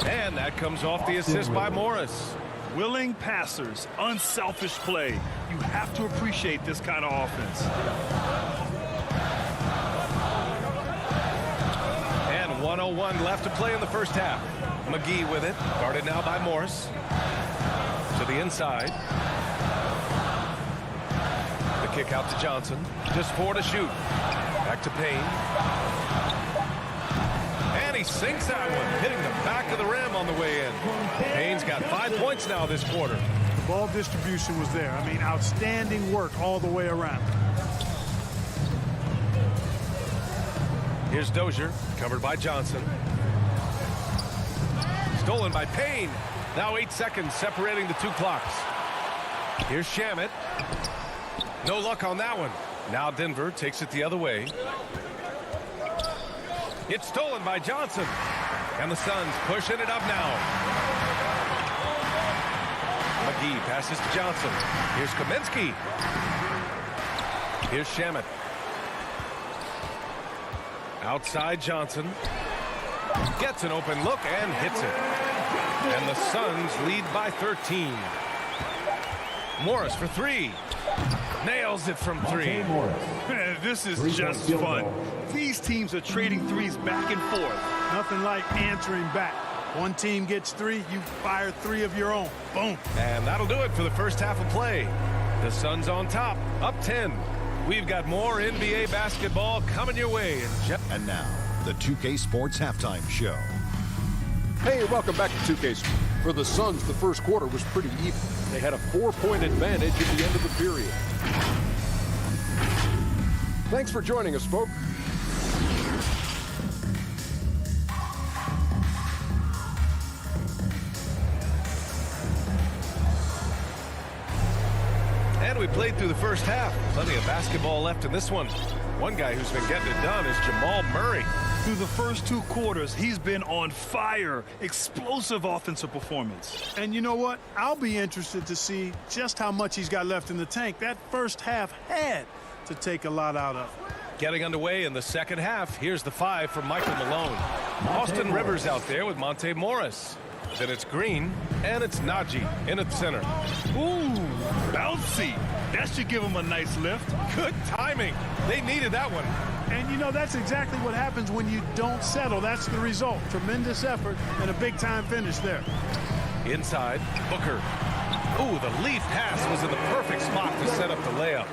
And that comes off the assist by Morris. Willing passers, unselfish play. You have to appreciate this kind of offense. And 1:01 left to play in the first half. McGee with it. Guarded now by Morris. To the inside. The kick out to Johnson. Just 4 to shoot. Back to Payne. And he sinks that one, hitting the back of the rim on the way in. Payne's got 5 points now this quarter. The ball distribution was there. I mean, outstanding work all the way around. Here's Dozier, covered by Johnson. Stolen by Payne. Now 8 seconds separating the 2 clocks. Here's Shamet. No luck on that one. Now Denver takes it the other way. It's stolen by Johnson. And the Suns pushing it up now. McGee passes to Johnson. Here's Kaminsky. Here's Shamet. Outside Johnson. Gets an open look and hits it. And the Suns lead by 13. Morris for 3. Nails it from 3. Man, this is just fun. These teams are trading threes back and forth. Nothing like answering back. One team gets 3, you fire 3 of your own. Boom. And that'll do it for the first half of play. The Suns on top, up 10. We've got more NBA basketball coming your way. And now, the 2K Sports Halftime Show. Hey, welcome back to 2K Sports. For the Suns, the first quarter was pretty even. They had a 4-point advantage at the end of the period. Thanks for joining us, folks. And we played through the first half. Plenty of basketball left in this one. One guy who's been getting it done is Jamal Murray. Through the first 2 quarters, he's been on fire. Explosive offensive performance. And you know what? I'll be interested to see just how much he's got left in the tank. That first half had to take a lot out of. Getting underway in the second half. Here's the 5 from Michael Malone. Austin Rivers out there with Monte Morris. Then it's Green, and it's Najee in at center. Ooh, bouncy. That should give him a nice lift. Good timing. They needed that one. And, you know, that's exactly what happens when you don't settle. That's the result. Tremendous effort and a big-time finish there. Inside, Booker. Ooh, the lead pass was in the perfect spot to set up the layup.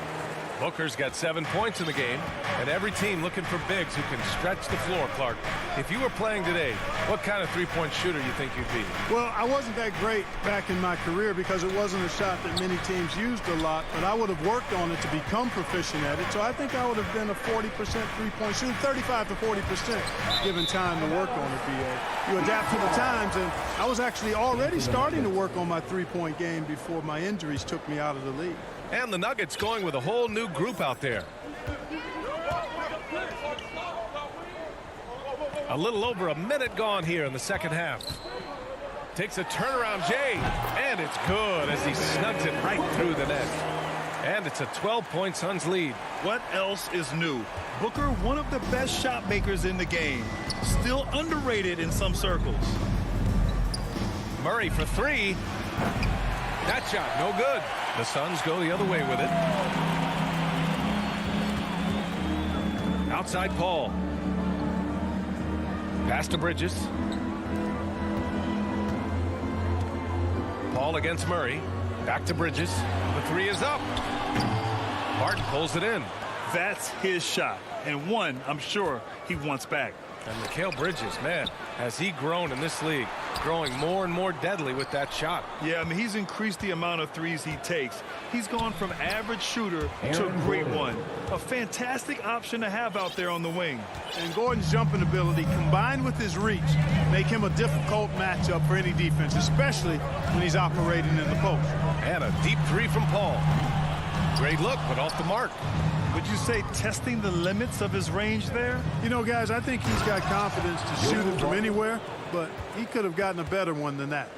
Booker's got 7 points in the game, and every team looking for bigs who can stretch the floor, Clark. If you were playing today, what kind of three-point shooter you think you'd be? Well, I wasn't that great back in my career because it wasn't a shot that many teams used a lot, but I would have worked on it to become proficient at it, so I think I would have been a 40% three-point shooter, 35 to 40% given time to work on it, B.A. You adapt to the times, and I was actually already starting to work on my three-point game before my injuries took me out of the league. And the Nuggets going with a whole new group out there. A little over a minute gone here in the second half. Takes a turnaround, Jay, and it's good as he snugs it right through the net. And it's a 12-point Suns lead. What else is new? Booker, one of the best shot makers in the game. Still underrated in some circles. Murray for 3. That shot, no good. The Suns go the other way with it. Outside Paul. Pass to Bridges. Paul against Murray. Back to Bridges. The 3 is up. Barton pulls it in. That's his shot, and one I'm sure he wants back. And Mikal Bridges, man, has he grown in this league, growing more and more deadly with that shot. Yeah, I mean, he's increased the amount of threes he takes. He's gone from average shooter to a great one. A fantastic option to have out there on the wing. And Gordon's jumping ability combined with his reach make him a difficult matchup for any defense, especially when he's operating in the post. And a deep 3 from Paul. Great look, but off the mark. Would you say testing the limits of his range there? You know, guys, I think he's got confidence to shoot it from anywhere, but he could have gotten a better one than that.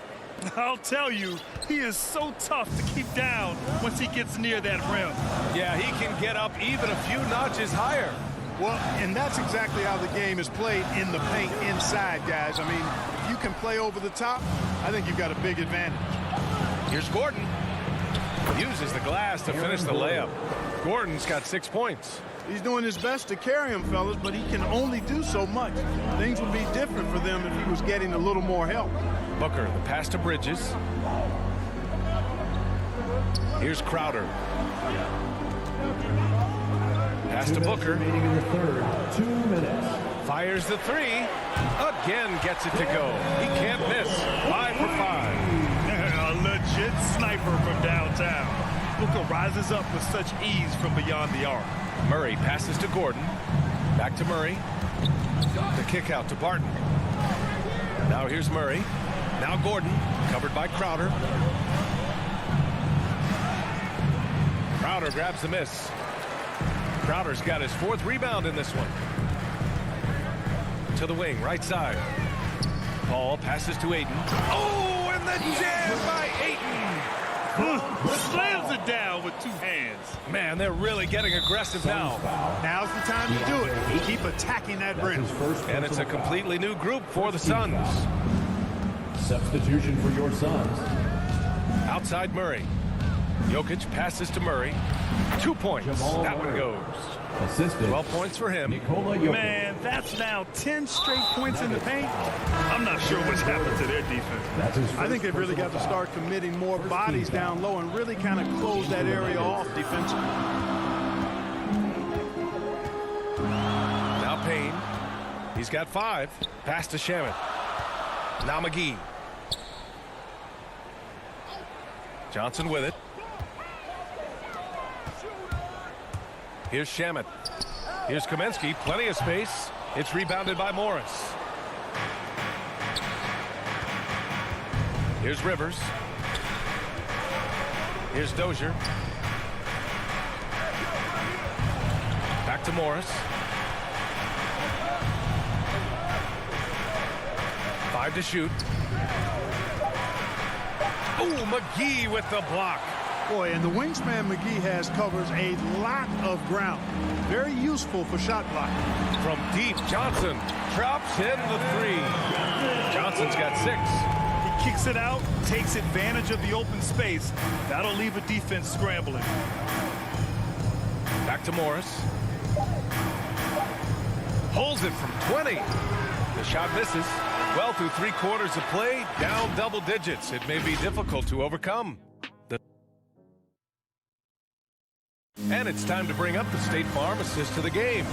I'll tell you, he is so tough to keep down once he gets near that rim. Yeah, he can get up even a few notches higher. Well, and that's exactly how the game is played in the paint inside, guys. I mean, if you can play over the top, I think you've got a big advantage. Here's Gordon. Uses the glass to finish the layup. Gordon's got 6 points. He's doing his best to carry him, fellas, but he can only do so much. Things would be different for them if he was getting a little more help. Booker, the pass to Bridges. Here's Crowder. Pass to Booker. In the third, 2 minutes. Fires the 3. Again gets it to go. He can't miss. 5 for 5. A legit sniper from downtown. Booker rises up with such ease from beyond the arc. Murray passes to Gordon. Back to Murray. The kick out to Barton. Now here's Murray. Now Gordon, covered by Crowder. Crowder grabs the miss. Crowder's got his 4th rebound in this one. To the wing, right side. Paul passes to Ayton. Oh, and the jam by Ayton. Slams it down with 2 hands. Man, they're really getting aggressive now. Now's the time to do it. Keep attacking that rim. And it's a completely new group for the Suns. Substitution for your Suns. Outside Murray. Jokic passes to Murray. 2 points. That one goes. Assisted. 12 points for him. Man, that's now 10 straight points in the paint. I'm not sure what's happened to their defense. I think they've really got to start committing more bodies down low and really kind of close that area off defensively. Now Payne. He's got 5. Pass to Shamet. Now McGee. Johnson with it. Here's Shamet. Here's Kaminsky. Plenty of space. It's rebounded by Morris. Here's Rivers. Here's Dozier. Back Back to Morris. 5 to shoot. Oh, McGee with the block. Boy, and the wingspan McGee has covers a lot of ground. Very useful for shot blocking. From deep, Johnson drops in the 3. Johnson's got 6. He kicks it out, takes advantage of the open space. That'll leave a defense scrambling. Back to Morris. Holds it from 20. The shot misses. Well, through 3 quarters of play, down double digits. It may be difficult to overcome. And it's time to bring up the State Farm assist to the game.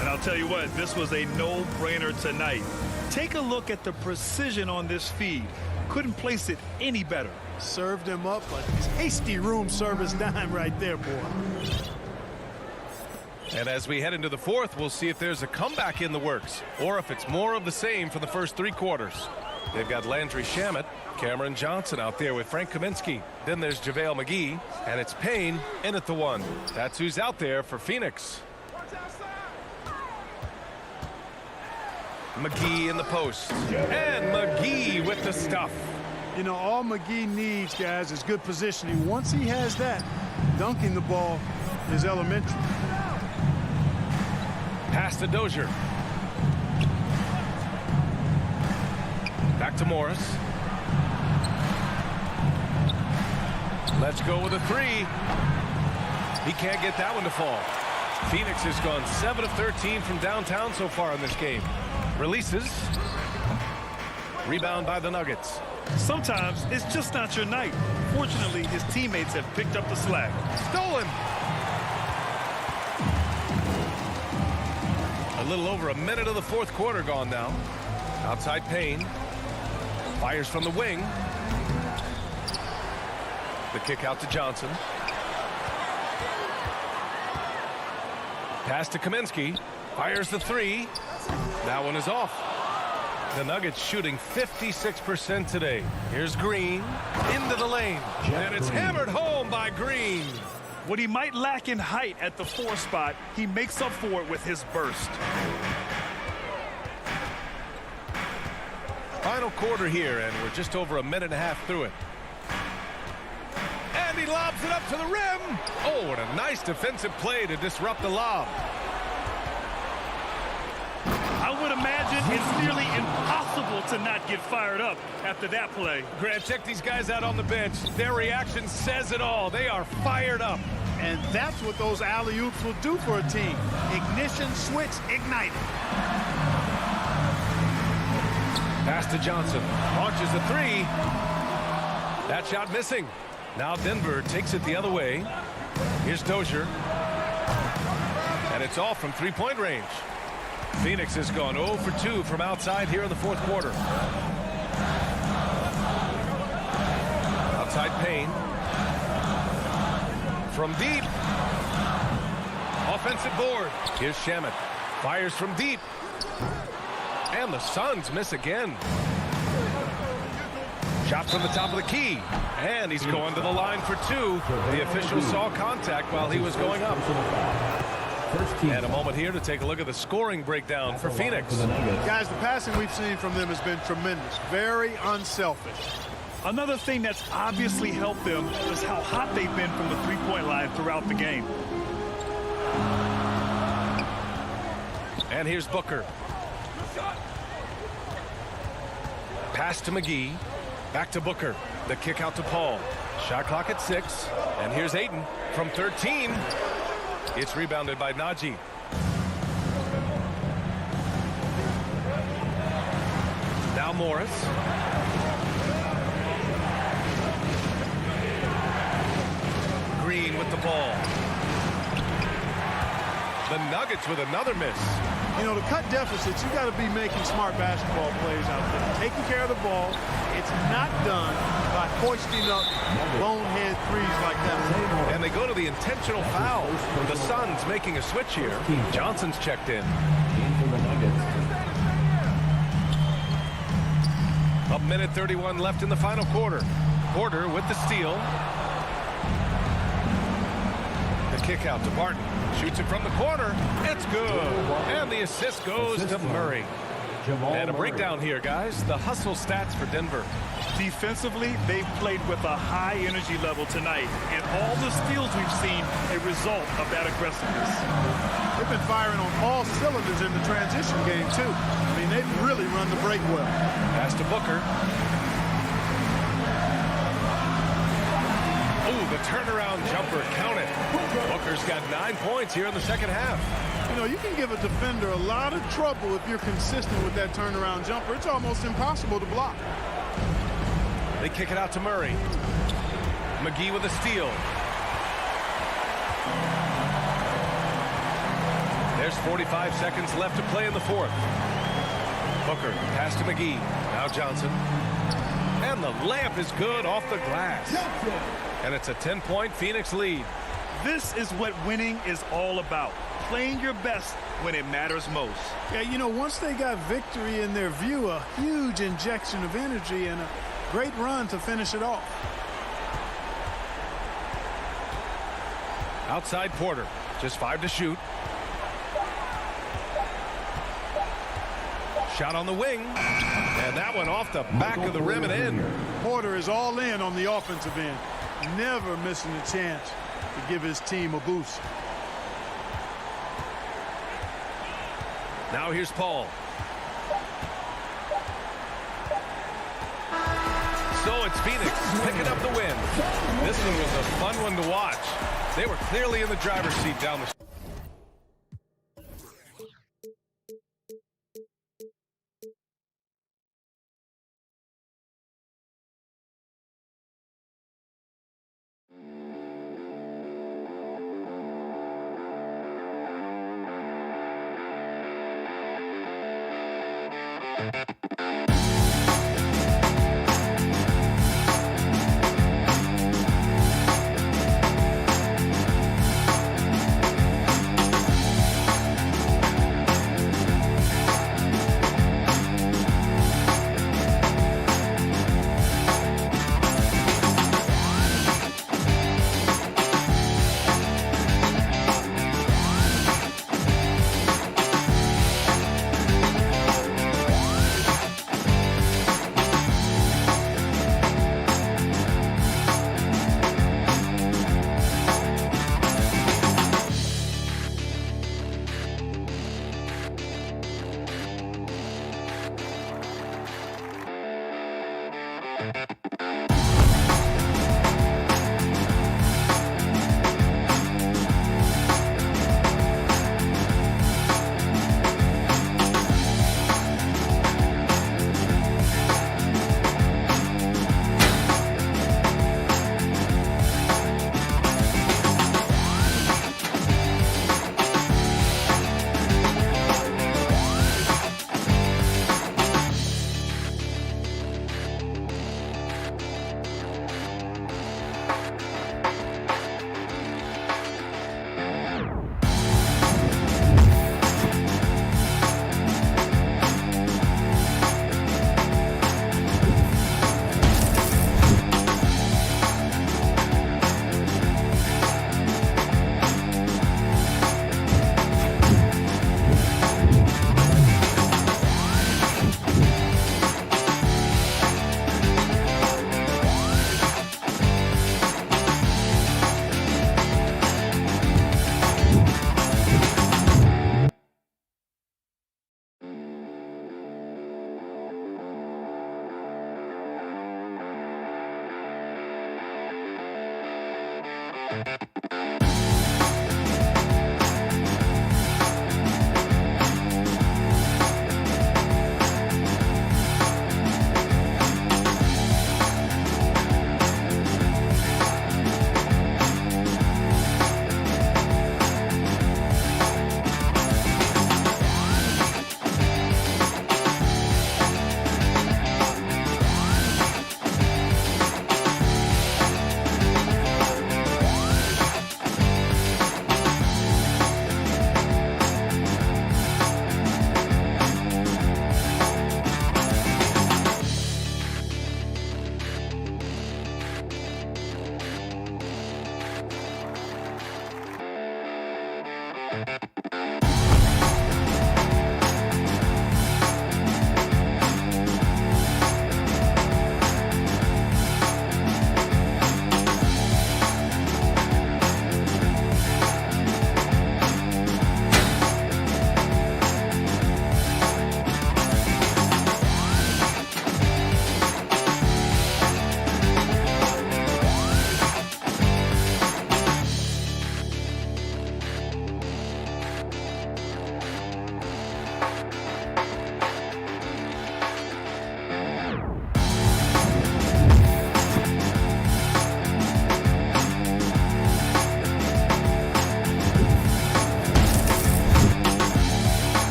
And I'll tell you what, this was a no-brainer tonight. Take a look at the precision on this feed. Couldn't place it any better. Served him up a tasty room service dime right there, boy. And as we head into the 4th, we'll see if there's a comeback in the works or if it's more of the same for the first 3 quarters. They've got Landry Shamet, Cameron Johnson out there with Frank Kaminsky. Then there's JaVale McGee, and it's Payne in at the 1. That's who's out there for Phoenix. McGee in the post. And McGee with the stuff. You know, all McGee needs, guys, is good positioning. Once he has that, dunking the ball is elementary. Pass to Dozier. Back to Morris. Let's go with a 3. He can't get that one to fall. Phoenix has gone 7 of 13 from downtown so far in this game. Releases. Rebound by the Nuggets. Sometimes it's just not your night. Fortunately, his teammates have picked up the slack. Stolen. A little over a minute of the 4th quarter gone now. Outside Payne. Fires from the wing. The kick out to Johnson. Pass to Kaminsky. Fires the 3. That one is off. The Nuggets shooting 56% today. Here's Green into the lane. And it's hammered home by Green. What he might lack in height at the 4 spot, he makes up for it with his burst. Final quarter here, and we're just over a minute and a half through it. And he lobs it up to the rim. Oh, what a nice defensive play to disrupt the lob. I would imagine it's nearly impossible to not get fired up after that play. Grant, check these guys out on the bench. Their reaction says it all. They are fired up. And that's what those alley-oops will do for a team. Ignition switch ignited. Pass to Johnson. Launches a 3. That shot missing. Now Denver takes it the other way. Here's Dozier. And it's off from 3-point range. Phoenix has gone 0 for 2 from outside here in the 4th quarter. Outside Payne. From deep. Offensive board. Here's Shamet. Fires from deep. And the Suns miss again. Shot from the top of the key. And he's going to the line for 2. The official saw contact while he was going up. And a moment here to take a look at the scoring breakdown for Phoenix. Guys, the passing we've seen from them has been tremendous. Very unselfish. Another thing that's obviously helped them is how hot they've been from the 3-point line throughout the game. And here's Booker. Pass to McGee. Back to Booker. The kick out to Paul. Shot clock at 6. And here's Ayton from 13. It's rebounded by Najee. Now Morris. Green with the ball. The Nuggets with another miss. You know, to cut deficits, you got to be making smart basketball plays out there. Taking care of the ball. It's not done by hoisting up bonehead threes like that. And they go to the intentional foul. The Suns making a switch here. Johnson's checked in. A minute 31 left in the final quarter. Porter with the steal. The kick out to Barton. Shoots it from the corner. It's good. And the assist goes to Murray. And a breakdown here, guys. The hustle stats for Denver. Defensively, they've played with a high energy level tonight, and all the steals we've seen a result of that aggressiveness. They've been firing on all cylinders in the transition game, too. I mean, they've really run the break well. Pass to Booker. Ooh, the turnaround jumper, count it. Booker's got 9 points here in the second half. You know, you can give a defender a lot of trouble if you're consistent with that turnaround jumper. It's almost impossible to block. They kick it out to Murray. McGee with a steal. There's 45 seconds left to play in the fourth. Booker, pass to McGee. Now Johnson. And the layup is good off the glass. And it's a 10-point Phoenix lead. This is what winning is all about. Playing your best when it matters most. Yeah, you know, once they got victory in their view, a huge injection of energy and a great run to finish it off. Outside Porter, just 5 to shoot. Shot on the wing, and that one off the back of the rim and in. Porter is all in on the offensive end, never missing a chance to give his team a boost. Now here's Paul. So it's Phoenix picking up the win. This one was a fun one to watch. They were clearly in the driver's seat down the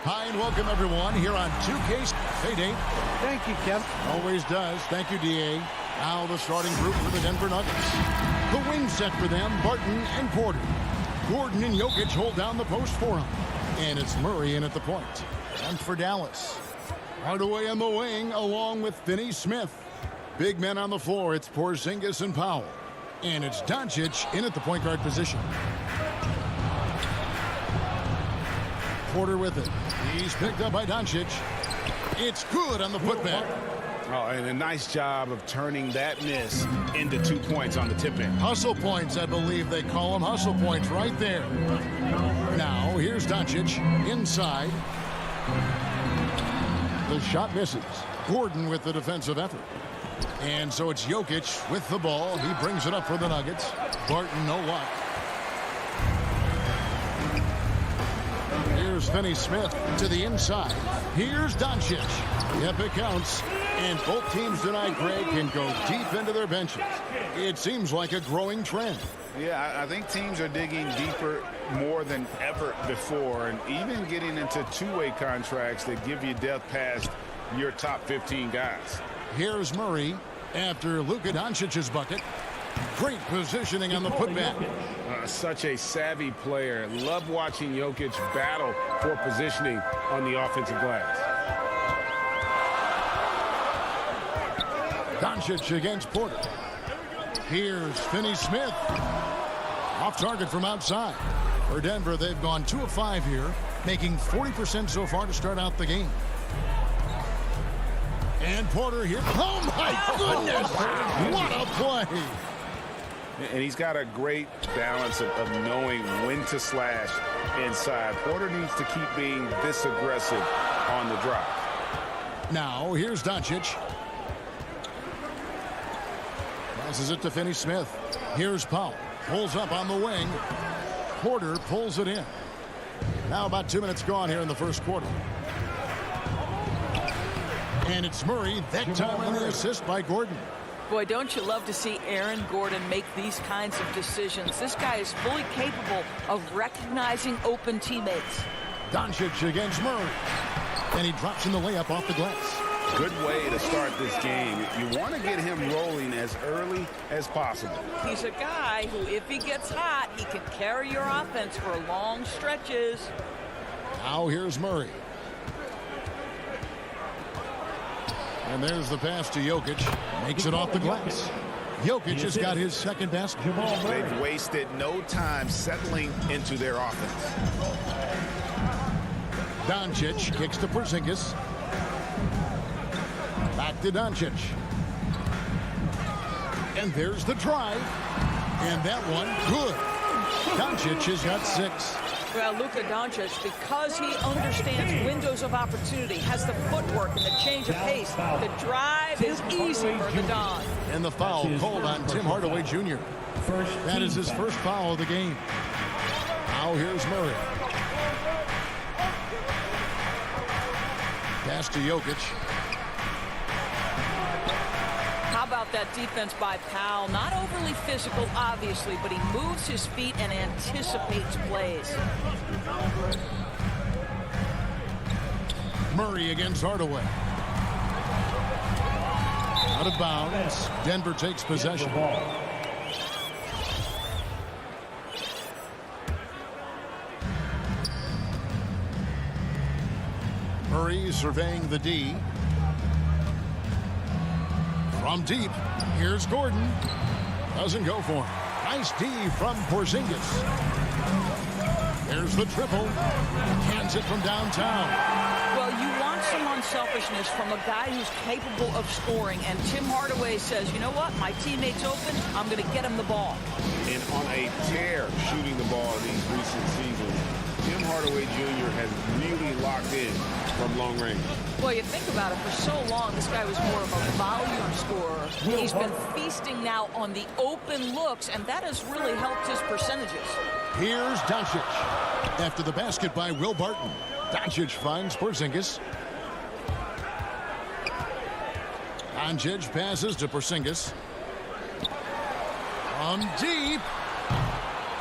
Hi, and welcome, everyone, here on 2K's Payday. Thank you, Kevin. Always does. Thank you, D.A. Now the starting group for the Denver Nuggets. The wing set for them, Barton and Porter. Gordon and Jokic hold down the post for him. And it's Murray in at the point. And for Dallas, Hardaway on the wing, along with Finney Smith. Big men on the floor, it's Porzingis and Powell. And it's Doncic in at the point guard position. Porter with it. He's picked up by Doncic. It's good on the putback. Oh, and a nice job of turning that miss into 2 points on the tip in. Hustle points, I believe they call them. Hustle points right there. Now, here's Doncic inside. The shot misses. Gordon with the defensive effort. And so it's Jokic with the ball. He brings it up for the Nuggets. Barton, no luck. Here's Finney Smith to the inside. Here's Doncic. Yep, it counts. And both teams tonight, Greg, can go deep into their benches. It seems like a growing trend. Yeah, I think teams are digging deeper more than ever before, and even getting into two-way contracts that give you depth past your top 15 guys. Here's Murray after Luka Doncic's bucket. Great positioning on the putback. Such a savvy player. Love watching Jokic battle for positioning on the offensive glass. Doncic against Porter. Here's Finney Smith. Off target from outside. For Denver, they've gone 2 of 5 here, making 40% so far to start out the game. And Porter here. Oh, my goodness! What a play! And he's got a great balance of knowing when to slash inside. Porter needs to keep being this aggressive on the drive. Now, here's Doncic. Passes it to Finney Smith. Here's Powell. Pulls up on the wing. Porter pulls it in. Now about 2 minutes gone here in the first quarter. And it's Murray, that time on the assist by Gordon. Boy, don't you love to see Aaron Gordon make these kinds of decisions. This guy is fully capable of recognizing open teammates. Doncic against Murray. And he drops in the layup off the glass. Good way to start this game. You want to get him rolling as early as possible. He's a guy who, if he gets hot, he can carry your offense for long stretches. Now here's Murray. And there's the pass to Jokic. Makes it off the glass. Jokic has got his second basket. They've wasted no time settling into their offense. Doncic kicks to Porzingis. Back to Doncic. And there's the drive. And that one, good. Doncic has got 6. Well, Luka Doncic, because he understands windows of opportunity, has the footwork and the change of pace. The drive is easy for the Don. And the foul called on Tim Hardaway Jr. That is his first foul of the game. Now here's Murray. Pass to Jokic. How about that defense by Powell? Not overly physical, obviously, but he moves his feet and anticipates plays. Murray against Hardaway. Out of bounds. Denver takes possession. Murray surveying the D. From deep, here's Gordon. Doesn't go for him. Nice D from Porzingis. There's the triple. Hands it from downtown. Well, you want some unselfishness from a guy who's capable of scoring. And Tim Hardaway says, you know what? My teammate's open. I'm going to get him the ball. And on a tear shooting the ball in these recent seasons, Tim Hardaway Jr. has really locked in from long range. Well, you think about it, for so long, this guy was more of a volume scorer. He's been feasting now on the open looks, and that has really helped his percentages. Here's Doncic. After the basket by Will Barton. Doncic finds Porzingis. Doncic passes to Porzingis. From deep.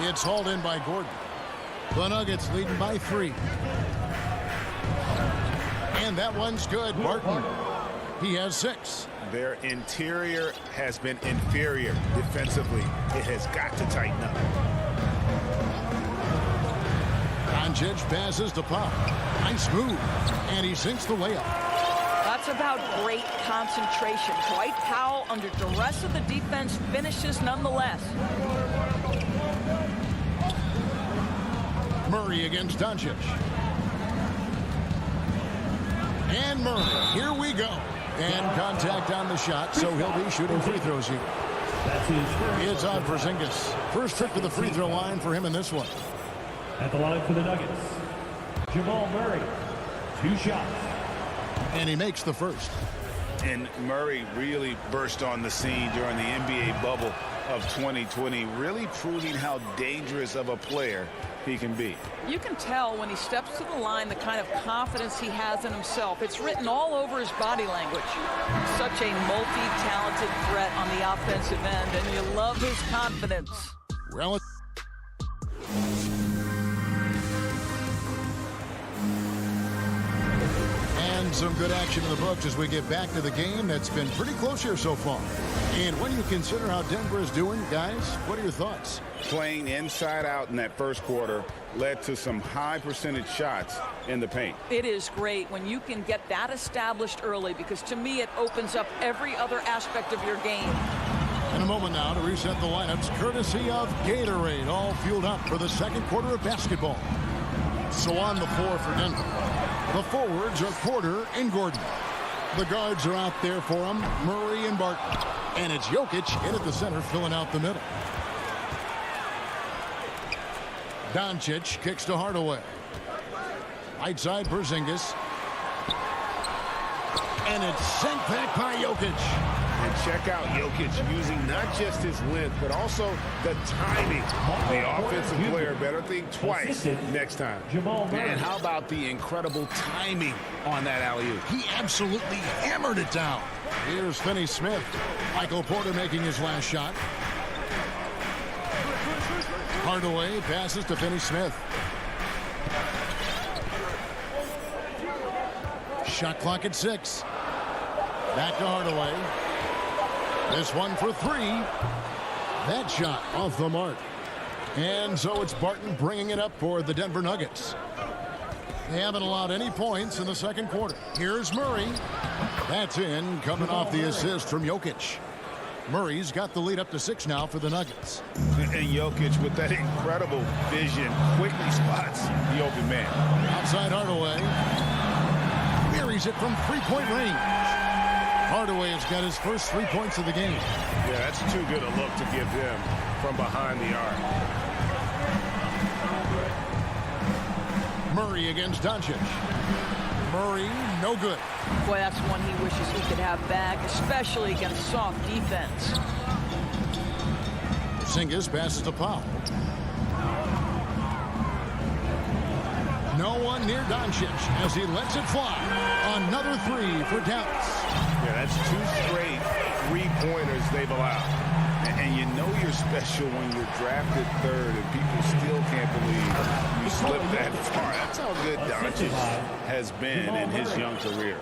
It's hauled in by Gordon. The Nuggets leading by 3. And that one's good. Barton, he has 6. Their interior has been inferior defensively. It has got to tighten up. Doncic passes to Pop. Nice move. And he sinks the layup. That's about great concentration. Dwight Powell, under duress of the defense, finishes nonetheless. Murray against Doncic. And Murray, here we go. And contact on the shot, so he'll be shooting free throws here. It's on for Porzingis. First trip to the free throw line for him in this one. At the line for the Nuggets, Jamal Murray, 2 shots. And he makes the first. And Murray really burst on the scene during the NBA bubble of 2020, really proving how dangerous of a player he can be. You can tell when he steps to the line the kind of confidence he has in himself. It's written all over his body language. Such a multi-talented threat on the offensive end, and you love his confidence. Well, and some good action in the books as we get back to the game that's been pretty close here so far. And when you consider how Denver is doing, guys, what are your thoughts? Playing inside out in that first quarter led to some high percentage shots in the paint. It is great when you can get that established early, because to me it opens up every other aspect of your game. In a moment now to reset the lineups, courtesy of Gatorade, all fueled up for the second quarter of basketball. So on the floor for Denver, the forwards are Porter and Gordon. The guards are out there for them, Murray and Barton. And it's Jokic in at the center, filling out the middle. Doncic kicks to Hardaway. Right side, Porzingis. And it's sent back by Jokic. And check out Jokic using not just his length, but also the timing. The offensive player better think twice next time. And how about the incredible timing on that alley-oop? He absolutely hammered it down. Here's Finney Smith. Michael Porter making his last shot. Hardaway passes to Finney Smith. Shot clock at 6. Back to Hardaway. This one for 3. That shot off the mark. And so it's Barton bringing it up for the Denver Nuggets. They haven't allowed any points in the second quarter. Here's Murray. That's in, coming off the assist from Jokic. Murray's got the lead up to 6 now for the Nuggets. And Jokic, with that incredible vision, quickly spots the open man. Outside Hardaway. Buries it from three-point range. Hardaway has got his first 3 points of the game. Yeah, that's too good a look to give him from behind the arc. Murray against Doncic. Murray, no good. Boy, that's one he wishes he could have back, especially against soft defense. Porzingis passes to Powell. No one near Doncic as he lets it fly. Another 3 for Dallas. Yeah, that's 2 straight 3-pointers they've allowed. And you know you're special when you're drafted 3rd and people still can't believe you slipped that far. That's how good Doncic has been in his young career.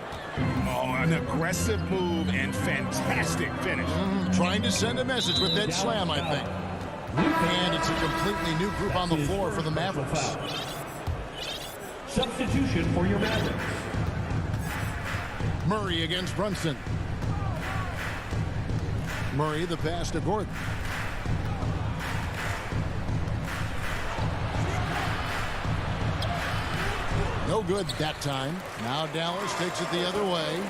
Oh, an aggressive move and fantastic finish. Trying to send a message with that slam, I think. And it's a completely new group on the floor for the Mavericks. Substitution for your Mavericks. Murray against Brunson. Murray, the pass to Gordon. No good that time. Now Dallas takes it the other way.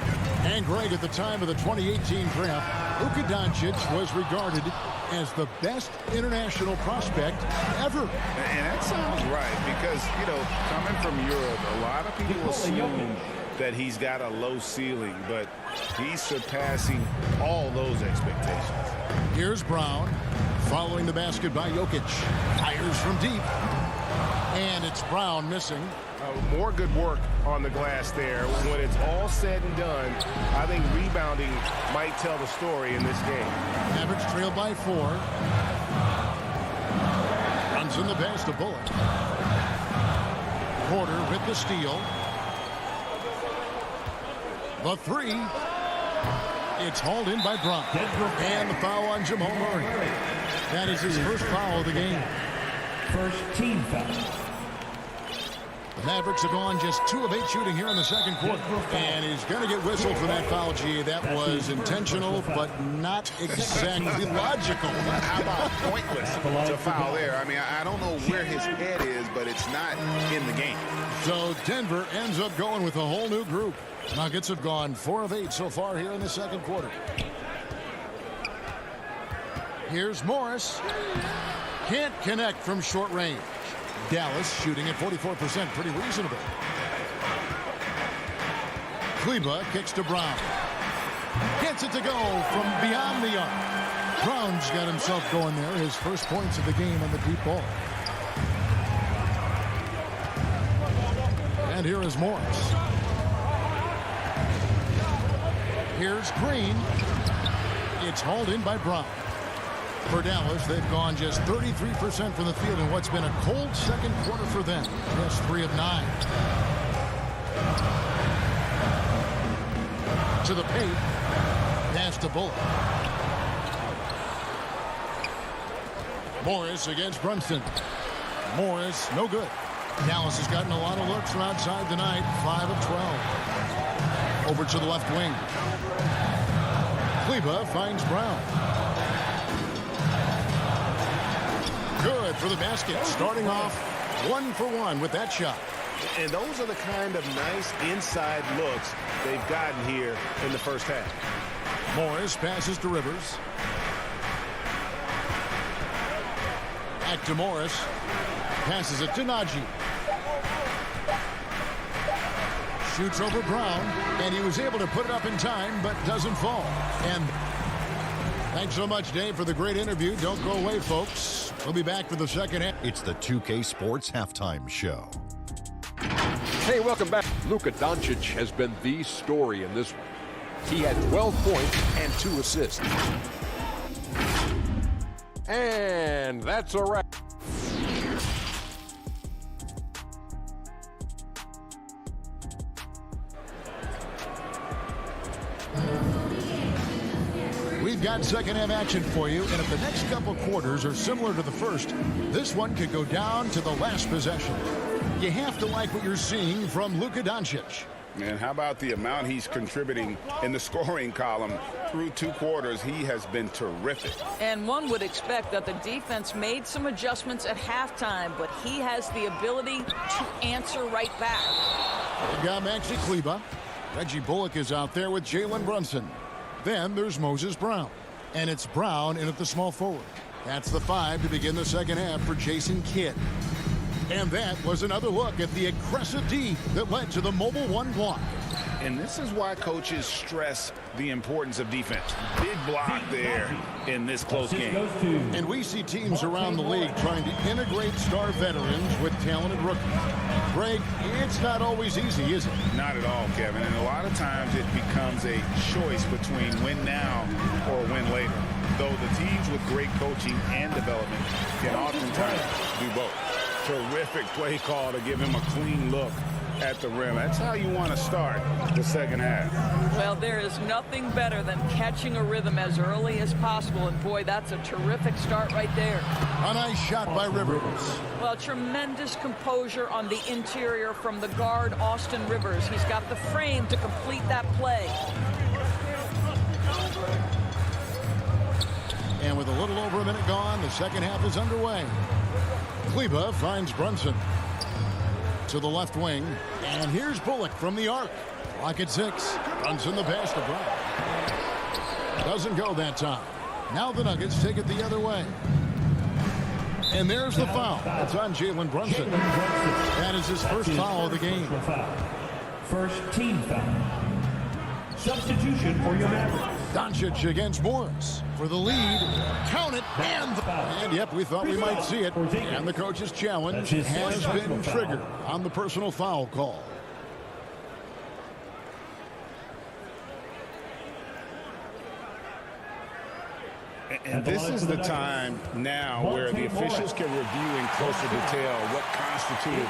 And Greg, at the time of the 2018 draft, Luka Doncic was regarded as the best international prospect ever. And that sounds right because, you know, coming from Europe, a lot of people assume that he's got a low ceiling, but he's surpassing all those expectations. Here's Brown, following the basket by Jokic. Fires from deep. And it's Brown missing. More good work on the glass there. When it's all said and done, I think rebounding might tell the story in this game. Mavericks trail by 4. Runs in the pass to Bullock. Porter with the steal. The three. It's hauled in by Brown. And the foul on Jamal Murray. That is his first foul of the game. First team foul. The Mavericks have gone just 2 of 8 shooting here in the second quarter. And he's going to get whistled for that foul, G. That was intentional, but not exactly logical. How about pointless to foul there? I mean, I don't know where his head is, but it's not in the game. So Denver ends up going with a whole new group. Nuggets have gone 4 of 8 so far here in the second quarter. Here's Morris. Can't connect from short range. Dallas shooting at 44%, pretty reasonable. Kleba kicks to Brown. Gets it to go from beyond the arc. Brown's got himself going there. His first points of the game on the deep ball. And here is Morris. Here's Green. It's hauled in by Brown. For Dallas, they've gone just 33% from the field in what's been a cold second quarter for them. Just 3 of 9. To the paint. Pass to Bullock. Morris against Brunson. Morris, no good. Dallas has gotten a lot of looks from outside tonight. 5 of 12. Over to the left wing. Kleba finds Brown. Good for the basket. Starting off 1 for 1 with that shot. And those are the kind of nice inside looks they've gotten here in the first half. Morris passes to Rivers. Back to Morris. Passes it to Najee. Shoots over Brown, and he was able to put it up in time, but doesn't fall. And thanks so much, Dave, for the great interview. Don't go away, folks. We'll be back for the second half. It's the 2K Sports Halftime Show. Hey, welcome back. Luka Doncic has been the story in this one. He had 12 points and 2 assists. And that's a wrap. We've got second half action for you, and if the next couple quarters are similar to the first, this one could go down to the last possession. You have to like what you're seeing from Luka Doncic. And how about the amount he's contributing in the scoring column? Through 2 quarters, he has been terrific. And one would expect that the defense made some adjustments at halftime, but he has the ability to answer right back. They've got Maxi Kleba. Reggie Bullock is out there with Jalen Brunson. Then there's Moses Brown. And it's Brown in at the small forward. That's the 5 to begin the second half for Jason Kidd. And that was another look at the aggressive D that led to the mobile 1 block. And this is why coaches stress the importance of defense. Big block there in this close game. And we see teams around the league trying to integrate star veterans with talented rookies. Greg, it's not always easy, is it? Not at all, Kevin. And a lot of times it becomes a choice between win now or win later. Though the teams with great coaching and development can oftentimes do both. Terrific play call to give him a clean look at the rim. That's how you want to start the second half. Well, there is nothing better than catching a rhythm as early as possible. And, boy, that's a terrific start right there. A nice shot by Rivers. Well, tremendous composure on the interior from the guard, Austin Rivers. He's got the frame to complete that play. And with a little over a minute gone, the second half is underway. Kleba finds Brunson to the left wing. And here's Bullock from the arc. Clock at 6. Brunson the pass to Brown. Doesn't go that time. Now the Nuggets take it the other way. And there's the foul. It's on Jalen Brunson. That is his first foul of the game. First team foul. Substitution for your Mavericks. Doncic against Morris for the lead. Count it. And yep, we thought we might see it. And the coach's challenge has been triggered on the personal foul call. And this is the time now where the officials can review in closer detail what constituted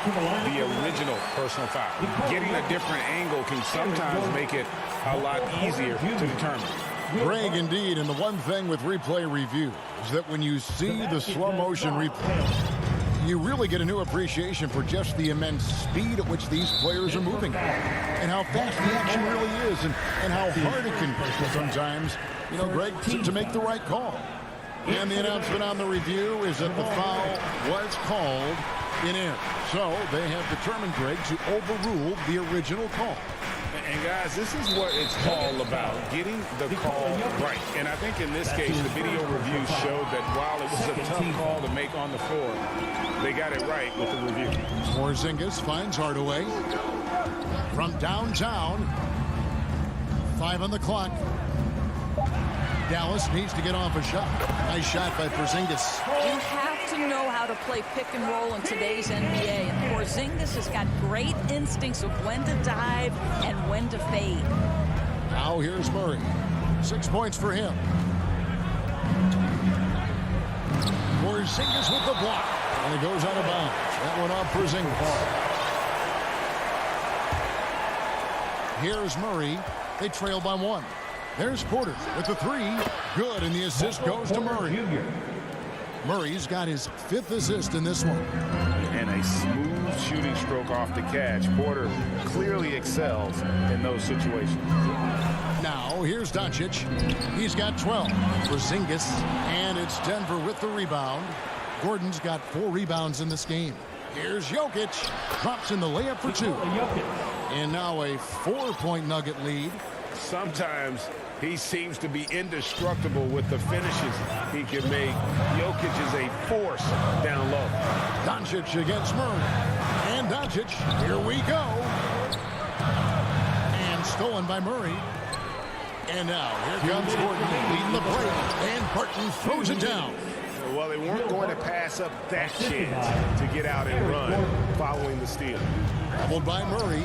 the original personal foul. Getting a different angle can sometimes make it a lot easier to determine. Greg, indeed, and the one thing with replay review is that when you see the slow motion replay, you really get a new appreciation for just the immense speed at which these players are moving and how fast the action really is and how hard it can be sometimes, you know, Greg, to make the right call. And the announcement on the review is that the foul was called in error. So they have determined, Greg, to overrule the original call. And guys, this is what it's all about, getting the call right. And I think in this case, the video review showed that while it was a tough call to make on the floor, they got it right with the review. Porzingis finds Hardaway from downtown. 5 on the clock. Dallas needs to get off a shot. Nice shot by Porzingis. You have to know how to play pick and roll in today's NBA, and Porzingis has got great instincts of when to dive and when to fade. Now here's Murray. 6 points for him. Porzingis with the block. And it goes out of bounds. That one off Porzingis. Here's Murray. They trail by 1. There's Porter with the 3. Good, and the assist goes to Murray. Murray's got his 5th assist in this one. And a smooth shooting stroke off the catch. Porter clearly excels in those situations. Now, here's Doncic. He's got 12. Porzingis, and it's Denver with the rebound. Gordon's got 4 rebounds in this game. Here's Jokic. Drops in the layup for 2. And now a 4-point Nugget lead. Sometimes he seems to be indestructible with the finishes he can make. Jokic is a force down low. Doncic against Murray. And Doncic, here we go. And stolen by Murray. And now, here comes Gordon leading the break. And Barton throws it down. Well, they weren't going to pass up that chance to get out and run following the steal. Doubled by Murray.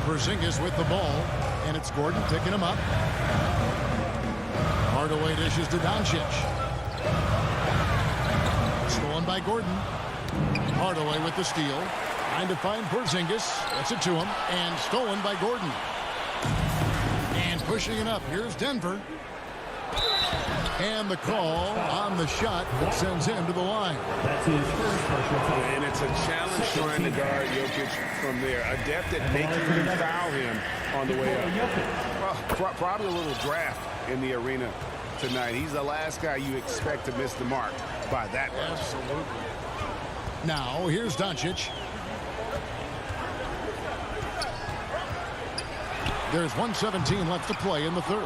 Porzingis with the ball. And it's Gordon picking him up. Hardaway dishes to Doncic. Stolen by Gordon. Hardaway with the steal. Trying to find Porzingis. Gets it to him. And stolen by Gordon. And pushing it up. Here's Denver. And the call on the shot that sends him to the line. That's his first personal foul. And it's a challenge trying to guard Jokic from there. Adept at making you foul him on the way up. Well, probably a little draft in the arena tonight. He's the last guy you expect to miss the mark by that much. Absolutely. Now, here's Doncic. There's 1:17 left to play in the third.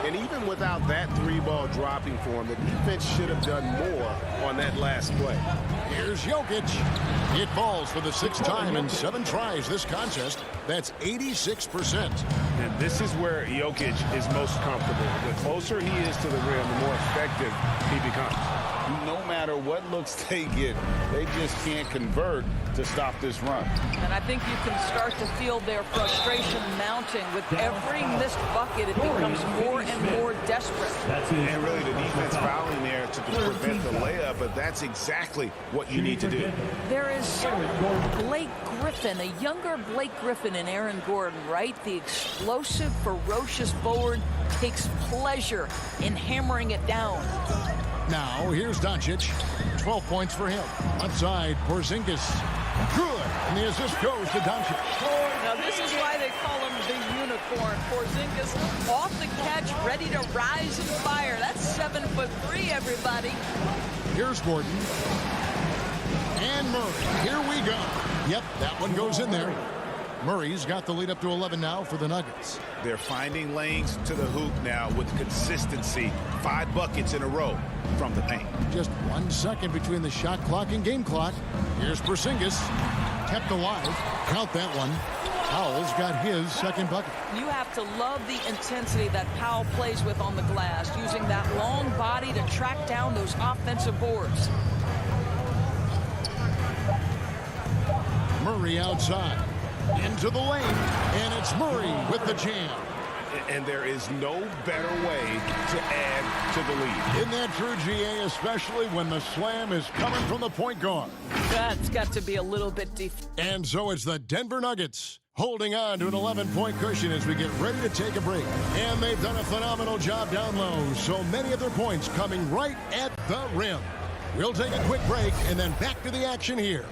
And even without that 3-ball dropping for him, the defense should have done more on that last play. Here's Jokic. It falls for the 6th time in 7 tries this contest. That's 86%. And this is where Jokic is most comfortable. The closer he is to the rim, the more effective he becomes. No matter what looks they get, they just can't convert to stop this run. And I think you can start to feel their frustration mounting. With every missed bucket, it becomes more and more desperate. And really the defense fouling there to prevent the layup, but that's exactly what you need to do. There is Blake Griffin, a younger Blake Griffin in Aaron Gordon, right? The explosive, ferocious forward takes pleasure in hammering it down. Now, here's Doncic. 12 points for him. Outside, Porzingis. Good. And the assist goes to Doncic. Now, this is why they call him the unicorn. Porzingis off the catch, ready to rise and fire. That's 7'3", everybody. Here's Gordon. And Murray. Here we go. Yep, that one goes in there. Murray's got the lead up to 11 now for the Nuggets. They're finding lanes to the hoop now with consistency. 5 buckets in a row from the paint. Just 1 second between the shot clock and game clock. Here's Porzingis. Kept alive. Count that one. Powell's got his 2nd bucket. You have to love the intensity that Powell plays with on the glass, using that long body to track down those offensive boards. Murray outside. Into the lane. And it's Murray with the jam. And there is no better way to add to the lead. Isn't that true, GA, especially when the slam is coming from the point guard? That's got to be a little bit deep. And so it's the Denver Nuggets holding on to an 11-point cushion as we get ready to take a break. And they've done a phenomenal job down low, so many of their points coming right at the rim. We'll take a quick break and then back to the action here.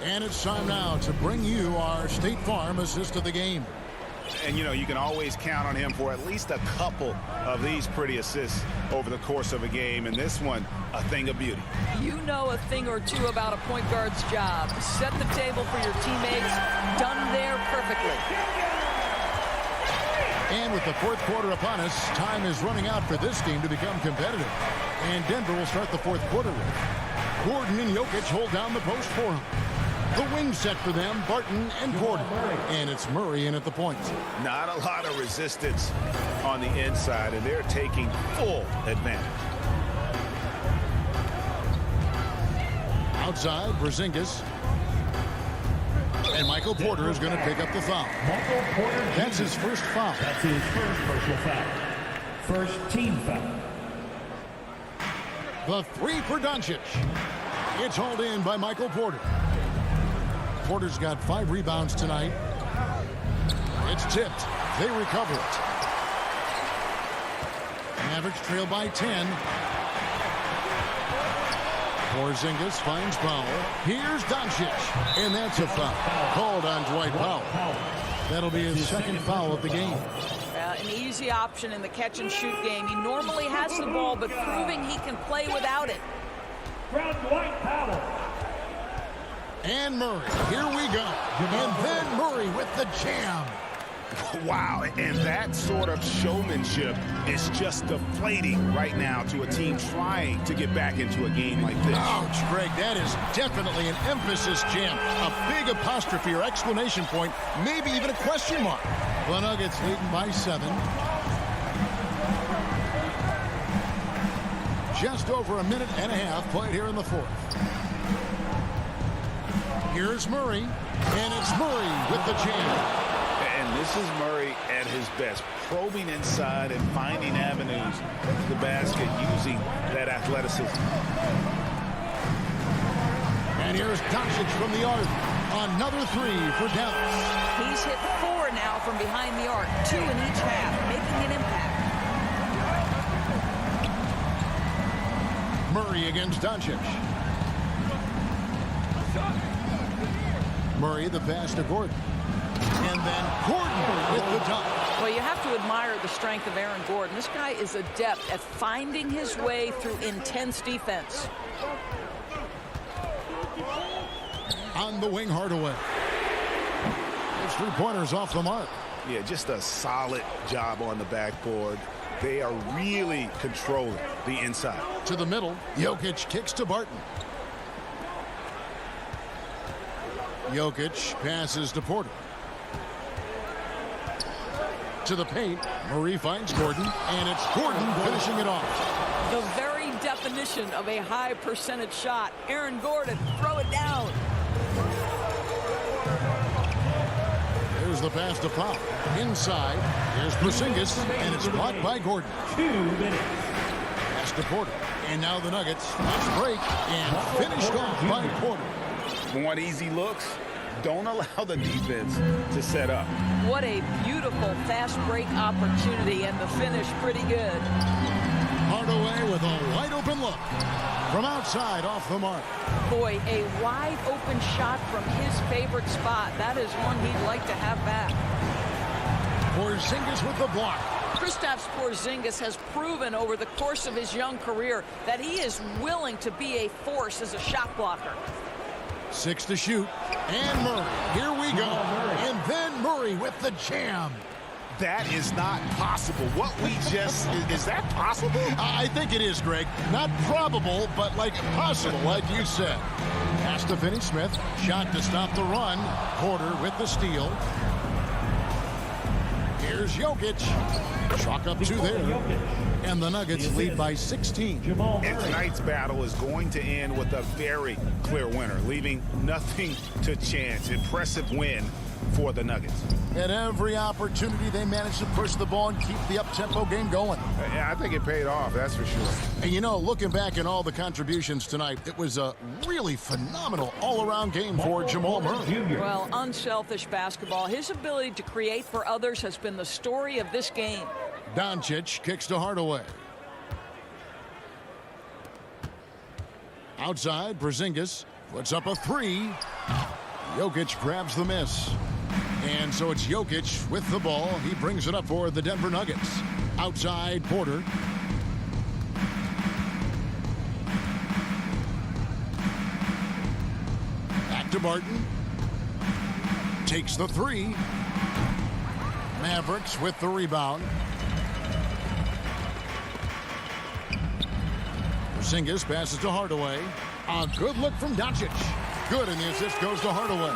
And it's time now to bring you our State Farm assist of the game. And, you know, you can always count on him for at least a couple of these pretty assists over the course of a game. And this one, a thing of beauty. You know a thing or two about a point guard's job. Set the table for your teammates. Done there perfectly. And with the fourth quarter upon us, time is running out for this game to become competitive. And Denver will start the fourth quarter with Gordon and Jokic hold down the post for him. The wing set for them, Barton and Gordon. And it's Murray in at the point. Not a lot of resistance on the inside, and they're taking full advantage. Outside, Porzingis. And Michael Porter is going to pick up the foul. That's his first foul. That's his first personal foul. First team foul. The three for Doncic. It's hauled in by Michael Porter. Porter's got 5 rebounds tonight. It's tipped. They recover it. Mavericks trail by 10. Porzingis finds Powell. Here's Doncic. And that's a foul. Called on Dwight Powell. That'll be his second foul of the game. An easy option in the catch-and-shoot game. He normally has the ball, but proving he can play without it. From Dwight Powell. And Murray, here we go. And then Murray with the jam. Wow, and that sort of showmanship is just deflating right now to a team trying to get back into a game like this. Ouch, Greg, that is definitely an emphasis jam. A big apostrophe or exclamation point, maybe even a question mark. The Nuggets leading by 7. Just over a minute and a half played here in the fourth. Here's Murray, and it's Murray with the jam. And this is Murray at his best, probing inside and finding avenues to the basket using that athleticism. And here's Doncic from the arc. Another 3 for Dallas. He's hit 4 now from behind the arc, 2 in each half, making an impact. Murray against Doncic. Murray the pass to Gordon. And then Gordon with the dunk. Well, you have to admire the strength of Aaron Gordon. This guy is adept at finding his way through intense defense. On the wing, Hardaway. It's 3-pointers off the mark. Yeah, just a solid job on the backboard. They are really controlling the inside. To the middle, Jokic kicks to Barton. Jokic passes to Porter. To the paint, Murray finds Gordon, and it's Gordon finishing it off. The very definition of a high percentage shot. Aaron Gordon, throw it down. There's the pass to Powell. Inside, here's Porzingis, and it's blocked by Gordon. 2 minutes. Pass to Porter. And now the Nuggets must break and finished off by Porter. Want easy looks? Don't allow the defense to set up. What a beautiful fast break opportunity, and the finish pretty good. Hardaway with a wide open look. From outside off the mark. Boy, a wide open shot from his favorite spot. That is one he'd like to have back. Porzingis with the block. Kristaps Porzingis has proven over the course of his young career that he is willing to be a force as a shot blocker. 6 to shoot. And Murray. Here we go. And then Murray with the jam. That is not possible. What we just... Is that possible? I think it is, Greg. Not probable, but like possible, like you said. Pass to Finney-Smith. Shot to stop the run. Porter with the steal. Here's Jokic. Chalk up 2 there. And the Nuggets lead by 16. And tonight's battle is going to end with a very clear winner, leaving nothing to chance. Impressive win for the Nuggets. At every opportunity, they managed to push the ball and keep the up-tempo game going. Yeah, I think it paid off, that's for sure. And you know, looking back at all the contributions tonight, it was a really phenomenal all-around game for Jamal Murray. Well, unselfish basketball. His ability to create for others has been the story of this game. Doncic kicks to Hardaway. Outside, Porzingis puts up a three. Jokic grabs the miss. And so it's Jokic with the ball. He brings it up for the Denver Nuggets. Outside, Porter. Back to Barton. Takes the three. Mavericks with the rebound. Porzingis passes to Hardaway. A good look from Doncic. Good, and the assist goes to Hardaway.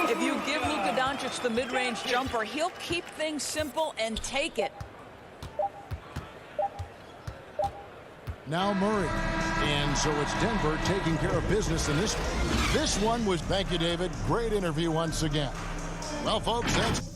If you give Luka Doncic the mid-range jumper, he'll keep things simple and take it. Now Murray. And so it's Denver taking care of business in this one. This one was, thank you, David. Great interview once again. Well, folks, that's...